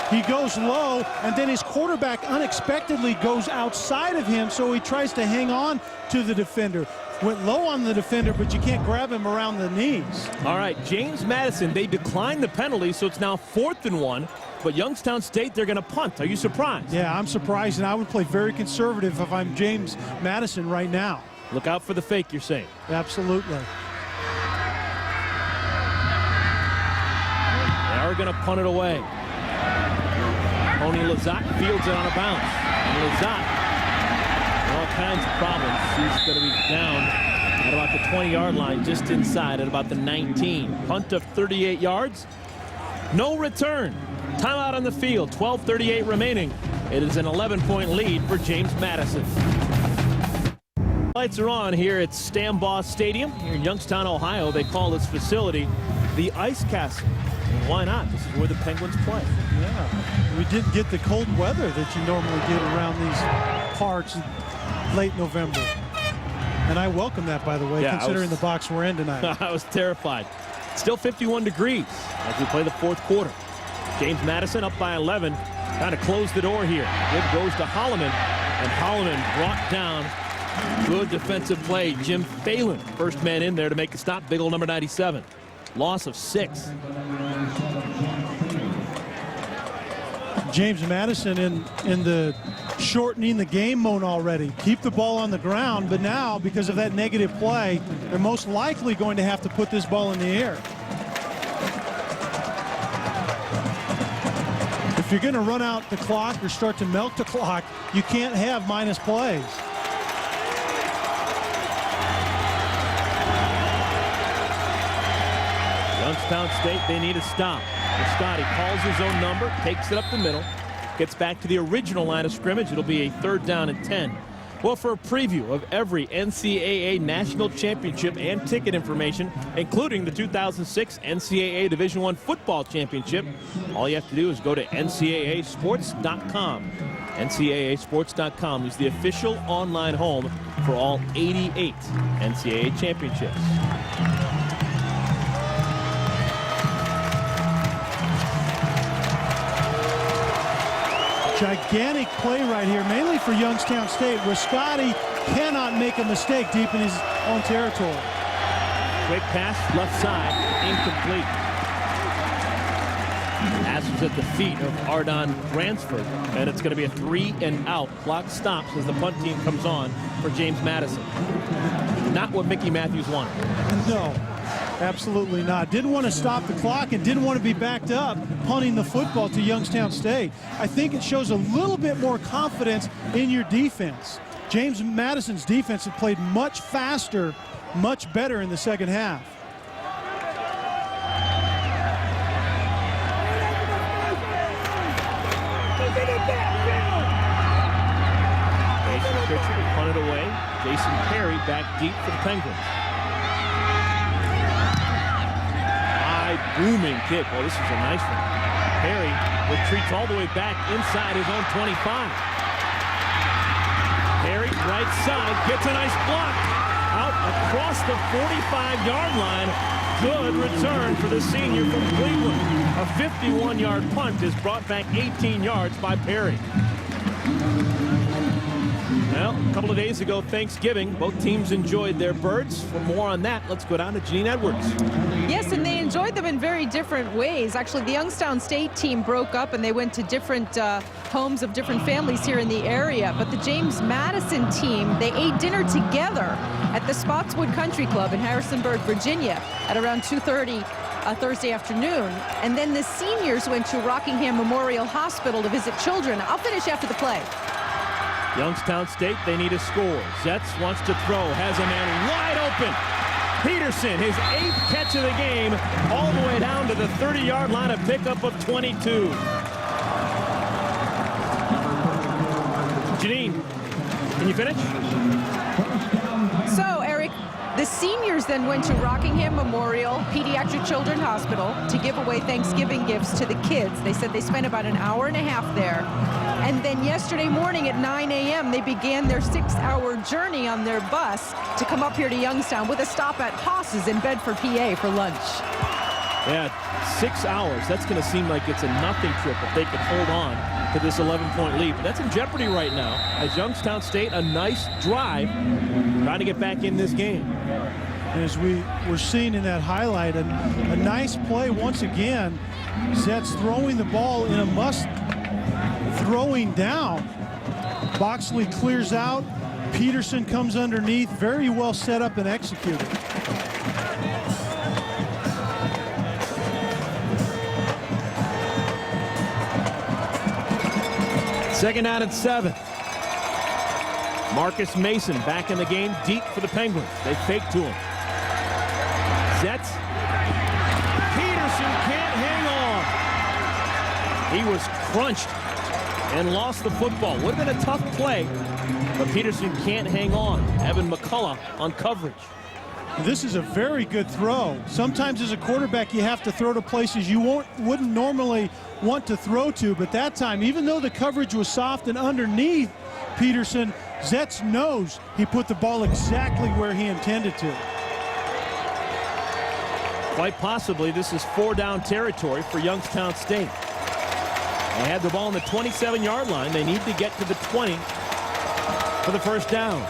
He goes low, and then his quarterback unexpectedly goes outside of him, so he tries to hang on to the defender. Went low on the defender, but you can't grab him around the knees. All right, James Madison, they declined the penalty, so it's now 4th and 1. But Youngstown State, they're going to punt. Are you surprised? Yeah, I'm surprised, and I would play very conservative if I'm James Madison right now. Look out for the fake, you're saying. Absolutely. They are going to punt it away. Tony Lazat fields it on a bounce. And Lazat, all kinds of problems. He's going to be down at about the 20-yard line, just inside at about the 19. Punt of 38 yards. No return. Timeout on the field. 12:38 remaining. It is an 11-point lead for James Madison. Lights are on here at Stambaugh Stadium here in Youngstown, Ohio. They call this facility the Ice Castle. And why not? This is where the Penguins play. Yeah, we didn't get the cold weather that you normally get around these parts in late November. And I welcome that, by the way, considering the box we're in tonight. I was terrified. Still 51 degrees as we play the 4th quarter. James Madison up by 11. Kind of closed the door here. It goes to Holloman, and Holloman brought down. Good defensive play. Jim Phelan, first man in there to make the stop. Big old number 97. Loss of 6. James Madison in the shortening the game mode already. Keep the ball on the ground, but now, because of that negative play, they're most likely going to have to put this ball in the air. If you're going to run out the clock or start to milk the clock, you can't have minus plays. Youngstown State, they need a stop. Scotty calls his own number, takes it up the middle, gets back to the original line of scrimmage. It'll be a 3rd down and 10. Well, for a preview of every NCAA national championship and ticket information, including the 2006 NCAA Division I football championship, all you have to do is go to ncaasports.com. ncaasports.com is the official online home for all 88 NCAA championships. Gigantic play right here, mainly for Youngstown State, where Scotty cannot make a mistake deep in his own territory. Quick pass, left side, incomplete. Pass was at the feet of Ardon Bransford, and it's going to be a 3-and-out. Clock stops as the punt team comes on for James Madison. Not what Mickey Matthews wanted. No. Absolutely not. Didn't want to stop the clock and didn't want to be backed up punting the football to Youngstown State. I think it shows a little bit more confidence in your defense. James Madison's defense had played much faster, much better in the second half. Jason Pritchard punted away. Jason Perry back deep for the Penguins. High booming kick. Oh, this is a nice one. Perry retreats all the way back inside his own 25. Perry, right side, gets a nice block. Out across the 45-yard line. Good return for the senior from Cleveland. A 51-yard punt is brought back 18 yards by Perry. Well, a couple of days ago, Thanksgiving, both teams enjoyed their birds. For more on that, let's go down to Janine Edwards. Yes, and they enjoyed them in very different ways. Actually, the Youngstown State team broke up and they went to different homes of different families here in the area. But the James Madison team, they ate dinner together at the Spotswood Country Club in Harrisonburg, Virginia at around 2:30 Thursday afternoon. And then the seniors went to Rockingham Memorial Hospital to visit children. I'll finish after the play. Youngstown State, they need a score. Zetz wants to throw, has a man wide open. Peterson, his 8th catch of the game, all the way down to the 30-yard line, a pickup of 22. Janine, can you finish? So, Eric, the seniors then went to Rockingham Memorial Pediatric Children's Hospital to give away Thanksgiving gifts to the kids. They said they spent about an hour and a half there. And then yesterday morning at 9 a.m., they began their 6-hour journey on their bus to come up here to Youngstown with a stop at Haas's in Bedford, PA for lunch. Yeah, 6 hours. That's going to seem like it's a nothing trip if they could hold on to this 11-point lead. But that's in jeopardy right now as Youngstown State, a nice drive, trying to get back in this game. As we were seeing in that highlight, a nice play once again. Zetz throwing the ball in a must throwing down. Boxley clears out. Peterson comes underneath. Very well set up and executed. Second down and 7. Marcus Mason back in the game deep for the Penguins. They fake to him. Zetz. Peterson can't hang on. He was crunched and lost the football. Would have been a tough play, but Peterson can't hang on. Evan McCullough on coverage. This is a very good throw. Sometimes as a quarterback you have to throw to places you wouldn't normally want to throw to, but that time, even though the coverage was soft and underneath Peterson, Zetz knows he put the ball exactly where he intended to. Quite possibly this is 4-down territory for Youngstown State. They had the ball on the 27-yard line. They need to get to the 20 for the first down.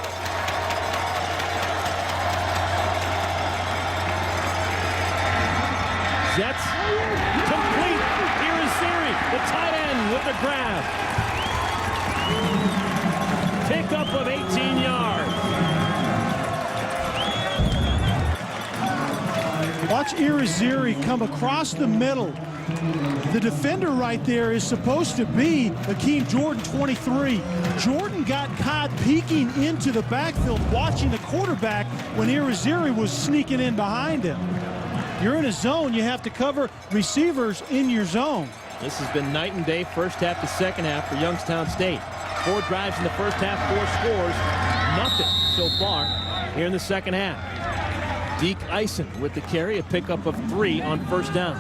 Zetz complete. Here is Siri, the tight end with the grab. Pickup of 18 yards. Watch Irizarry come across the middle. The defender right there is supposed to be Akeem Jordan, 23. Jordan got caught peeking into the backfield watching the quarterback when Irizarry was sneaking in behind him. You're in a zone, you have to cover receivers in your zone. This has been night and day, first half to second half for Youngstown State. 4 drives in the first half, 4 scores. Nothing so far here in the second half. Deke Eisen with the carry, a pickup of 3 on first down.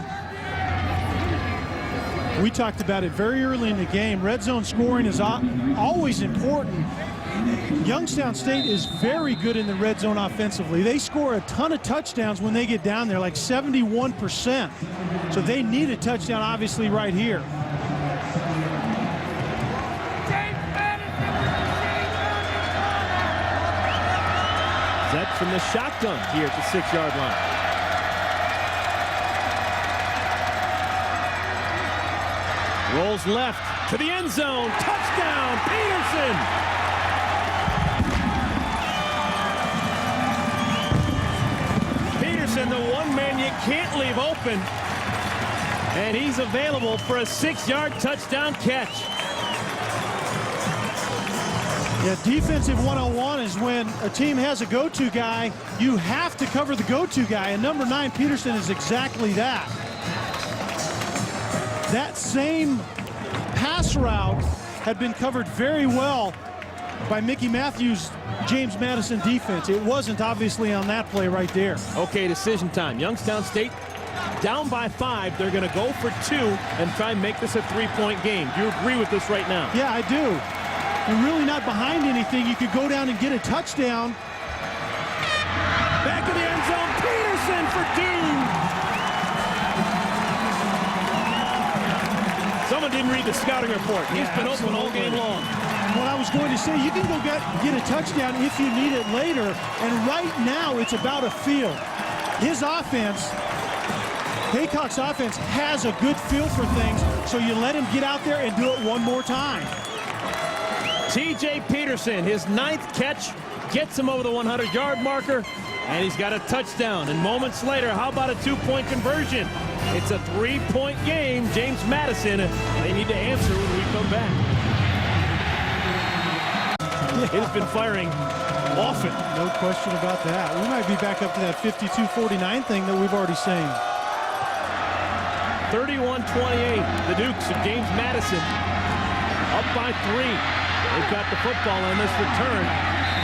We talked about it very early in the game. Red zone scoring is always important. Youngstown State is very good in the red zone offensively. They score a ton of touchdowns when they get down there, like 71%. So they need a touchdown, obviously, right here. Zetz from the shotgun here at the 6-yard line. Rolls left to the end zone. Touchdown, Peterson! Peterson, the one man you can't leave open. And he's available for a 6-yard touchdown catch. Yeah, defensive 101 is when a team has a go-to guy, you have to cover the go-to guy. And number 9, Peterson, is exactly that. That same pass route had been covered very well by Mickey Matthews' James Madison defense. It wasn't obviously on that play right there. Okay, decision time. Youngstown State down by 5. They're going to go for 2 and try and make this a 3-point game. Do you agree with this right now? Yeah, I do. You're really not behind anything. You could go down and get a touchdown. Back of the end zone, Peterson for 2. Someone didn't read the scouting report. He's been open all game long. What I was going to say, you can go get a touchdown if you need it later, and right now it's about a feel. His offense, Haycock's offense, has a good feel for things, so you let him get out there and do it one more time. T.J. Peterson, his 9th catch, gets him over the 100-yard marker, and he's got a touchdown. And moments later, how about a 2-point conversion? It's a 3-point game. James Madison, they need to answer when we come back. It has been firing often. No question about that. We might be back up to that 52-49 thing that we've already seen. 31-28, the Dukes of James Madison up by 3. They've got the football on this return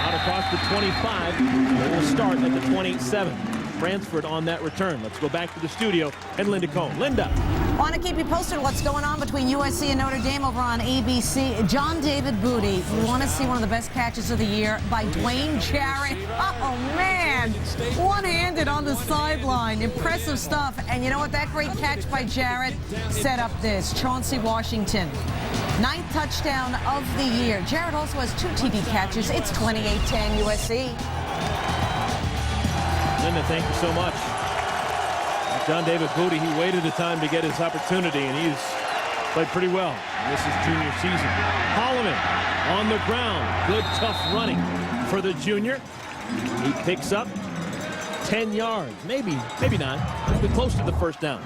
out across the 25. They will start at the 27. Bransford on that return. Let's go back to the studio and Linda Cohn. Linda. Want to keep you posted what's going on between USC and Notre Dame over on ABC. John David Booty. We want to see one of the best catches of the year by Dwayne Jarrett. Oh, man. One-handed on the sideline. Impressive stuff. And you know what? That great catch by Jarrett set up this. Chauncey Washington. 9th touchdown of the year. Jarrett also has 2 TD catches. It's 28-10 USC. Linda, thank you so much. John David Booty, he waited a time to get his opportunity, and he's played pretty well. This is junior season. Holloman on the ground. Good, tough running for the junior. He picks up 10 yards. Maybe not. But close to the first down.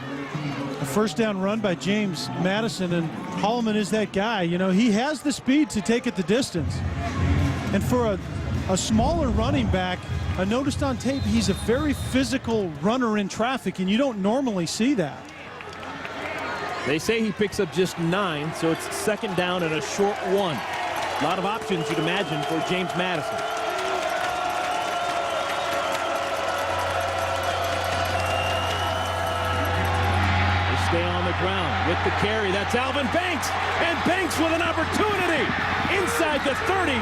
A first down run by James Madison, and Holloman is that guy. You know, he has the speed to take it the distance. And for a smaller running back, I noticed on tape he's a very physical runner in traffic, and you don't normally see that. They say he picks up just 9, so it's 2nd down and a short 1. A lot of options, you'd imagine, for James Madison. They stay on the ground with the carry. That's Alvin Banks, and Banks with an opportunity inside the 30.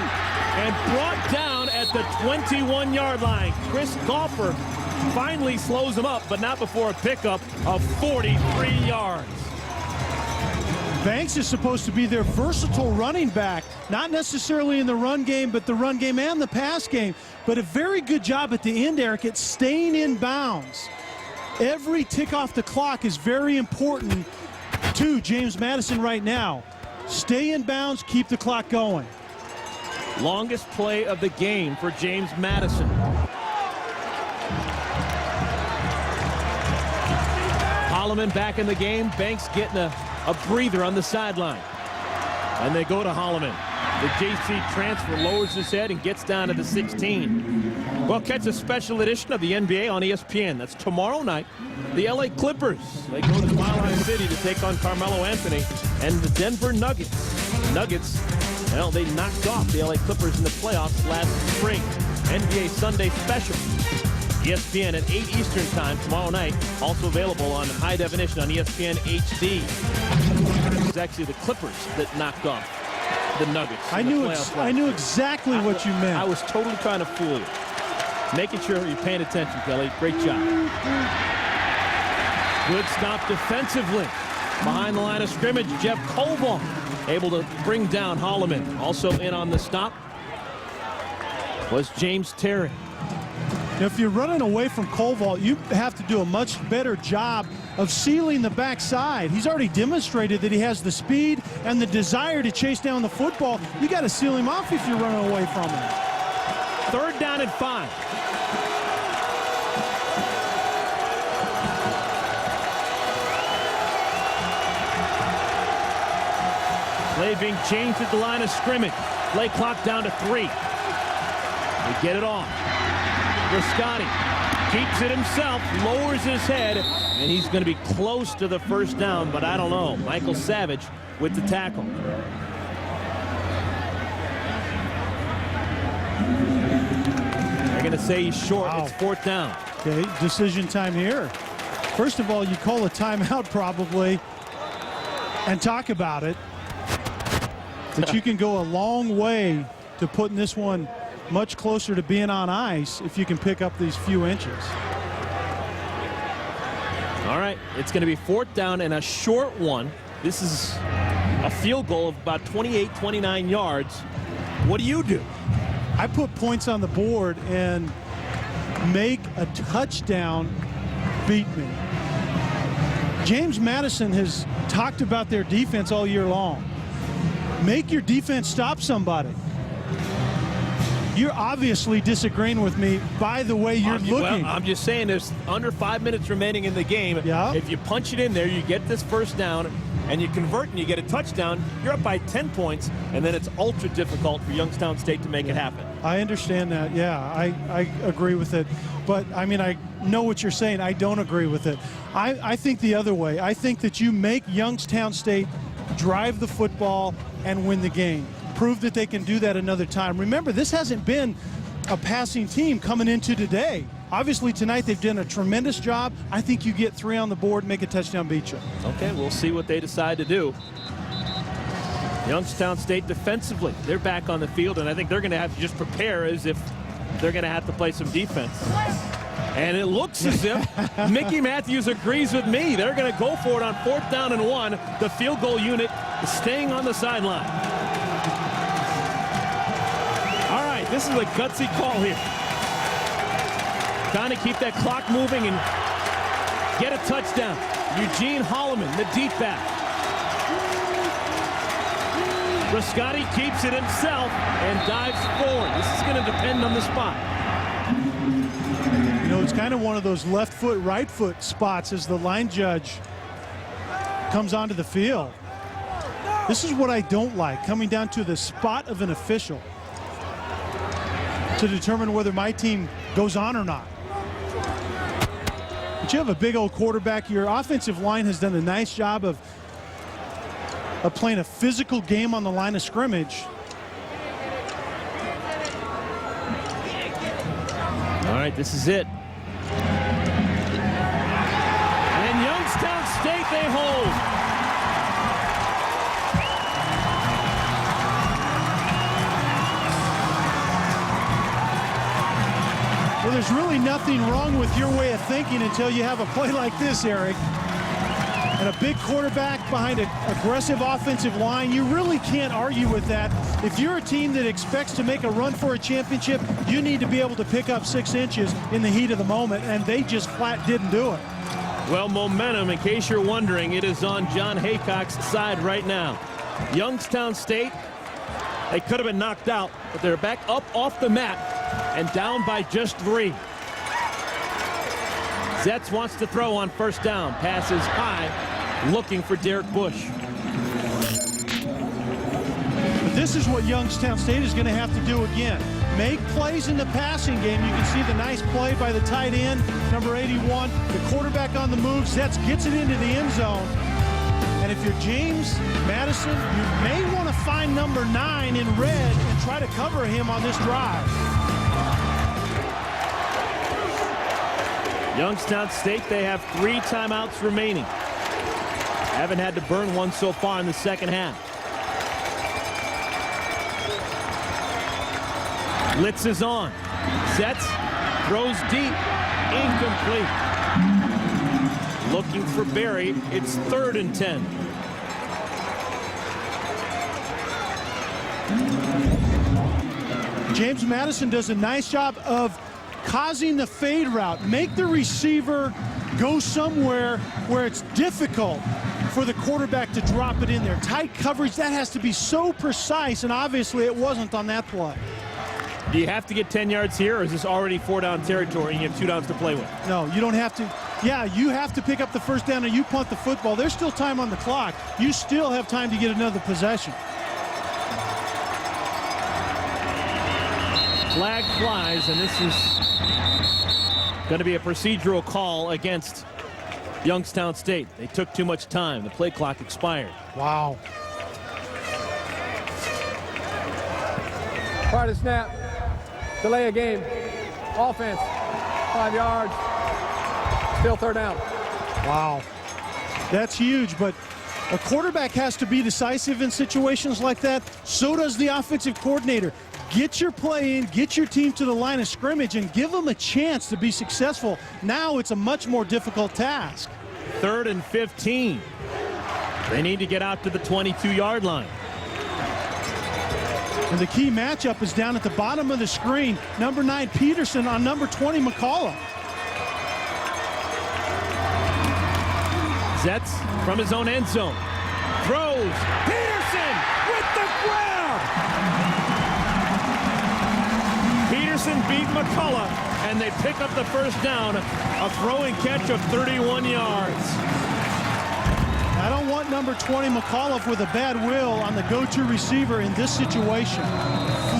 And brought down at the 21-yard line. Chris Golfer finally slows him up, but not before a pickup of 43 yards. Banks is supposed to be their versatile running back, not necessarily in the run game, but the run game and the pass game. But a very good job at the end, Eric, at staying in bounds. Every tick off the clock is very important to James Madison right now. Stay in bounds, keep the clock going. Longest play of the game for James Madison. Holloman back in the game. Banks getting a breather on the sideline. And they go to Holloman. The JC transfer lowers his head and gets down to the 16. Well, catch a special edition of the NBA on ESPN. That's tomorrow night. The LA Clippers. They go to Mile High City to take on Carmelo Anthony and the Denver Nuggets. Nuggets, well, they knocked off the LA Clippers in the playoffs last spring. NBA Sunday Special. ESPN at 8 Eastern time tomorrow night. Also available on high definition on ESPN HD. It's actually the Clippers that knocked off the Nuggets. I knew exactly what you meant. I was totally trying to fool you. Making sure you're paying attention, Kelly. Great job. Good stop defensively. Behind the line of scrimmage, Jeff Koval able to bring down Holloman. Also in on the stop was James Terry. Now, if you're running away from Koval, you have to do a much better job of sealing the backside. He's already demonstrated that he has the speed and the desire to chase down the football. You got to seal him off if you're running away from him. 3rd down and 5. Play being changed at the line of scrimmage. Play clock down to 3. They get it off. Rascotti keeps it himself, lowers his head, and he's going to be close to the first down, but I don't know. Michael Savage with the tackle. They're going to say he's short. Wow. It's fourth down. Okay, decision time here. First of all, you call a timeout probably and talk about it. But you can go a long way to putting this one much closer to being on ice if you can pick up these few inches. All right, it's going to be fourth down and a short one. This is a field goal of about 28, 29 yards. What do you do? I put points on the board and make a touchdown beat me. James Madison has talked about their defense all year long. Make your defense stop somebody. You're obviously disagreeing with me by the way you're looking. Well, I'm just saying there's under 5 minutes remaining in the game. Yeah. If you punch it in there, you get this first down, and you convert and you get a touchdown, you're up by 10 points, and then it's ultra difficult for Youngstown State to make it happen. I understand that. Yeah, I agree with it. But, I mean, I know what you're saying. I don't agree with it. I think the other way. I think that you make Youngstown State drive the football and win the game. Prove that they can do that another time. Remember, this hasn't been a passing team coming into today. Obviously, tonight they've done a tremendous job. I think you get 3 on the board, make a touchdown, beat you. Okay, we'll see what they decide to do. Youngstown State defensively, they're back on the field, and I think they're going to have to just prepare as if they're going to have to play some defense. And it looks as if Mickey Matthews agrees with me. They're going to go for it on fourth down and 1. The field goal unit is staying on the sideline. All right, this is a gutsy call here. Trying to keep that clock moving and get a touchdown. Eugene Holloman, the deep back. Brascotti keeps it himself and dives forward. This is going to depend on the spot. You know, it's kind of one of those left foot, right foot spots as the line judge comes onto the field. This is what I don't like, coming down to the spot of an official to determine whether my team goes on or not. But you have a big old quarterback. Your offensive line has done a nice job of playing a physical game on the line of scrimmage. All right, this is it. And Youngstown State, they hold. Well, there's really nothing wrong with your way of thinking until you have a play like this, Eric. And a big quarterback behind an aggressive offensive line. You really can't argue with that. If you're a team that expects to make a run for a championship, you need to be able to pick up 6 inches in the heat of the moment, and they just flat didn't do it. Well, momentum, in case you're wondering, it is on John Haycock's side right now. Youngstown State, they could have been knocked out, but they're back up off the mat and down by just 3. Zetz wants to throw on first down. Passes high, looking for Derek Bush. But this is what Youngstown State is going to have to do again. Make plays in the passing game. You can see the nice play by the tight end, number 81. The quarterback on the move. Zetz gets it into the end zone. And if you're James Madison, you may want to find number 9 in red and try to cover him on this drive. Youngstown State, they have 3 timeouts remaining. Haven't had to burn one so far in the second half. Blitz is on. Zetz, throws deep, incomplete. Looking for Barry. It's 3rd and 10. James Madison does a nice job of causing the fade route. Make the receiver go somewhere where it's difficult for the quarterback to drop it in there. Tight coverage, that has to be so precise, and obviously it wasn't on that play. Do you have to get 10 yards here, or is this already 4-down territory and you have 2 downs to play with? No, you don't have to. Yeah, you have to pick up the first down and you punt the football. There's still time on the clock. You still have time to get another possession. Flag flies, and this is going to be a procedural call against Youngstown State. They took too much time. The play clock expired. Wow. Prior to snap, delay a game. Offense, 5 yards. Still third down. Wow. That's huge, but a quarterback has to be decisive in situations like that. So does the offensive coordinator. Get your play in, get your team to the line of scrimmage, and give them a chance to be successful. Now it's a much more difficult task. 3rd and 15. They need to get out to the 22-yard line. And the key matchup is down at the bottom of the screen. Number 9, Peterson, on number 20, McCullough. Zetz from his own end zone. Throws. Peterson with the grab. Peterson beat McCullough, and they pick up the first down. A throw and catch of 31 yards. I don't want number 20 McCullough with a bad will on the go-to receiver in this situation.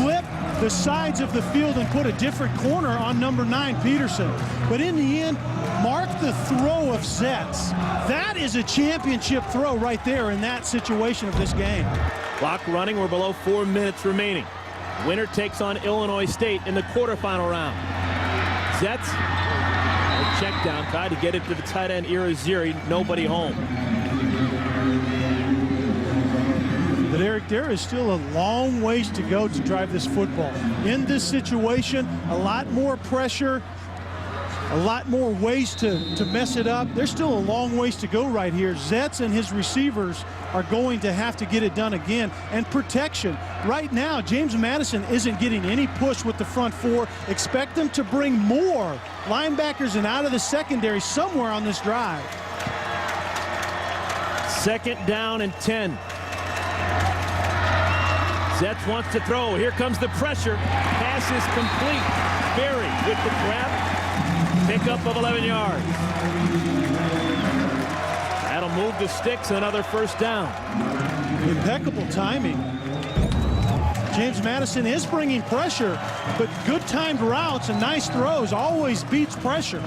Flip the sides of the field and put a different corner on number 9 Peterson. But in the end, mark the throw of Zetz. That is a championship throw right there in that situation of this game. Clock running. We're below 4 minutes remaining. Winner takes on Illinois State in the quarterfinal round. Zetz, a check down, tried to get it to the tight end Irizarry. Nobody home. But Eric, there is still a long ways to go to drive this football. In this situation, a lot more pressure, a lot more ways to mess it up. There's still a long ways to go right here. Zetz and his receivers are going to have to get it done again. And protection. Right now, James Madison isn't getting any push with the front four. Expect them to bring more linebackers and out of the secondary somewhere on this drive. 2nd down and 10. Zetz wants to throw. Here comes the pressure. Pass is complete. Berry with the grab. Pickup of 11 yards. That'll move the sticks. Another first down. Impeccable timing. James Madison is bringing pressure, but good timed routes and nice throws always beats pressure.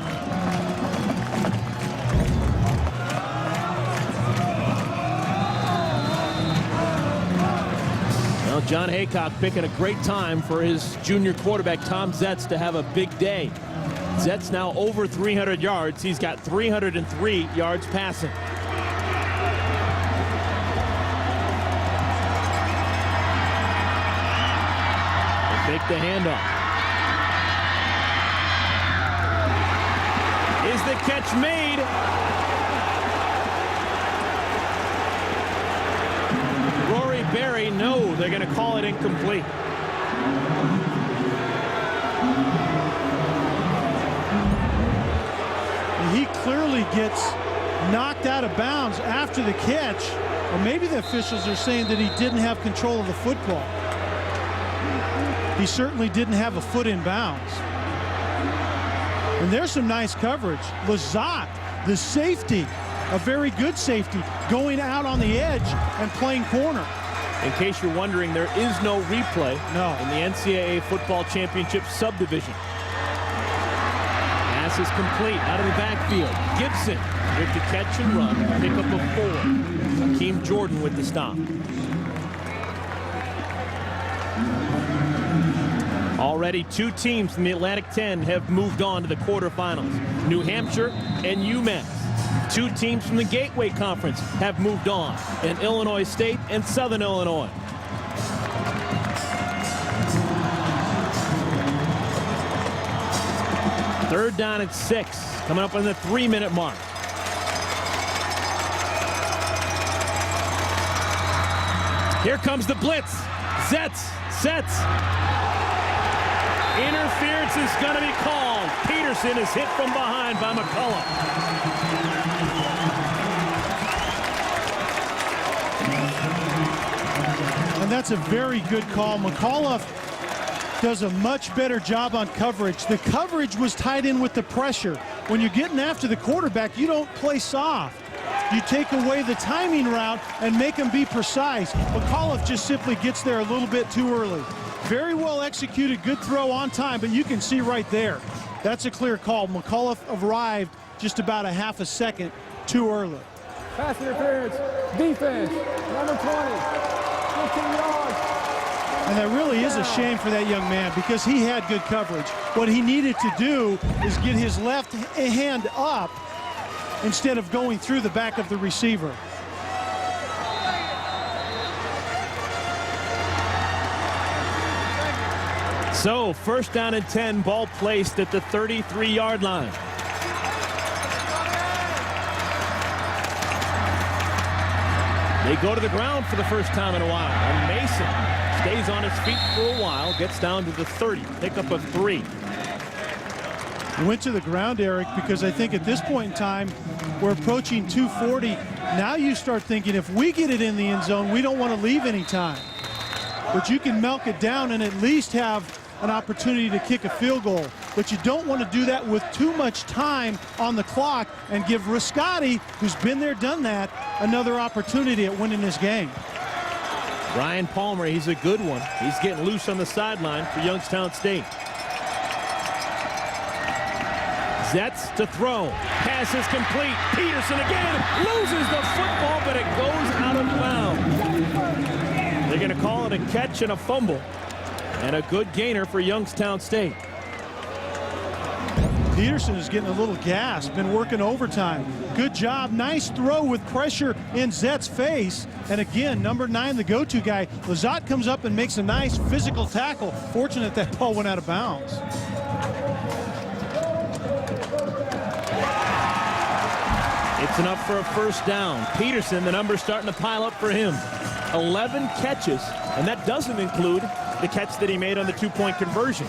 Well, John Haycock picking a great time for his junior quarterback, Tom Zetz, to have a big day. Zetz now over 300 yards. He's got 303 yards passing. They make the handoff. Is the catch made? Rory Berry, no, they're going to call it incomplete. He clearly gets knocked out of bounds after the catch, or maybe the officials are saying that he didn't have control of the football. He certainly didn't have a foot in bounds. And there's some nice coverage. Lazat, the safety, a very good safety, going out on the edge and playing corner. In case you're wondering, there is no replay in the NCAA Football Championship subdivision. Pass is complete out of the backfield. Gibson with the catch and run. Pickup of 4. Hakeem Jordan with the stop. Already 2 teams from the Atlantic 10 have moved on to the quarterfinals. New Hampshire and UMass. 2 teams from the Gateway Conference have moved on, in Illinois State and Southern Illinois. Third down and 6, coming up on the 3-minute mark. Here comes the blitz. Zetz sets. Interference is going to be called. Peterson is hit from behind by McCullough. And that's a very good call. McCullough does a much better job on coverage. The coverage was tied in with the pressure. When you're getting after the quarterback, you don't play soft. You take away the timing route and make him be precise. McCullough just simply gets there a little bit too early. Very well executed, good throw on time, but you can see right there, that's a clear call. McCullough arrived just about a half a second too early. Pass interference, defense, number 20, 15 yards. And that really is a shame for that young man because he had good coverage. What he needed to do is get his left hand up instead of going through the back of the receiver. So, first down and 10, ball placed at the 33-yard line. They go to the ground for the first time in a while. And Mason stays on his feet for a while, gets down to the 30, pickup of 3. Went to the ground, Eric, because I think at this point in time, we're approaching 240. Now you start thinking if we get it in the end zone, we don't want to leave any time. But you can milk it down and at least have an opportunity to kick a field goal. But you don't want to do that with too much time on the clock and give Riscotti, who's been there, done that, another opportunity at winning this game. Ryan Palmer, he's a good one. He's getting loose on the sideline for Youngstown State. Zetz to throw. Pass is complete. Peterson again loses the football, but it goes out of bounds. They're going to call it a catch and a fumble. And a good gainer for Youngstown State. Peterson is getting a little gas, been working overtime. Good job, nice throw with pressure in Zett's face. And again, number 9, the go-to guy. Lizotte comes up and makes a nice physical tackle. Fortunate that ball went out of bounds. It's enough for a first down. Peterson, the numbers starting to pile up for him. 11 catches, and that doesn't include the catch that he made on the 2-point conversion.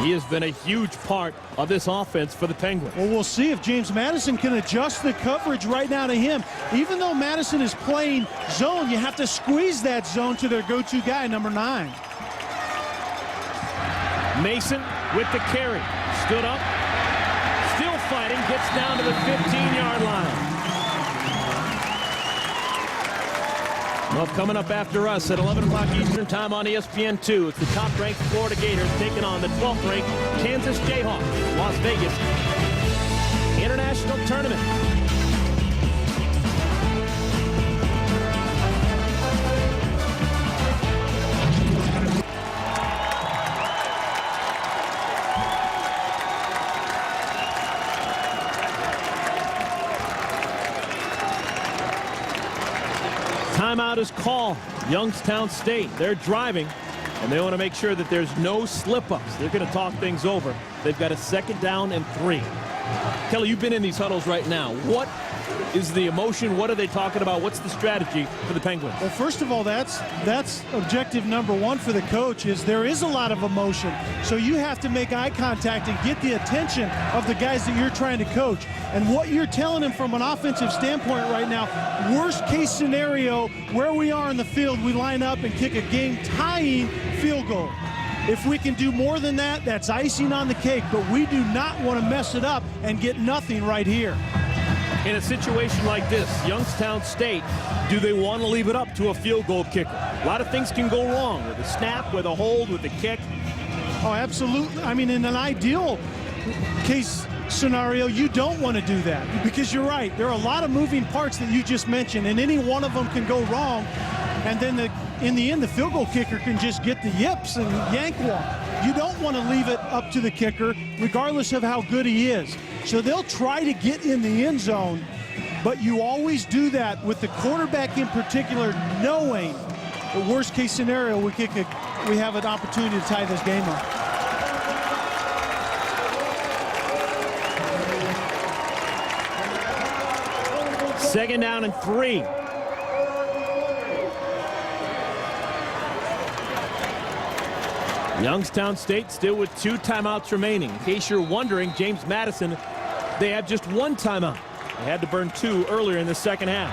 He has been a huge part of this offense for the Penguins. Well, we'll see if James Madison can adjust the coverage right now to him. Even though Madison is playing zone, you have to squeeze that zone to their go-to guy, number 9. Mason with the carry. Stood up. Still fighting. Gets down to the 15-yard line. Well, coming up after us at 11 o'clock Eastern Time on ESPN2, it's the top-ranked Florida Gators taking on the 12th-ranked Kansas Jayhawks, Las Vegas International Tournament. Timeout is called. Youngstown State, they're driving, and they want to make sure that there's no slip-ups. They're going to talk things over. They've got a 2nd down and 3. Kelly, you've been in these huddles right now. What is the emotion? What are they talking about? What's the strategy for the Penguins? Well, first of all, that's objective number 1 for the coach is there is a lot of emotion. So you have to make eye contact and get the attention of the guys that you're trying to coach. And what you're telling them from an offensive standpoint right now, worst case scenario, where we are in the field, we line up and kick a game-tying field goal. If we can do more than that, that's icing on the cake, but we do not want to mess it up and get nothing right here. In a situation like this, Youngstown State, do they want to leave it up to a field goal kicker? A lot of things can go wrong with a snap, with a hold, with a kick. Oh, absolutely. I mean, in an ideal case scenario, you don't want to do that because you're right. There are a lot of moving parts that you just mentioned, and any one of them can go wrong. And then in the end, the field goal kicker can just get the yips and yank one. You don't want to leave it up to the kicker, regardless of how good he is. So they'll try to get in the end zone, but you always do that with the quarterback in particular, knowing the worst case scenario, we have an opportunity to tie this game up. Second down and 3. Youngstown State still with 2 timeouts remaining. In case you're wondering, James Madison, they have just 1 timeout. They had to burn 2 earlier in the second half.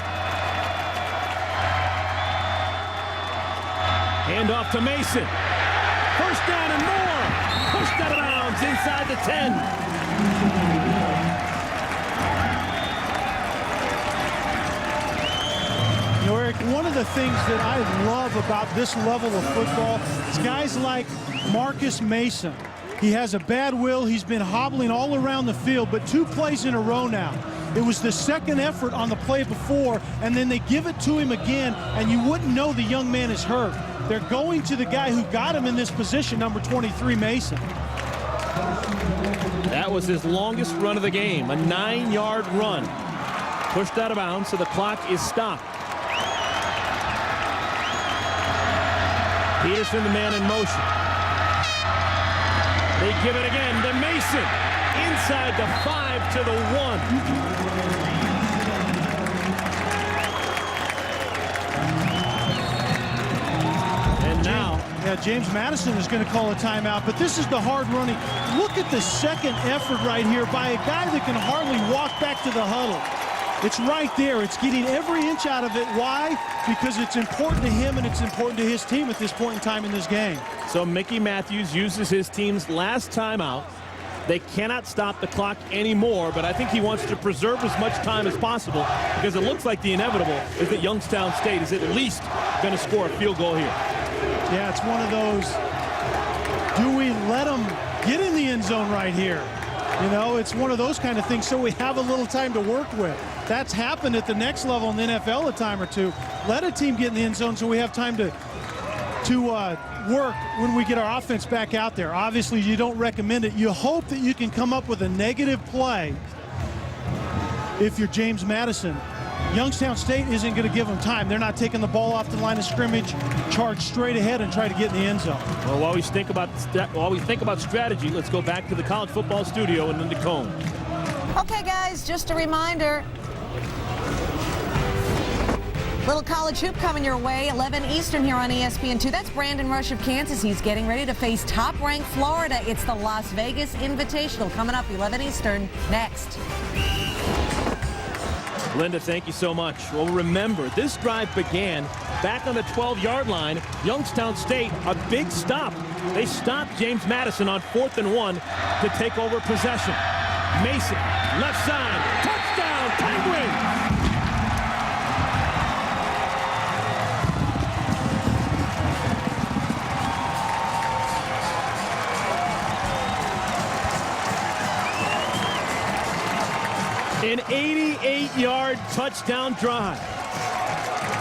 Hand off to Mason. First down and more. Pushed out of bounds inside the 10. Eric, one of the things that I love about this level of football is guys like Marcus Mason. He has a bad will. He's been hobbling all around the field, but 2 plays in a row now. It was the second effort on the play before, and then they give it to him again, and you wouldn't know the young man is hurt. They're going to the guy who got him in this position, number 23, Mason. That was his longest run of the game, a 9-yard run. Pushed out of bounds, so the clock is stopped. Peterson, the man in motion. They give it again to Mason. Inside the 5 to the 1. And now, James Madison is going to call a timeout, but this is the hard running. Look at the second effort right here by a guy that can hardly walk back to the huddle. It's right there. It's getting every inch out of it. Why? Because it's important to him and it's important to his team at this point in time in this game. So Mickey Matthews uses his team's last timeout. They cannot stop the clock anymore, but I think he wants to preserve as much time as possible because it looks like the inevitable is that Youngstown State is at least going to score a field goal here. Yeah, it's one of those, do we let them get in the end zone right here? You know, it's one of those kind of things, so we have a little time to work with. That's happened at the next level in the NFL a time or two. Let a team get in the end zone so we have time to work when we get our offense back out there. Obviously, you don't recommend it. You hope that you can come up with a negative play if you're James Madison. Youngstown State isn't going to give them time. They're not taking the ball off the line of scrimmage, charge straight ahead and try to get in the end zone. Well, while we think about strategy, let's go back to the college football studio in Tacoma. Okay, guys, just a reminder. Little college hoop coming your way, 11 Eastern here on ESPN2. That's Brandon Rush of Kansas. He's getting ready to face top-ranked Florida. It's the Las Vegas Invitational coming up 11 Eastern next. Linda, thank you so much. Well, remember, this drive began back on the 12-yard line. Youngstown State, a big stop. They stopped James Madison on 4th and 1 to take over possession. Mason, left side, touchdown, Penguins! An 88-yard touchdown drive.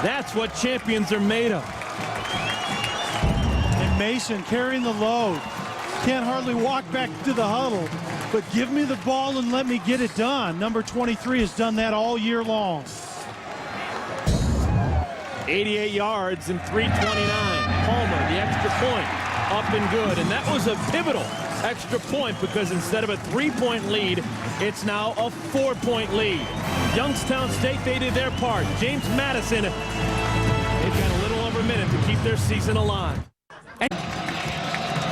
That's what champions are made of. And Mason carrying the load. Can't hardly walk back to the huddle, but give me the ball and let me get it done. Number 23 has done that all year long. 88 yards and 329. Palmer, the extra point, up and good. And that was a pivotal extra point because instead of a 3-point lead, it's now a 4-point lead. Youngstown State, they did their part. James Madison, they've got a little over a minute to keep their season alive.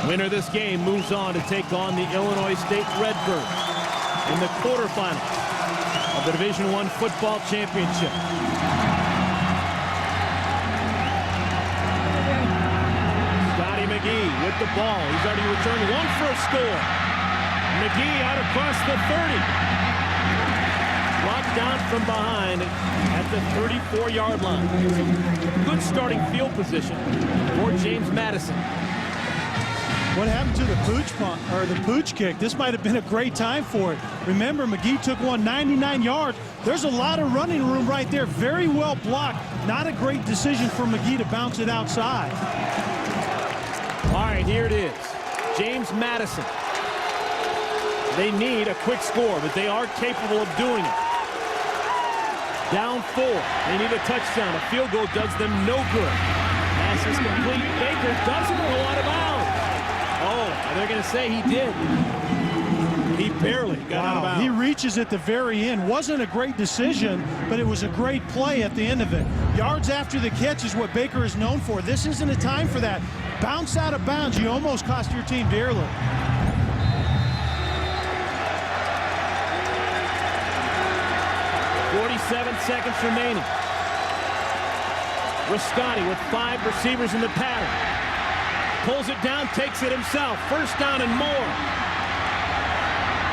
Winner of this game moves on to take on the Illinois State Redbirds in the quarterfinals of the Division I football championship. McGee with the ball. He's already returned one for a score. McGee out across the 30. Brought down from behind at the 34-yard line. Good starting field position for James Madison. What happened to the pooch punt or the pooch kick? This might have been a great time for it. Remember, McGee took one 99 yards. There's a lot of running room right there. Very well blocked. Not a great decision for McGee to bounce it outside. All right, here it is. James Madison. They need a quick score, but they are capable of doing it. Down 4. They need a touchdown. A field goal does them no good. Pass is complete. Baker doesn't go out of bounds. Oh, they're going to say he did. He barely got out of bounds. He reaches at the very end. Wasn't a great decision, but it was a great play at the end of it. Yards after the catch is what Baker is known for. This isn't a time for that. Bounce out of bounds. You almost cost your team dearly. .47 seconds remaining. Rascotti with 5 receivers in the pattern. Pulls it down, takes it himself. First down and more.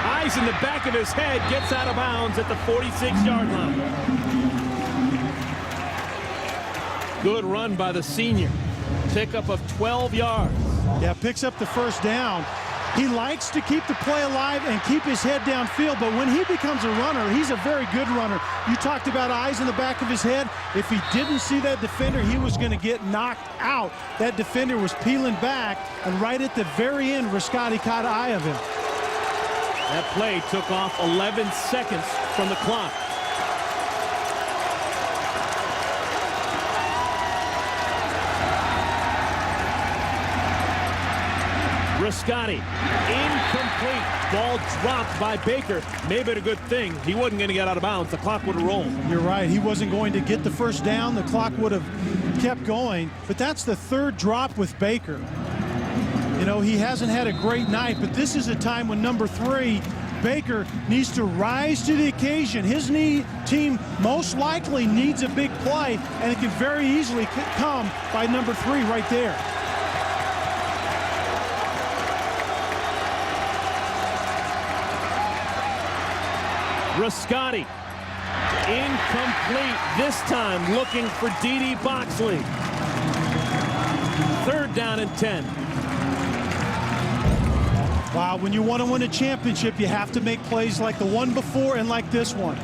Eyes in the back of his head, gets out of bounds at the 46-yard line. Good run by the senior. Pickup of 12 yards. Yeah, picks up the first down. He likes to keep the play alive and keep his head downfield, but when he becomes a runner, he's a very good runner. You talked about eyes in the back of his head. If he didn't see that defender, he was going to get knocked out. That defender was peeling back, and right at the very end, Riscotti caught eye of him. That play took off 11 seconds from the clock. Riscotti, incomplete. Ball dropped by Baker. Maybe a good thing. He wasn't going to get out of bounds. The clock would have rolled. You're right. He wasn't going to get the first down. The clock would have kept going. But that's the third drop with Baker. You know, he hasn't had a great night, but this is a time when number 3, Baker, needs to rise to the occasion. His team most likely needs a big play, and it can very easily come by number 3 right there. Riscotti, incomplete. This time looking for D.D. Boxley. 3rd down and 10. Wow, when you want to win a championship, you have to make plays like the one before and like this one.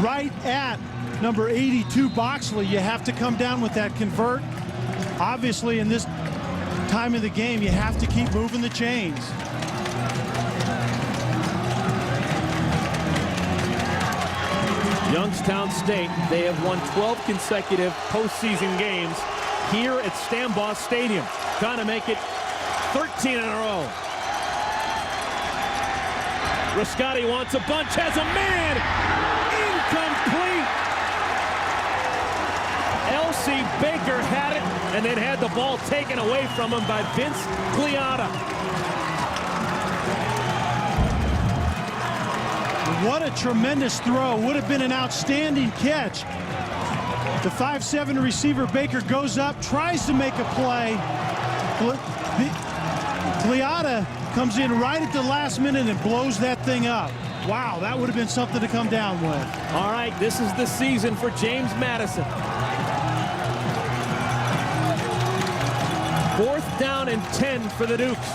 Right at number 82, Boxley, you have to come down with that convert. Obviously, in this time of the game, you have to keep moving the chains. Youngstown State, they have won 12 consecutive postseason games here at Stambaugh Stadium. Trying to make it 13 in a row. Riscotti wants a bunch, has a man! Incomplete! L.C. Baker had it, and then had the ball taken away from him by Vince Cleata. What a tremendous throw. Would have been an outstanding catch. The 5'7" receiver Baker goes up, tries to make a play. Cleata comes in right at the last minute and blows that thing up. Wow, that would have been something to come down with. All right, this is the season for James Madison. 4th down and 10 for the Dukes.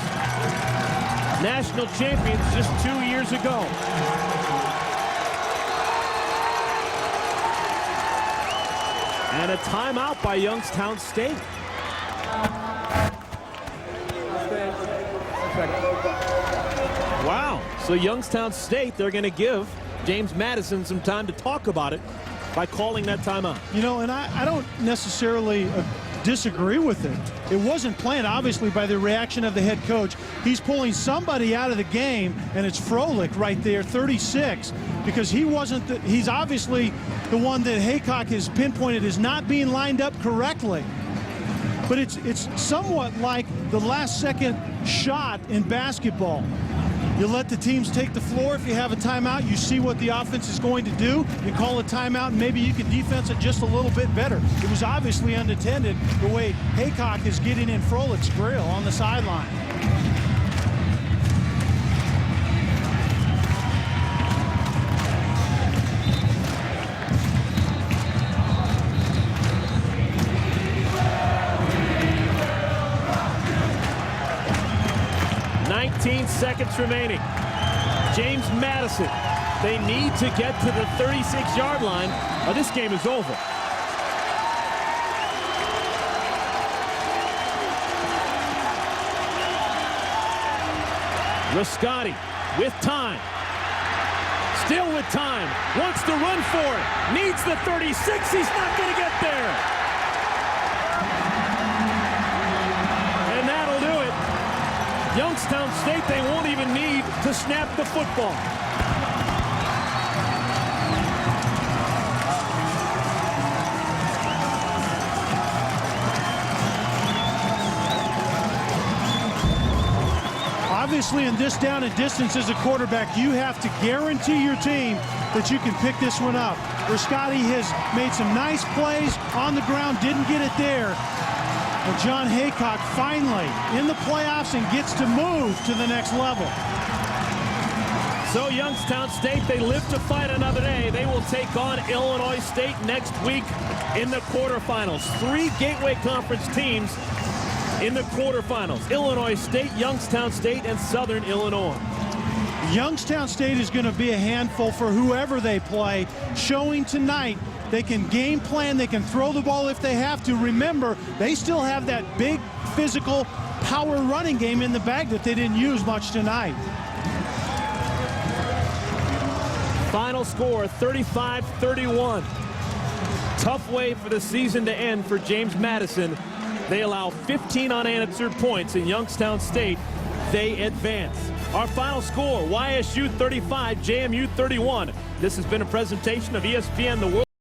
National champions just 2 years ago. And a timeout by Youngstown State. Wow. So Youngstown State, they're going to give James Madison some time to talk about it by calling that timeout. You know, and I don't necessarily disagree with it. It wasn't planned, obviously, by the reaction of the head coach. He's pulling somebody out of the game, and it's Froelich right there, 36, because he wasn't he's obviously the one that Haycock has pinpointed as not being lined up correctly. But it's somewhat like the last-second shot in basketball. You let the teams take the floor. If you have a timeout, you see what the offense is going to do. You call a timeout, and maybe you can defense it just a little bit better. It was obviously unintended the way Haycock is getting in Froelich's grill on the sideline. Seconds remaining. James Madison, they need to get to the 36-yard line or this game is over. Riscotti with time. Still with time. Wants to run for it. Needs the 36. He's not going to get there. And that'll do it. Youngstown State, they won't even need to snap the football. Obviously, in this down and distance as a quarterback, you have to guarantee your team that you can pick this one up. Riscotti has made some nice plays on the ground, didn't get it there. And John Haycock finally in the playoffs and gets to move to the next level. So Youngstown State, they live to fight another day. They will take on Illinois State next week in the quarterfinals. 3 Gateway Conference teams in the quarterfinals. Illinois State, Youngstown State, and Southern Illinois. Youngstown State is going to be a handful for whoever they play, showing tonight they can game plan, they can throw the ball if they have to. Remember, they still have that big physical power running game in the bag that they didn't use much tonight. Final score, 35-31. Tough way for the season to end for James Madison. They allow 15 unanswered points in Youngstown State. They advance. Our final score, YSU 35, JMU 31. This has been a presentation of ESPN The World.